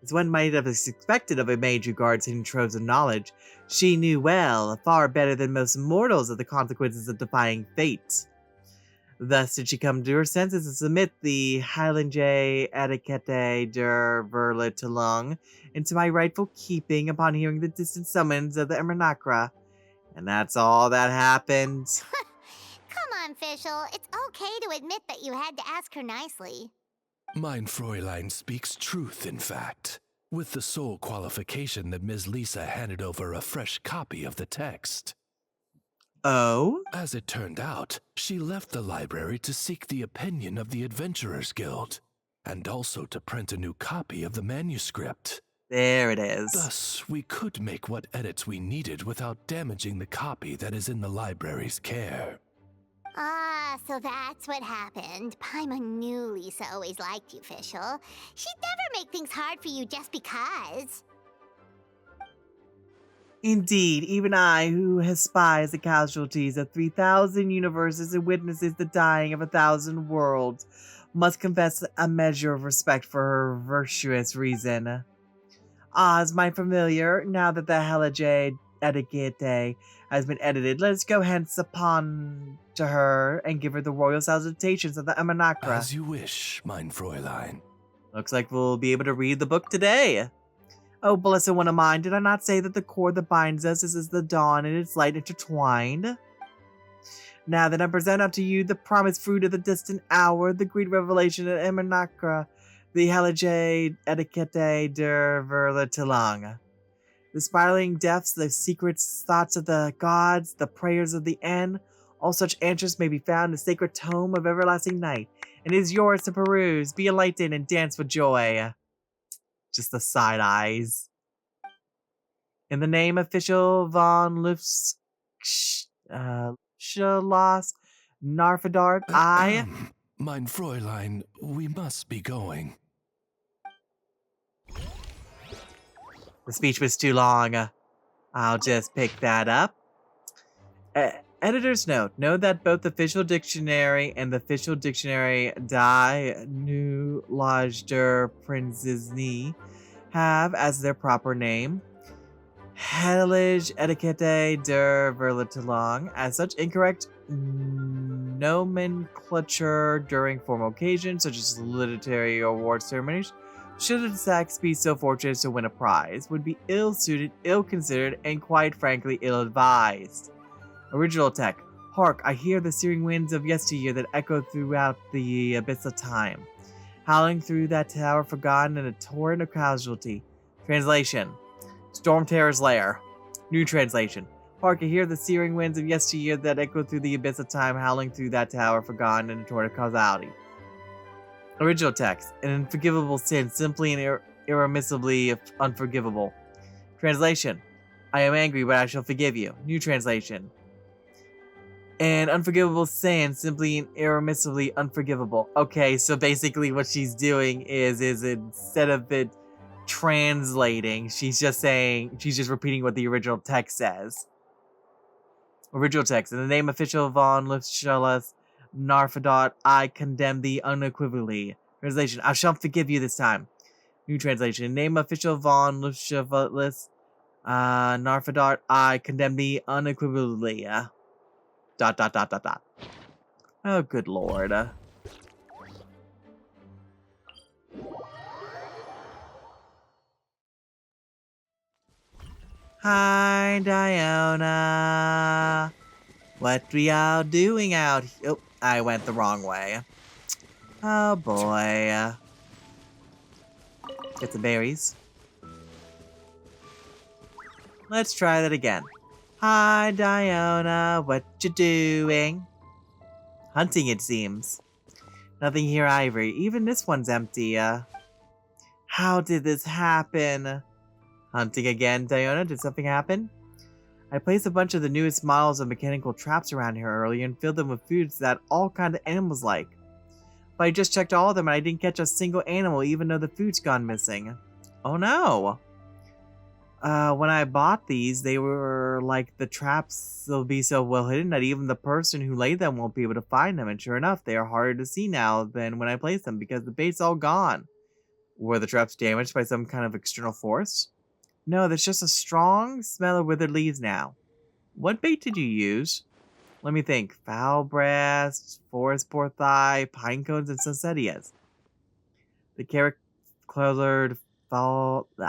As one might have expected of a mage who guards hidden troves of knowledge, she knew well, far better than most mortals, of the consequences of defying fate. Thus did she come to her senses and submit the Highlandjay Etiquette der Verletelung into my rightful keeping upon hearing the distant summons of the Emanakra. And that's all that happened. Come on, Fischl. It's okay to admit that you had to ask her nicely. Mein Fräulein speaks truth, in fact, with the sole qualification that Ms. Lisa handed over a fresh copy of the text. Oh? As it turned out, she left the library to seek the opinion of the Adventurers Guild, and also to print a new copy of the manuscript. There it is. Thus, we could make what edits we needed without damaging the copy that is in the library's care. Ah, so that's what happened. Paimon knew Lisa always liked you, Fischl. She'd never make things hard for you just because. Indeed, even I, who has spies the casualties of 3,000 universes and witnesses the dying of 1,000 worlds, must confess a measure of respect for her virtuous reason. As my familiar, now that the Highlandjay Etiquette has been edited, let us go hence upon to her and give her the royal salutations of the Emanakra. As you wish, mein Fräulein. Looks like we'll be able to read the book today. Oh, blessed one of mine, did I not say that the cord that binds us is as the dawn and its light intertwined? Now then I present unto you the promised fruit of the distant hour, the great revelation of Emanakra, the Highlandjay Etiquette der Verletelung. The spiraling depths, the secret thoughts of the gods, the prayers of the end, all such answers may be found in the sacred tome of everlasting night, and it is yours to peruse. Be enlightened and dance for joy. Just the side eyes. In the name of Fischl von Schloss Narfadart, Mein Fräulein, we must be going. The speech was too long. I'll just pick that up. Editor's note. Note that both the Fischl Dictionary and the Fischl Dictionary Die Neulage der Prinzessin have as their proper name Heilige Etiquette der Verletelung. As such, incorrect nomenclature during formal occasions, such as literary award ceremonies, should a sex be so fortunate as to win a prize, would be ill-suited, ill-considered, and quite frankly ill-advised. Original tech. Hark, I hear the searing winds of yesteryear that echo throughout the abyss of time, howling through that tower forgotten in a torrent of casualty. Translation. Storm Terror's Lair. New translation. Hark, I hear the searing winds of yesteryear that echo through the abyss of time, howling through that tower forgotten in a torrent of causality. Original text. An unforgivable sin, simply and irremissibly unforgivable. Translation. I am angry, but I shall forgive you. New translation. An unforgivable sin, simply and irremissibly unforgivable. Okay, so basically what she's doing is instead of it translating, she's just repeating what the original text says. Original text. In the name of Fischl von Schloss Narfadart, I condemn thee unequivocally. Translation. I shall forgive you this time. New translation. In the name of Fischl von Schloss Narfadart, I condemn thee unequivocally. ... Oh, good lord. Hi, Diona. What are y'all doing out here? Oh, I went the wrong way. Oh, boy. Get the berries. Let's try that again. Hi, Diona. What you doing? Hunting, it seems. Nothing here either. Even this one's empty. How did this happen? Hunting again, Diona. Did something happen? I placed a bunch of the newest models of mechanical traps around here earlier and filled them with foods that all kinds of animals like. But I just checked all of them and I didn't catch a single animal even though the food's gone missing. Oh no! When I bought these, they were like the traps will be so well hidden that even the person who laid them won't be able to find them. And sure enough, they are harder to see now than when I placed them because the bait's all gone. Were the traps damaged by some kind of external force? No, there's just a strong smell of withered leaves now. What bait did you use? Let me think. Foul breast, forest porthai, pine cones, and sunsettias. The carrot-colored Valberry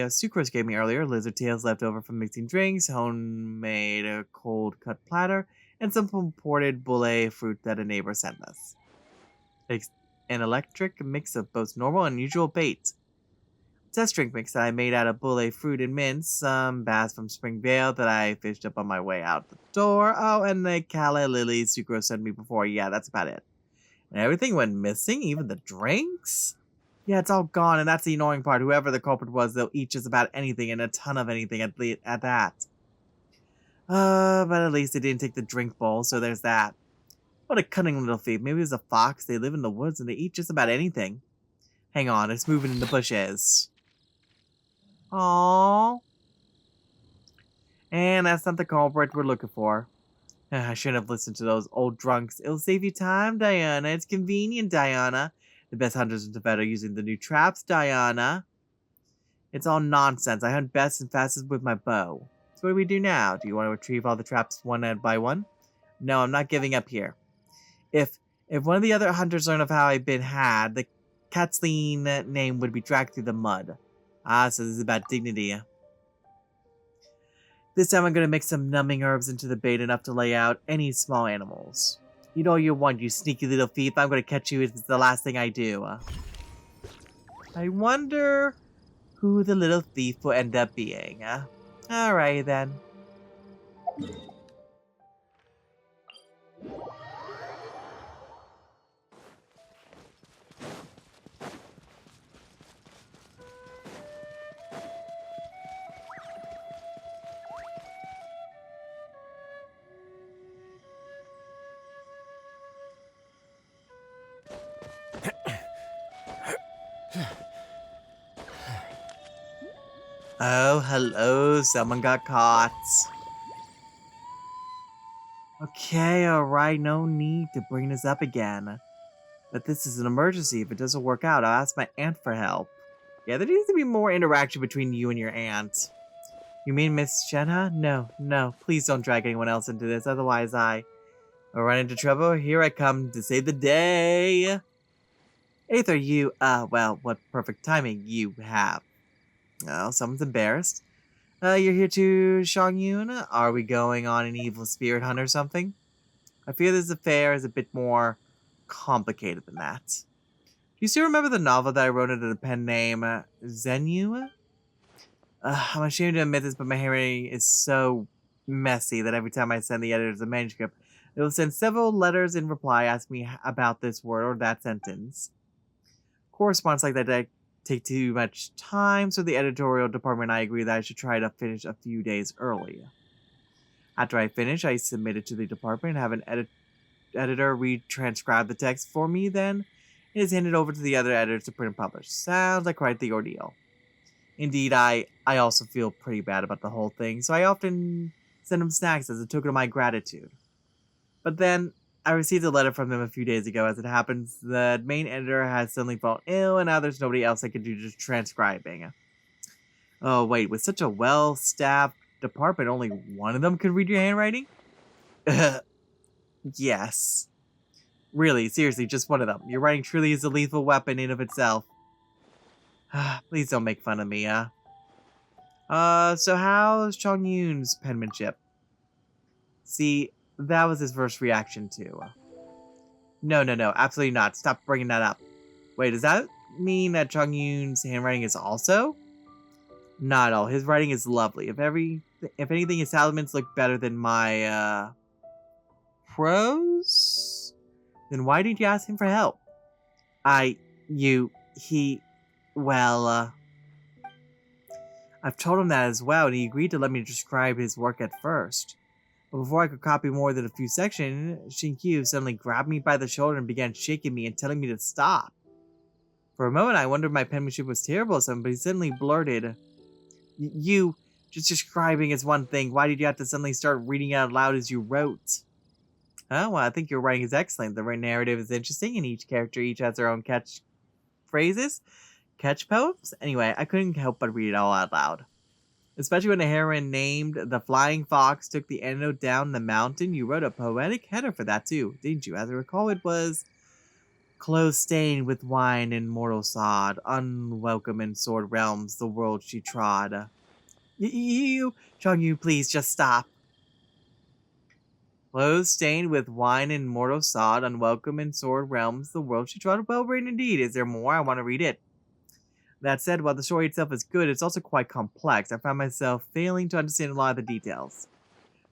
sucrose gave me earlier, lizard tails left over from mixing drinks, homemade cold cut platter, and some imported boulet fruit that a neighbor sent us. An electric mix of both normal and unusual bait. Test drink mix that I made out of boulet fruit and mint, some bass from Springvale that I fished up on my way out the door. Oh, and the calla lily sucrose sent me before. Yeah, that's about it. And everything went missing, even the drinks? Yeah, it's all gone, and that's the annoying part. Whoever the culprit was, they'll eat just about anything and a ton of anything at that. But at least they didn't take the drink bowl, so there's that. What a cunning little thief. Maybe it was a fox. They live in the woods and they eat just about anything. Hang on, it's moving in the bushes. Aww. And that's not the culprit we're looking for. I shouldn't have listened to those old drunks. It'll save you time, Diana. It's convenient, Diana. The best hunters in Tibet are using the new traps, Diana. It's all nonsense. I hunt best and fastest with my bow. So what do we do now? Do you want to retrieve all the traps one by one? No, I'm not giving up here. If one of the other hunters learned of how I've been had, the Kathleen name would be dragged through the mud. Ah, so this is about dignity. This time I'm going to mix some numbing herbs into the bait enough to lay out any small animals. You know you want, you sneaky little thief. I'm going to catch you if it's the last thing I do. I wonder who the little thief will end up being. Alright then. Oh, hello, someone got caught. Okay, alright, no need to bring this up again. But this is an emergency. If it doesn't work out, I'll ask my aunt for help. Yeah, there needs to be more interaction between you and your aunt. You mean Miss Shenha? No, please don't drag anyone else into this, otherwise I will run into trouble. Here I come to save the day. Aether, you, well, what perfect timing you have. Oh, someone's embarrassed. You're here to Shongyun? Are we going on an evil spirit hunt or something? I fear this affair is a bit more complicated than that. Do you still remember the novel that I wrote under the pen name Zenu? I'm ashamed to admit this, but my handwriting is so messy that every time I send the editors a manuscript, they will send several letters in reply asking me about this word or that sentence. Correspondence like that take too much time, so the editorial department and I agree that I should try to finish a few days early. After I finish, I submit it to the department and have an editor retranscribe the text for me, then it is handed over to the other editors to print and publish. Sounds like quite the ordeal. Indeed, I also feel pretty bad about the whole thing, so I often send them snacks as a token of my gratitude. But then, I received a letter from them a few days ago. As it happens, the main editor has suddenly fallen ill, and now there's nobody else that can do just transcribing. Oh, wait, with such a well-staffed department, only one of them could read your handwriting? Yes. Really, seriously, just one of them. Your writing truly is a lethal weapon in of itself. Please don't make fun of me, so how's Chongyun's penmanship? See, that was his first reaction too. No, absolutely not. Stop bringing that up. Wait, does that mean that Chongyun's handwriting is also? Not at all. His writing is lovely. If anything, his elements look better than my, prose? Then why did you ask him for help? Well, I've told him that as well, and he agreed to let me describe his work at first. But before I could copy more than a few sections, Shinkyu suddenly grabbed me by the shoulder and began shaking me and telling me to stop. For a moment, I wondered if my penmanship was terrible or something, but he suddenly blurted, You, just describing is one thing. Why did you have to suddenly start reading it out loud as you wrote? Oh, well, I think your writing is excellent. The narrative is interesting, and each character has their own catch poems. Anyway, I couldn't help but read it all out loud. Especially when a heroine named the Flying Fox took the antidote down the mountain. You wrote a poetic header for that too, didn't you? As I recall, it was clothes stained with wine and mortal sod, unwelcome in sword realms, the world she trod. Chong-yu, please just stop. Clothes stained with wine and mortal sod, unwelcome in sword realms, the world she trod. Well written indeed. Is there more? I want to read it. That said, while the story itself is good, it's also quite complex. I found myself failing to understand a lot of the details.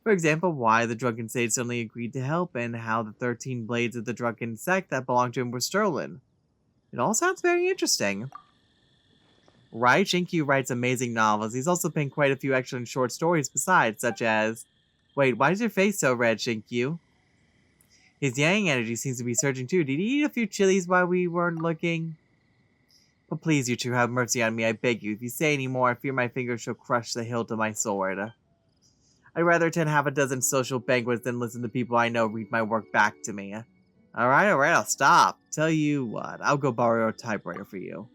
For example, why the drunken sage suddenly agreed to help, and how the 13 blades of the drunken sect that belonged to him were stolen. It all sounds very interesting. Right, Shinkyu writes amazing novels. He's also penned quite a few excellent short stories besides, such as... Wait, why is your face so red, Shinkyu? His yang energy seems to be surging too. Did he eat a few chilies while we weren't looking? But please, you two, have mercy on me, I beg you. If you say any more, I fear my fingers shall crush the hilt of my sword. I'd rather attend half a dozen social banquets than listen to people I know read my work back to me. Alright, I'll stop. Tell you what, I'll go borrow a typewriter for you.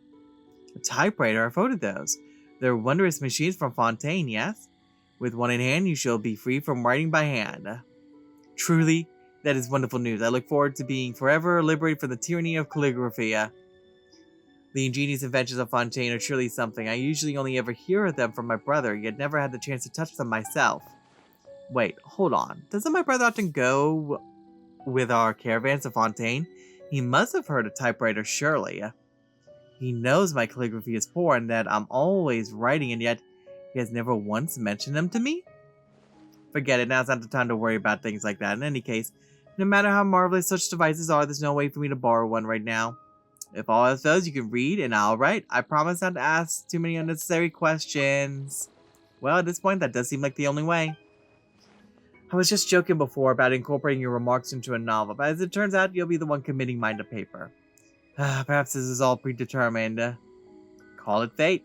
A typewriter? I've voted those. They're wondrous machines from Fontaine, yes? With one in hand, you shall be free from writing by hand. Truly, that is wonderful news. I look forward to being forever liberated from the tyranny of calligraphy. The ingenious inventions of Fontaine are truly something. I usually only ever hear of them from my brother, yet never had the chance to touch them myself. Wait, hold on. Doesn't my brother often go with our caravans to Fontaine? He must have heard of typewriter, surely. He knows my calligraphy is poor and that I'm always writing, and yet he has never once mentioned them to me? Forget it, now's not the time to worry about things like that. In any case, no matter how marvelous such devices are, there's no way for me to borrow one right now. If all else fails, you can read and I'll write. I promise not to ask too many unnecessary questions. Well, at this point, that does seem like the only way. I was just joking before about incorporating your remarks into a novel, but as it turns out, you'll be the one committing mine to paper. Perhaps this is all predetermined. Call it fate.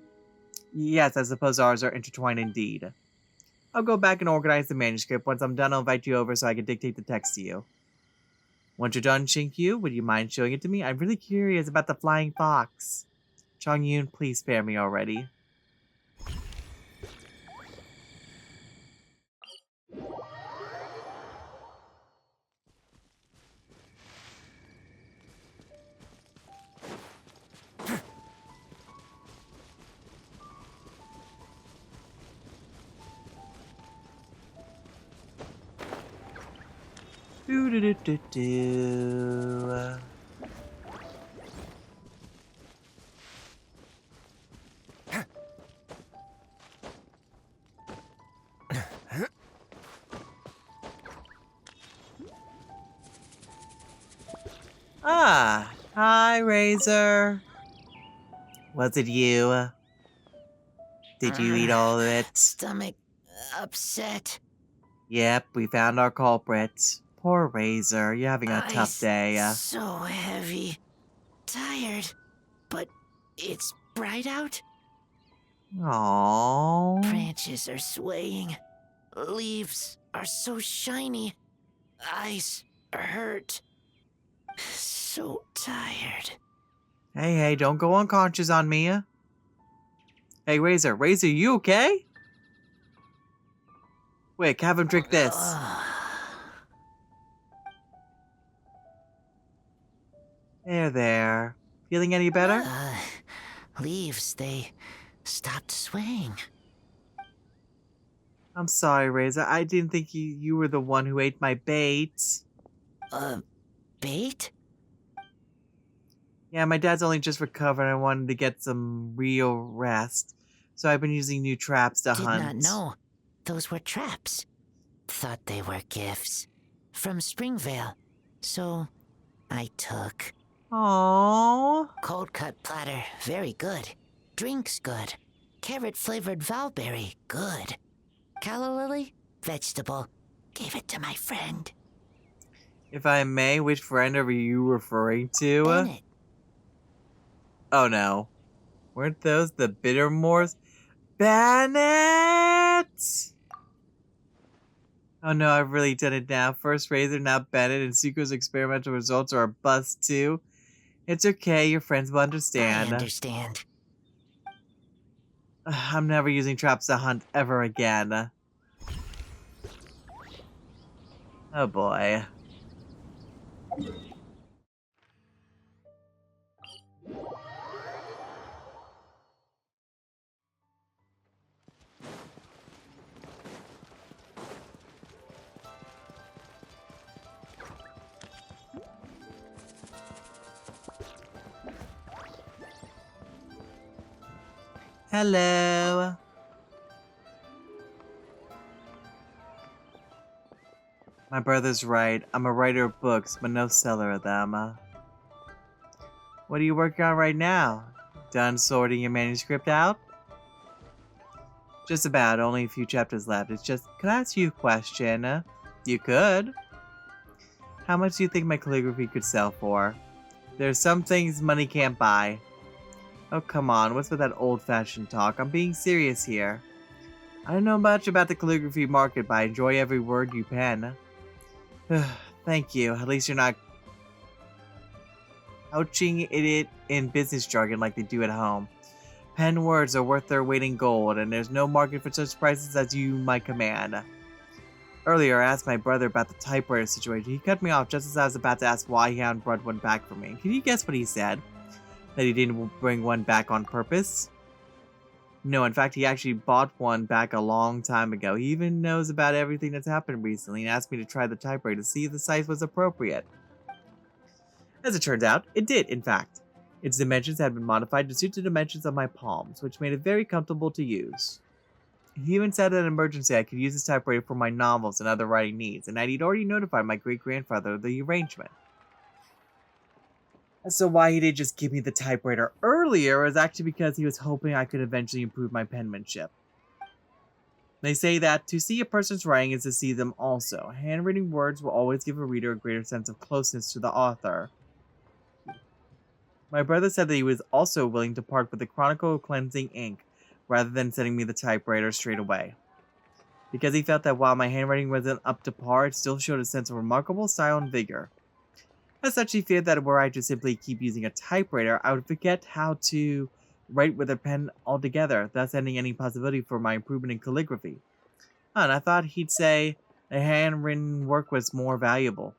Yes, I suppose ours are intertwined indeed. I'll go back and organize the manuscript. Once I'm done, I'll invite you over so I can dictate the text to you. Once you're done, Shinkyu, would you mind showing it to me? I'm really curious about the flying fox. Chong-Yun, please spare me already. Do-do-do-do-do. Ah, hi, Razor. Was it you? Did you eat all of it? Stomach upset. Yep, we found our culprit. Poor Razor, you're having a tough day. So heavy. Tired. But it's bright out. Aww. Branches are swaying. Leaves are so shiny. Eyes hurt. So tired. Hey, don't go unconscious on me. Hey, Razor, you okay? Quick, have him drink this. There. Feeling any better? Leaves, they stopped swaying. I'm sorry, Razor. I didn't think you were the one who ate my bait. Bait? Yeah, my dad's only just recovered and I wanted to get some real rest. So I've been using new traps to hunt. Did not know. Those were traps. Thought they were gifts. From Springvale. So, I took. Aww. Cold cut platter, very good. Drinks good. Carrot-flavored valberry, good. Calla lily, vegetable. Gave it to my friend. If I may, which friend are you referring to? Bennett. Oh no. Weren't those the Bittermores? Bennett! Oh no, I've really done it now. First Razor, now Bennett, and Suiko's experimental results are a bust too. It's okay, your friends will understand. I understand. I'm never using traps to hunt ever again. Oh boy. Hello. My brother's right. I'm a writer of books, but no seller of them. What are you working on right now? Done sorting your manuscript out? Just about. Only a few chapters left. It's just, can I ask you a question? You could. How much do you think my calligraphy could sell for? There's some things money can't buy. Oh, come on. What's with that old-fashioned talk? I'm being serious here. I don't know much about the calligraphy market, but I enjoy every word you pen. Thank you. At least you're not couching it in business jargon like they do at home. Pen words are worth their weight in gold, and there's no market for such prices as you might command. Earlier, I asked my brother about the typewriter situation. He cut me off just as I was about to ask why he hadn't brought one back for me. Can you guess what he said? That he didn't bring one back on purpose? No, in fact, he actually bought one back a long time ago. He even knows about everything that's happened recently and asked me to try the typewriter to see if the size was appropriate. As it turns out, it did, in fact. Its dimensions had been modified to suit the dimensions of my palms, which made it very comfortable to use. He even said that in an emergency I could use this typewriter for my novels and other writing needs, and that he'd already notified my great-grandfather of the arrangement. So why he did just give me the typewriter earlier was actually because he was hoping I could eventually improve my penmanship. They say that to see a person's writing is to see them also. Handwritten words will always give a reader a greater sense of closeness to the author. My brother said that he was also willing to part with the Chronicle of Cleansing ink, rather than sending me the typewriter straight away. Because he felt that while my handwriting wasn't up to par, it still showed a sense of remarkable style and vigor. As such, he feared that were I to simply keep using a typewriter, I would forget how to write with a pen altogether, thus ending any possibility for my improvement in calligraphy. And I thought he'd say the handwritten work was more valuable.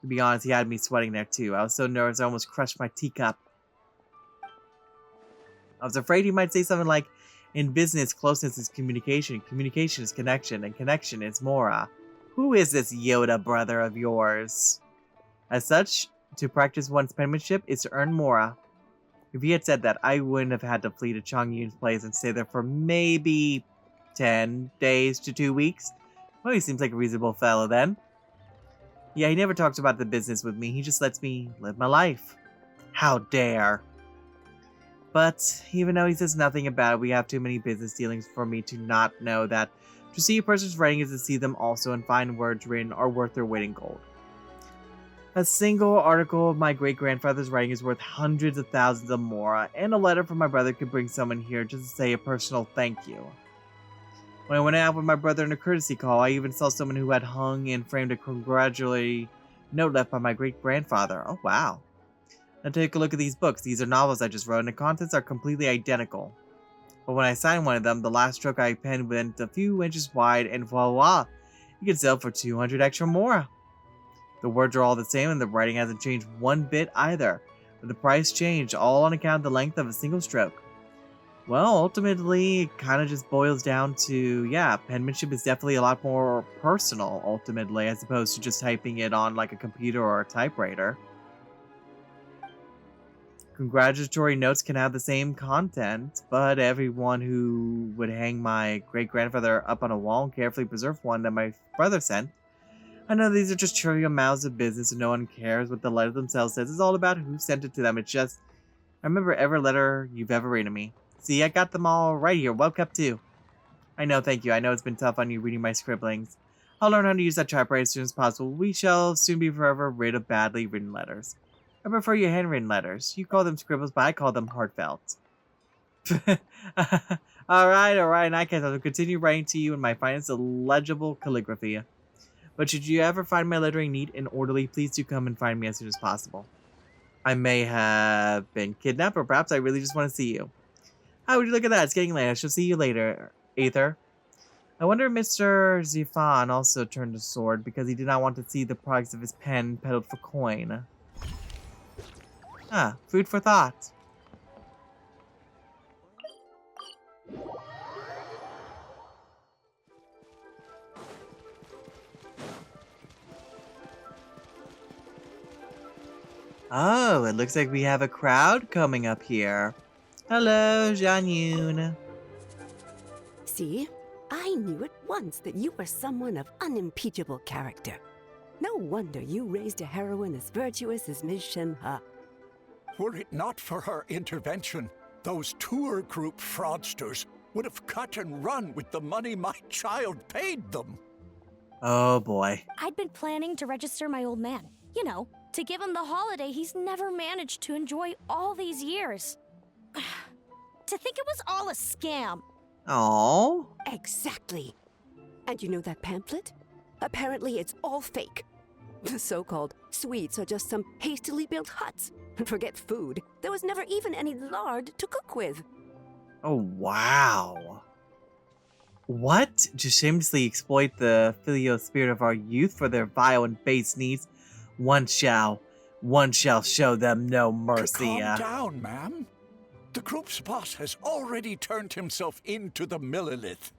To be honest, he had me sweating there too. I was so nervous I almost crushed my teacup. I was afraid he might say something like, in business, closeness is communication, communication is connection, and connection is mora. Who is this Yoda brother of yours? As such, to practice one's penmanship is to earn mora. If he had said that, I wouldn't have had to flee to Chongyun's place and stay there for maybe 10 days to 2 weeks. Well, he seems like a reasonable fellow then. Yeah, he never talks about the business with me, he just lets me live my life. How dare. But even though he says nothing about it, we have too many business dealings for me to not know that to see a person's writing is to see them also, and fine words written are worth their weight in gold. A single article of my great-grandfather's writing is worth hundreds of thousands of more, and a letter from my brother could bring someone here just to say a personal thank you. When I went out with my brother in a courtesy call, I even saw someone who had hung and framed a congratulatory note left by my great-grandfather. Oh, wow. Now take a look at these books. These are novels I just wrote, and the contents are completely identical. But when I signed one of them, the last stroke I penned went a few inches wide, and voila! You can sell for 200 extra more. The words are all the same, and the writing hasn't changed one bit either. But the price changed, all on account of the length of a single stroke. Well, ultimately, it kind of just boils down to, yeah, penmanship is definitely a lot more personal, ultimately, as opposed to just typing it on like a computer or a typewriter. Congratulatory notes can have the same content, but everyone who would hang my great-grandfather up on a wall and carefully preserve one that my brother sent. I know these are just trivial matters of business and no one cares what the letter themselves says. It's all about who sent it to them. It's just, I remember every letter you've ever written me. See, I got them all right here, well kept too. I know, thank you. I know it's been tough on you reading my scribblings. I'll learn how to use that typewriter as soon as possible. We shall soon be forever rid of badly written letters. I prefer your handwritten letters. You call them scribbles, but I call them heartfelt. Alright, in that case, I'll continue writing to you in my finest illegible calligraphy. But should you ever find my lettering neat and orderly, please do come and find me as soon as possible. I may have been kidnapped, or perhaps I really just want to see you. Oh, would you look at that? It's getting late. I shall see you later, Aether. I wonder if Mr. Zifan also turned a sword because he did not want to see the products of his pen peddled for coin. Ah, food for thought. Oh, it looks like we have a crowd coming up here. Hello, Jian Yun. See? I knew at once that you were someone of unimpeachable character. No wonder you raised a heroine as virtuous as Ms. Shenhe. Were it not for her intervention, those tour group fraudsters would have cut and run with the money my child paid them. Oh boy. I'd been planning to register my old man. You know, to give him the holiday he's never managed to enjoy all these years. To think it was all a scam. Oh. Exactly. And you know that pamphlet? Apparently it's all fake. The so-called sweets are just some hastily built huts. And forget food. There was never even any lard to cook with. Oh, wow. What? To shamelessly exploit the filial spirit of our youth for their vile and base needs? One shall show them no mercy. Calm down, ma'am. The group's boss has already turned himself into the Millilith.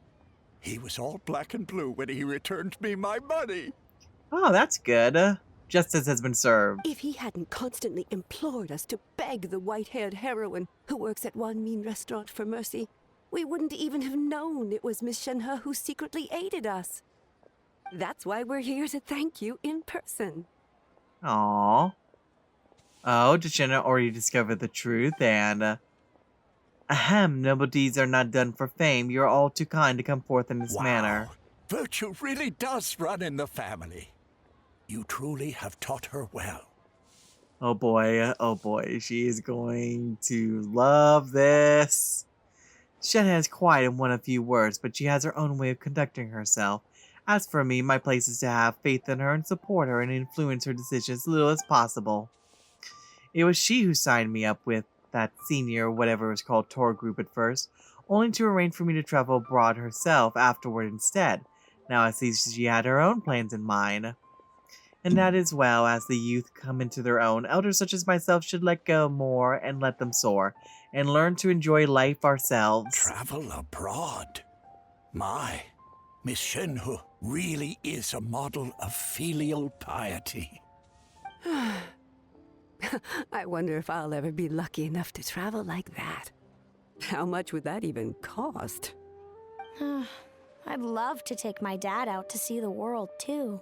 He was all black and blue when he returned me my money. Oh, that's good. Justice has been served. If he hadn't constantly implored us to beg the white-haired heroine who works at Wan Min restaurant for mercy, we wouldn't even have known it was Miss Shenhe who secretly aided us. That's why we're here to thank you in person. Aww. Oh, did Shenhe already discover the truth? And, ahem, noble deeds are not done for fame. You're all too kind to come forth in this manner. Virtue really does run in the family. You truly have taught her well. Oh boy, she is going to love this. Shenhe is quiet and won a few words, but she has her own way of conducting herself. As for me, my place is to have faith in her and support her and influence her decisions as little as possible. It was she who signed me up with that senior, whatever it was called, tour group at first, only to arrange for me to travel abroad herself afterward instead. Now I see she had her own plans in mind. And that as well, as the youth come into their own, elders such as myself should let go more and let them soar, and learn to enjoy life ourselves. Travel abroad? My, Miss Shenhe really is a model of filial piety. I wonder if I'll ever be lucky enough to travel like that. How much would that even cost? I'd love to take my dad out to see the world, too.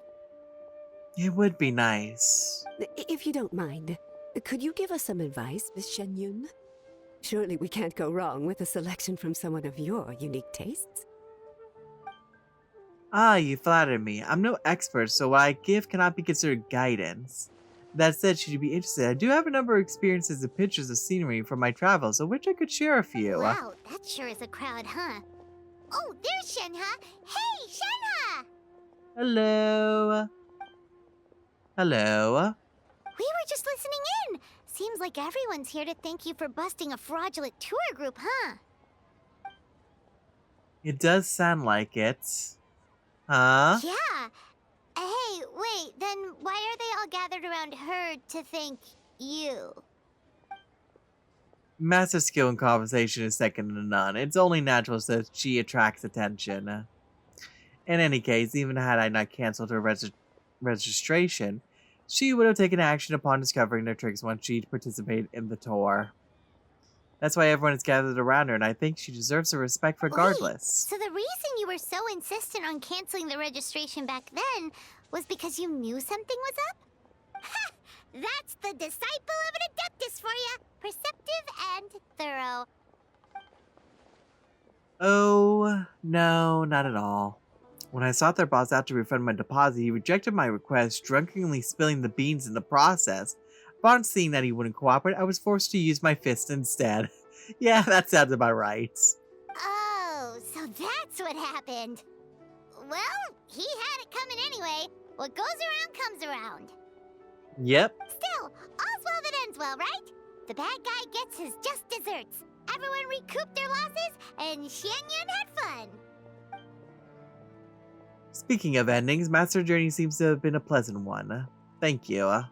It would be nice. If you don't mind, could you give us some advice, Miss Shen Yun? Surely we can't go wrong with a selection from someone of your unique tastes. Ah, you flatter me. I'm no expert, so what I give cannot be considered guidance. That said, should you be interested, I do have a number of experiences and pictures of scenery from my travels, of which I could share a few. Wow, that sure is a crowd, huh? Oh, there's Shenhe! Hey, Shenhe! Hello. Hello. We were just listening in. Seems like everyone's here to thank you for busting a fraudulent tour group, huh? It does sound like it. Huh? Yeah. Hey, wait, then why are they all gathered around her to thank you? Master skill in conversation is second to none. It's only natural that she attracts attention. In any case, even had I not cancelled her registration, she would have taken action upon discovering their tricks once she'd participate in the tour. That's why everyone is gathered around her, and I think she deserves her respect regardless. Wait, so the reason you were so insistent on canceling the registration back then was because you knew something was up? Ha! That's the disciple of an adeptus for ya! Perceptive and thorough. Oh, no, not at all. When I sought their boss out to refund my deposit, he rejected my request, drunkenly spilling the beans in the process. Upon seeing that he wouldn't cooperate, I was forced to use my fist instead. Yeah, that sounds about right. Oh, so that's what happened. Well, he had it coming anyway. What goes around comes around. Yep. Still, all's well that ends well, right? The bad guy gets his just desserts. everyone recouped their losses, and Xianyun had fun. Speaking of endings, Master Journey seems to have been a pleasant one. Thank you.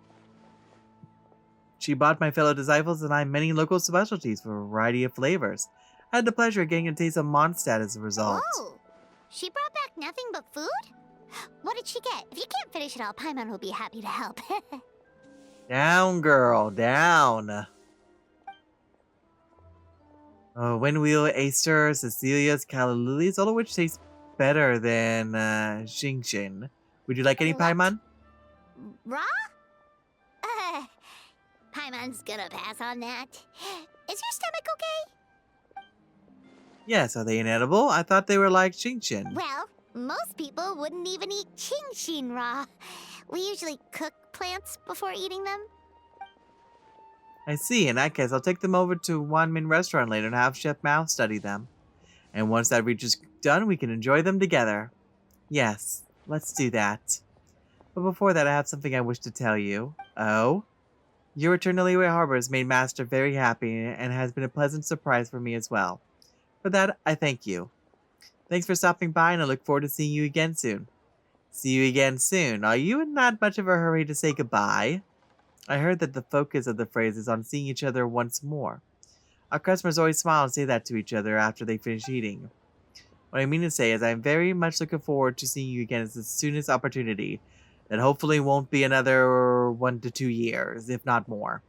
She bought my fellow disciples and I many local specialties for a variety of flavors. I had the pleasure of getting a taste of Mondstadt as a result. Whoa! She brought back nothing but food? What did she get? If you can't finish it all, Paimon will be happy to help. Down, girl, down. Windwheel, Acer, Cecilia's, Calla Lilies, all of which taste better than Genshin. Would you like any, Paimon? Raw? Paimon's gonna pass on that. Is your stomach okay? Yes, are they inedible? I thought they were like Genshin. Well, most people wouldn't even eat Genshin raw. We usually cook plants before eating them. I see. In that case, I'll take them over to Wanmin Restaurant later and have Chef Mao study them. And once that reach is done, we can enjoy them together. Yes, let's do that. But before that, I have something I wish to tell you. Oh? Your return to Liyue Harbor has made Master very happy and has been a pleasant surprise for me as well. For that, I thank you. Thanks for stopping by and I look forward to seeing you again soon. See you again soon. Are you in not much of a hurry to say goodbye? I heard that the focus of the phrase is on seeing each other once more. Our customers always smile and say that to each other after they finish eating. What I mean to say is I'm very much looking forward to seeing you again as the soonest opportunity. That hopefully won't be another 1 to 2 years, if not more.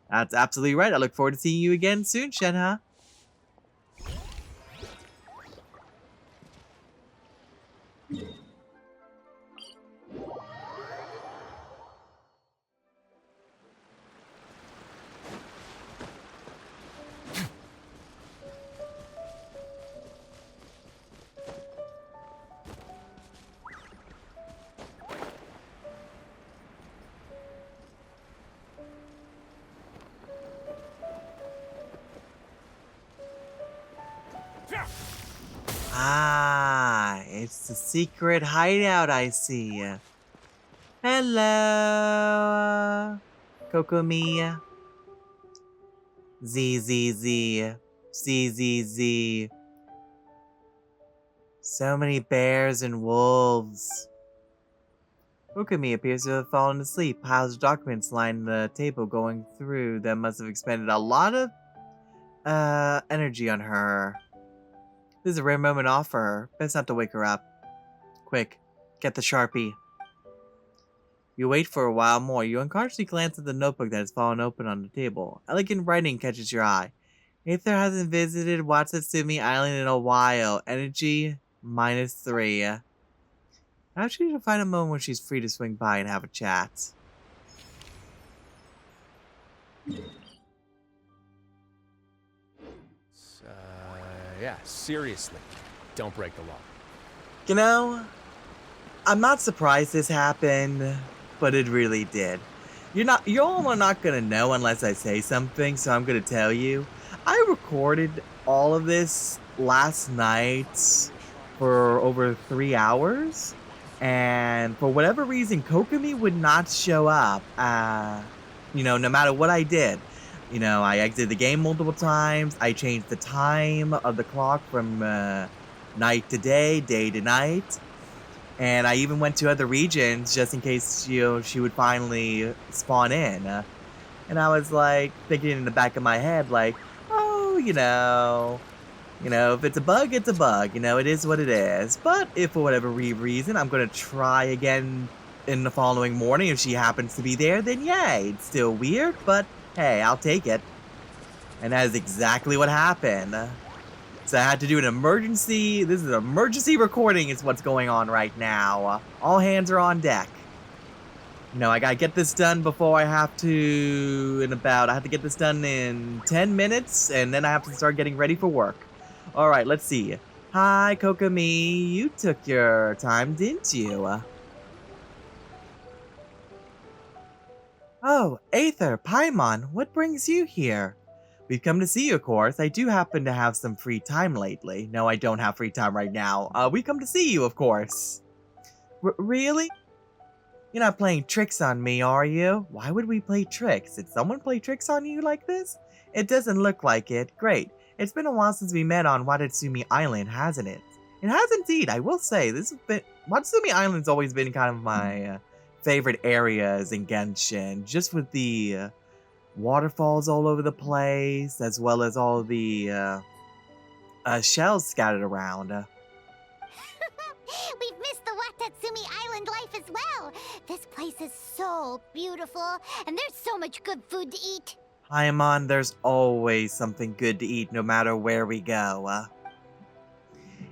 That's absolutely right. I look forward to seeing you again soon, Shenhe. Ah, it's the secret hideout I see. Hello, Kokomi. ZZZ. ZZZ. So many bears and wolves. Kokomi appears to have fallen asleep. Piles of documents line the table. Going through them must have expended a lot of energy on her. This is a rare moment off for her. Best not to wake her up. Quick, get the Sharpie. You wait for a while more. You unconsciously glance at the notebook that has fallen open on the table. Elegant writing catches your eye. Aether hasn't visited Watsutsumi Island in a while. Energy -3. How should she find a moment when she's free to swing by and have a chat? Yeah, seriously. Don't break the law. You know, I'm not surprised this happened, but it really did. You all are not gonna know unless I say something, so I'm gonna tell you. I recorded all of this last night for over 3 hours, and for whatever reason, Kokomi would not show up, no matter what I did. I exited the game multiple times. I changed the time of the clock from night to day to night. And I even went to other regions just in case, she would finally spawn in. And I was like, thinking in the back of my head, like, oh, if it's a bug, it's a bug. It is what it is. But if for whatever reason, I'm going to try again in the following morning. If she happens to be there, then yay. It's still weird, but hey, I'll take it. And that is exactly what happened. So I had to do an emergency. This is an emergency recording is what's going on right now. All hands are on deck. I gotta get this done before I have to, I have to get this done in 10 minutes, and then I have to start getting ready for work. Alright, let's see. Hi, Kokomi. You took your time, didn't you? Oh, Aether, Paimon, what brings you here? We've come to see you, of course. I do happen to have some free time lately. No, I don't have free time right now. We come to see you, of course. Really? You're not playing tricks on me, are you? Why would we play tricks? Did someone play tricks on you like this? It doesn't look like it. Great. It's been a while since we met on Watatsumi Island, hasn't it? It has indeed, I will say. Watatsumi Island's always been kind of my favorite areas in Genshin, just with the waterfalls all over the place, as well as all the shells scattered around. We've missed the Watatsumi Island life as well. This place is so beautiful, and there's so much good food to eat. Paimon, there's always something good to eat no matter where we go.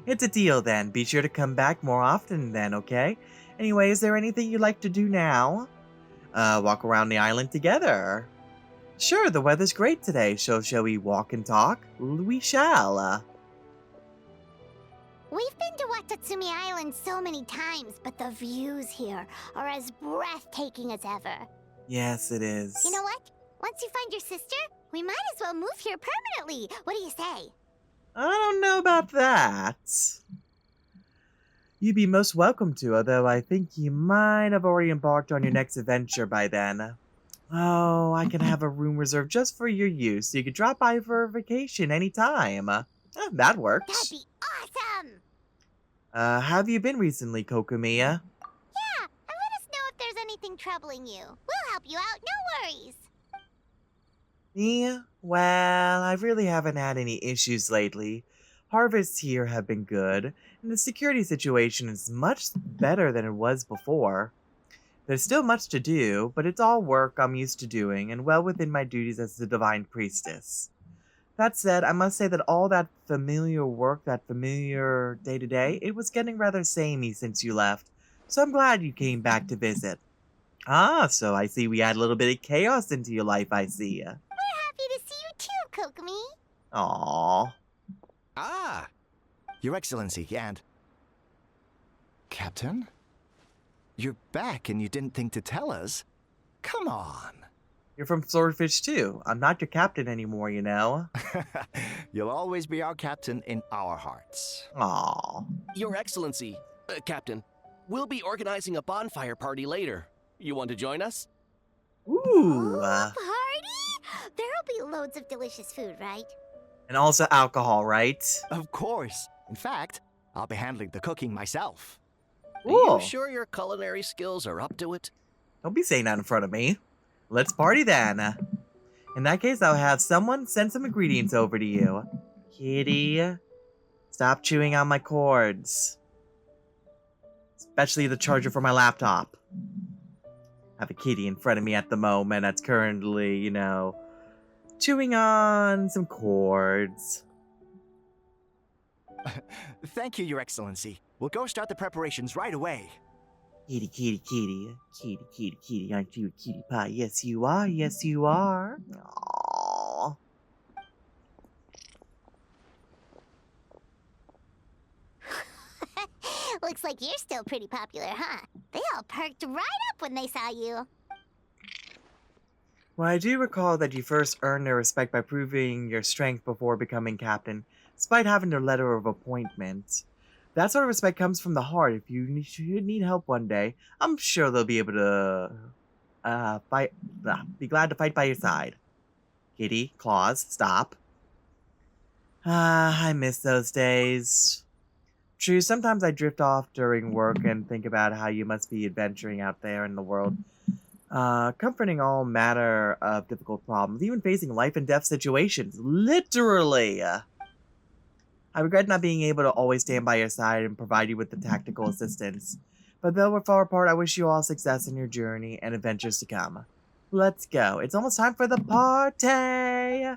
It's a deal then. Be sure to come back more often then, okay? Anyway, is there anything you'd like to do now? Walk around the island together. Sure, the weather's great today, so shall we walk and talk? We shall. We've been to Watatsumi Island so many times, but the views here are as breathtaking as ever. Yes, it is. You know what? Once you find your sister, we might as well move here permanently. What do you say? I don't know about that. You'd be most welcome to, although I think you might have already embarked on your next adventure by then. Oh, I can have a room reserved just for your use, so you could drop by for a vacation anytime. That works. That'd be awesome! Have you been recently, Kokomiya? Yeah, and let us know if there's anything troubling you. We'll help you out, no worries. Me? Well, I really haven't had any issues lately. Harvests here have been good, and the security situation is much better than it was before. There's still much to do, but it's all work I'm used to doing, and well within my duties as the Divine Priestess. That said, I must say that all that familiar work, that familiar day-to-day, it was getting rather samey since you left, so I'm glad you came back to visit. Ah, so I see we add a little bit of chaos into your life, I see. We're happy to see you too, Kokomi. Aww. Ah, Your Excellency, and... Captain? You're back and you didn't think to tell us? Come on. You're from Swordfish too. I'm not your captain anymore, you know. You'll always be our captain in our hearts. Aww. Your Excellency, Captain, we'll be organizing a bonfire party later. You want to join us? Ooh. Party? There'll be loads of delicious food, right? And also alcohol, right? Of course. In fact, I'll be handling the cooking myself. Ooh. Are you sure your culinary skills are up to it? Don't be saying that in front of me. Let's party then. In that case, I'll have someone send some ingredients over to you. Kitty, stop chewing on my cords. Especially the charger for my laptop. I have a kitty in front of me at the moment that's currently, you know, chewing on some cords. Thank you, Your Excellency. We'll go start the preparations right away. Kitty, kitty, kitty. Kitty, kitty, kitty. Aren't you a cutie pie? Yes, you are. Yes, you are. Aww. Looks like you're still pretty popular, huh? They all perked right up when they saw you. Well, I do recall that you first earned their respect by proving your strength before becoming captain, despite having their letter of appointment. That sort of respect comes from the heart. If you should need help one day, I'm sure they'll be able to be glad to fight by your side. Kitty, Claus, stop. I miss those days. True, sometimes I drift off during work and think about how you must be adventuring out there in the world. Comforting all manner of difficult problems, even facing life and death situations. Literally! I regret not being able to always stand by your side and provide you with the tactical assistance. But though we're far apart, I wish you all success in your journey and adventures to come. Let's go. It's almost time for the party!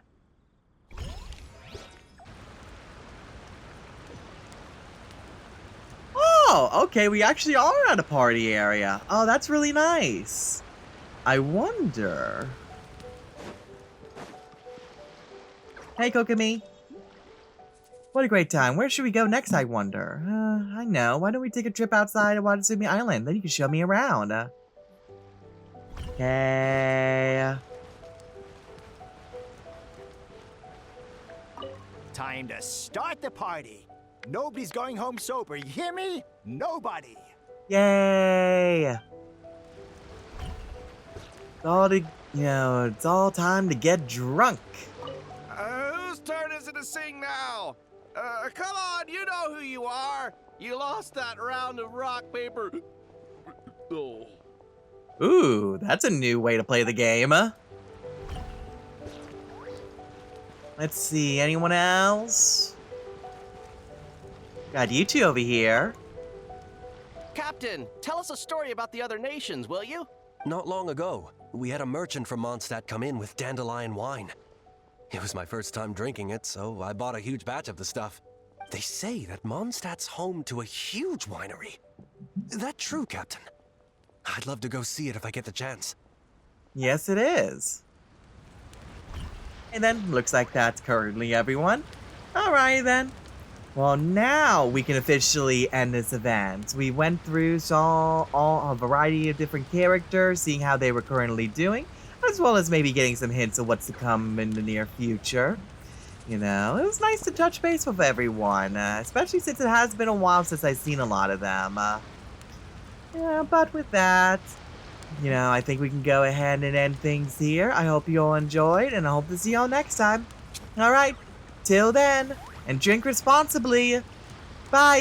Oh, okay, we actually are at a party area. Oh, that's really nice. I wonder... Hey, Kokomi. What a great time. Where should we go next, I wonder? I know. Why don't we take a trip outside of Watatsumi Island? Then you can show me around. Okay. Time to start the party. Nobody's going home sober, you hear me? Nobody. Yay! It's all time to get drunk. whose turn is it to sing now? Come on, you know who you are. You lost that round of rock, paper. Oh. Ooh, that's a new way to play the game. Let's see, anyone else? Got you two over here. Captain, tell us a story about the other nations, will you? Not long ago, we had a merchant from Mondstadt come in with dandelion wine. It was my first time drinking it, so I bought a huge batch of the stuff. They say that Mondstadt's home to a huge winery. That true, Captain? I'd love to go see it if I get the chance. Yes, it is. And then, looks like that's currently everyone. Alright then. Well, now we can officially end this event. We went through, saw a variety of different characters, seeing how they were currently doing, as well as maybe getting some hints of what's to come in the near future. You know, it was nice to touch base with everyone, especially since it has been a while since I've seen a lot of them. Yeah, but with that, you know, I think we can go ahead and end things here. I hope you all enjoyed, and I hope to see you all next time. Alright, till then, and drink responsibly. Bye!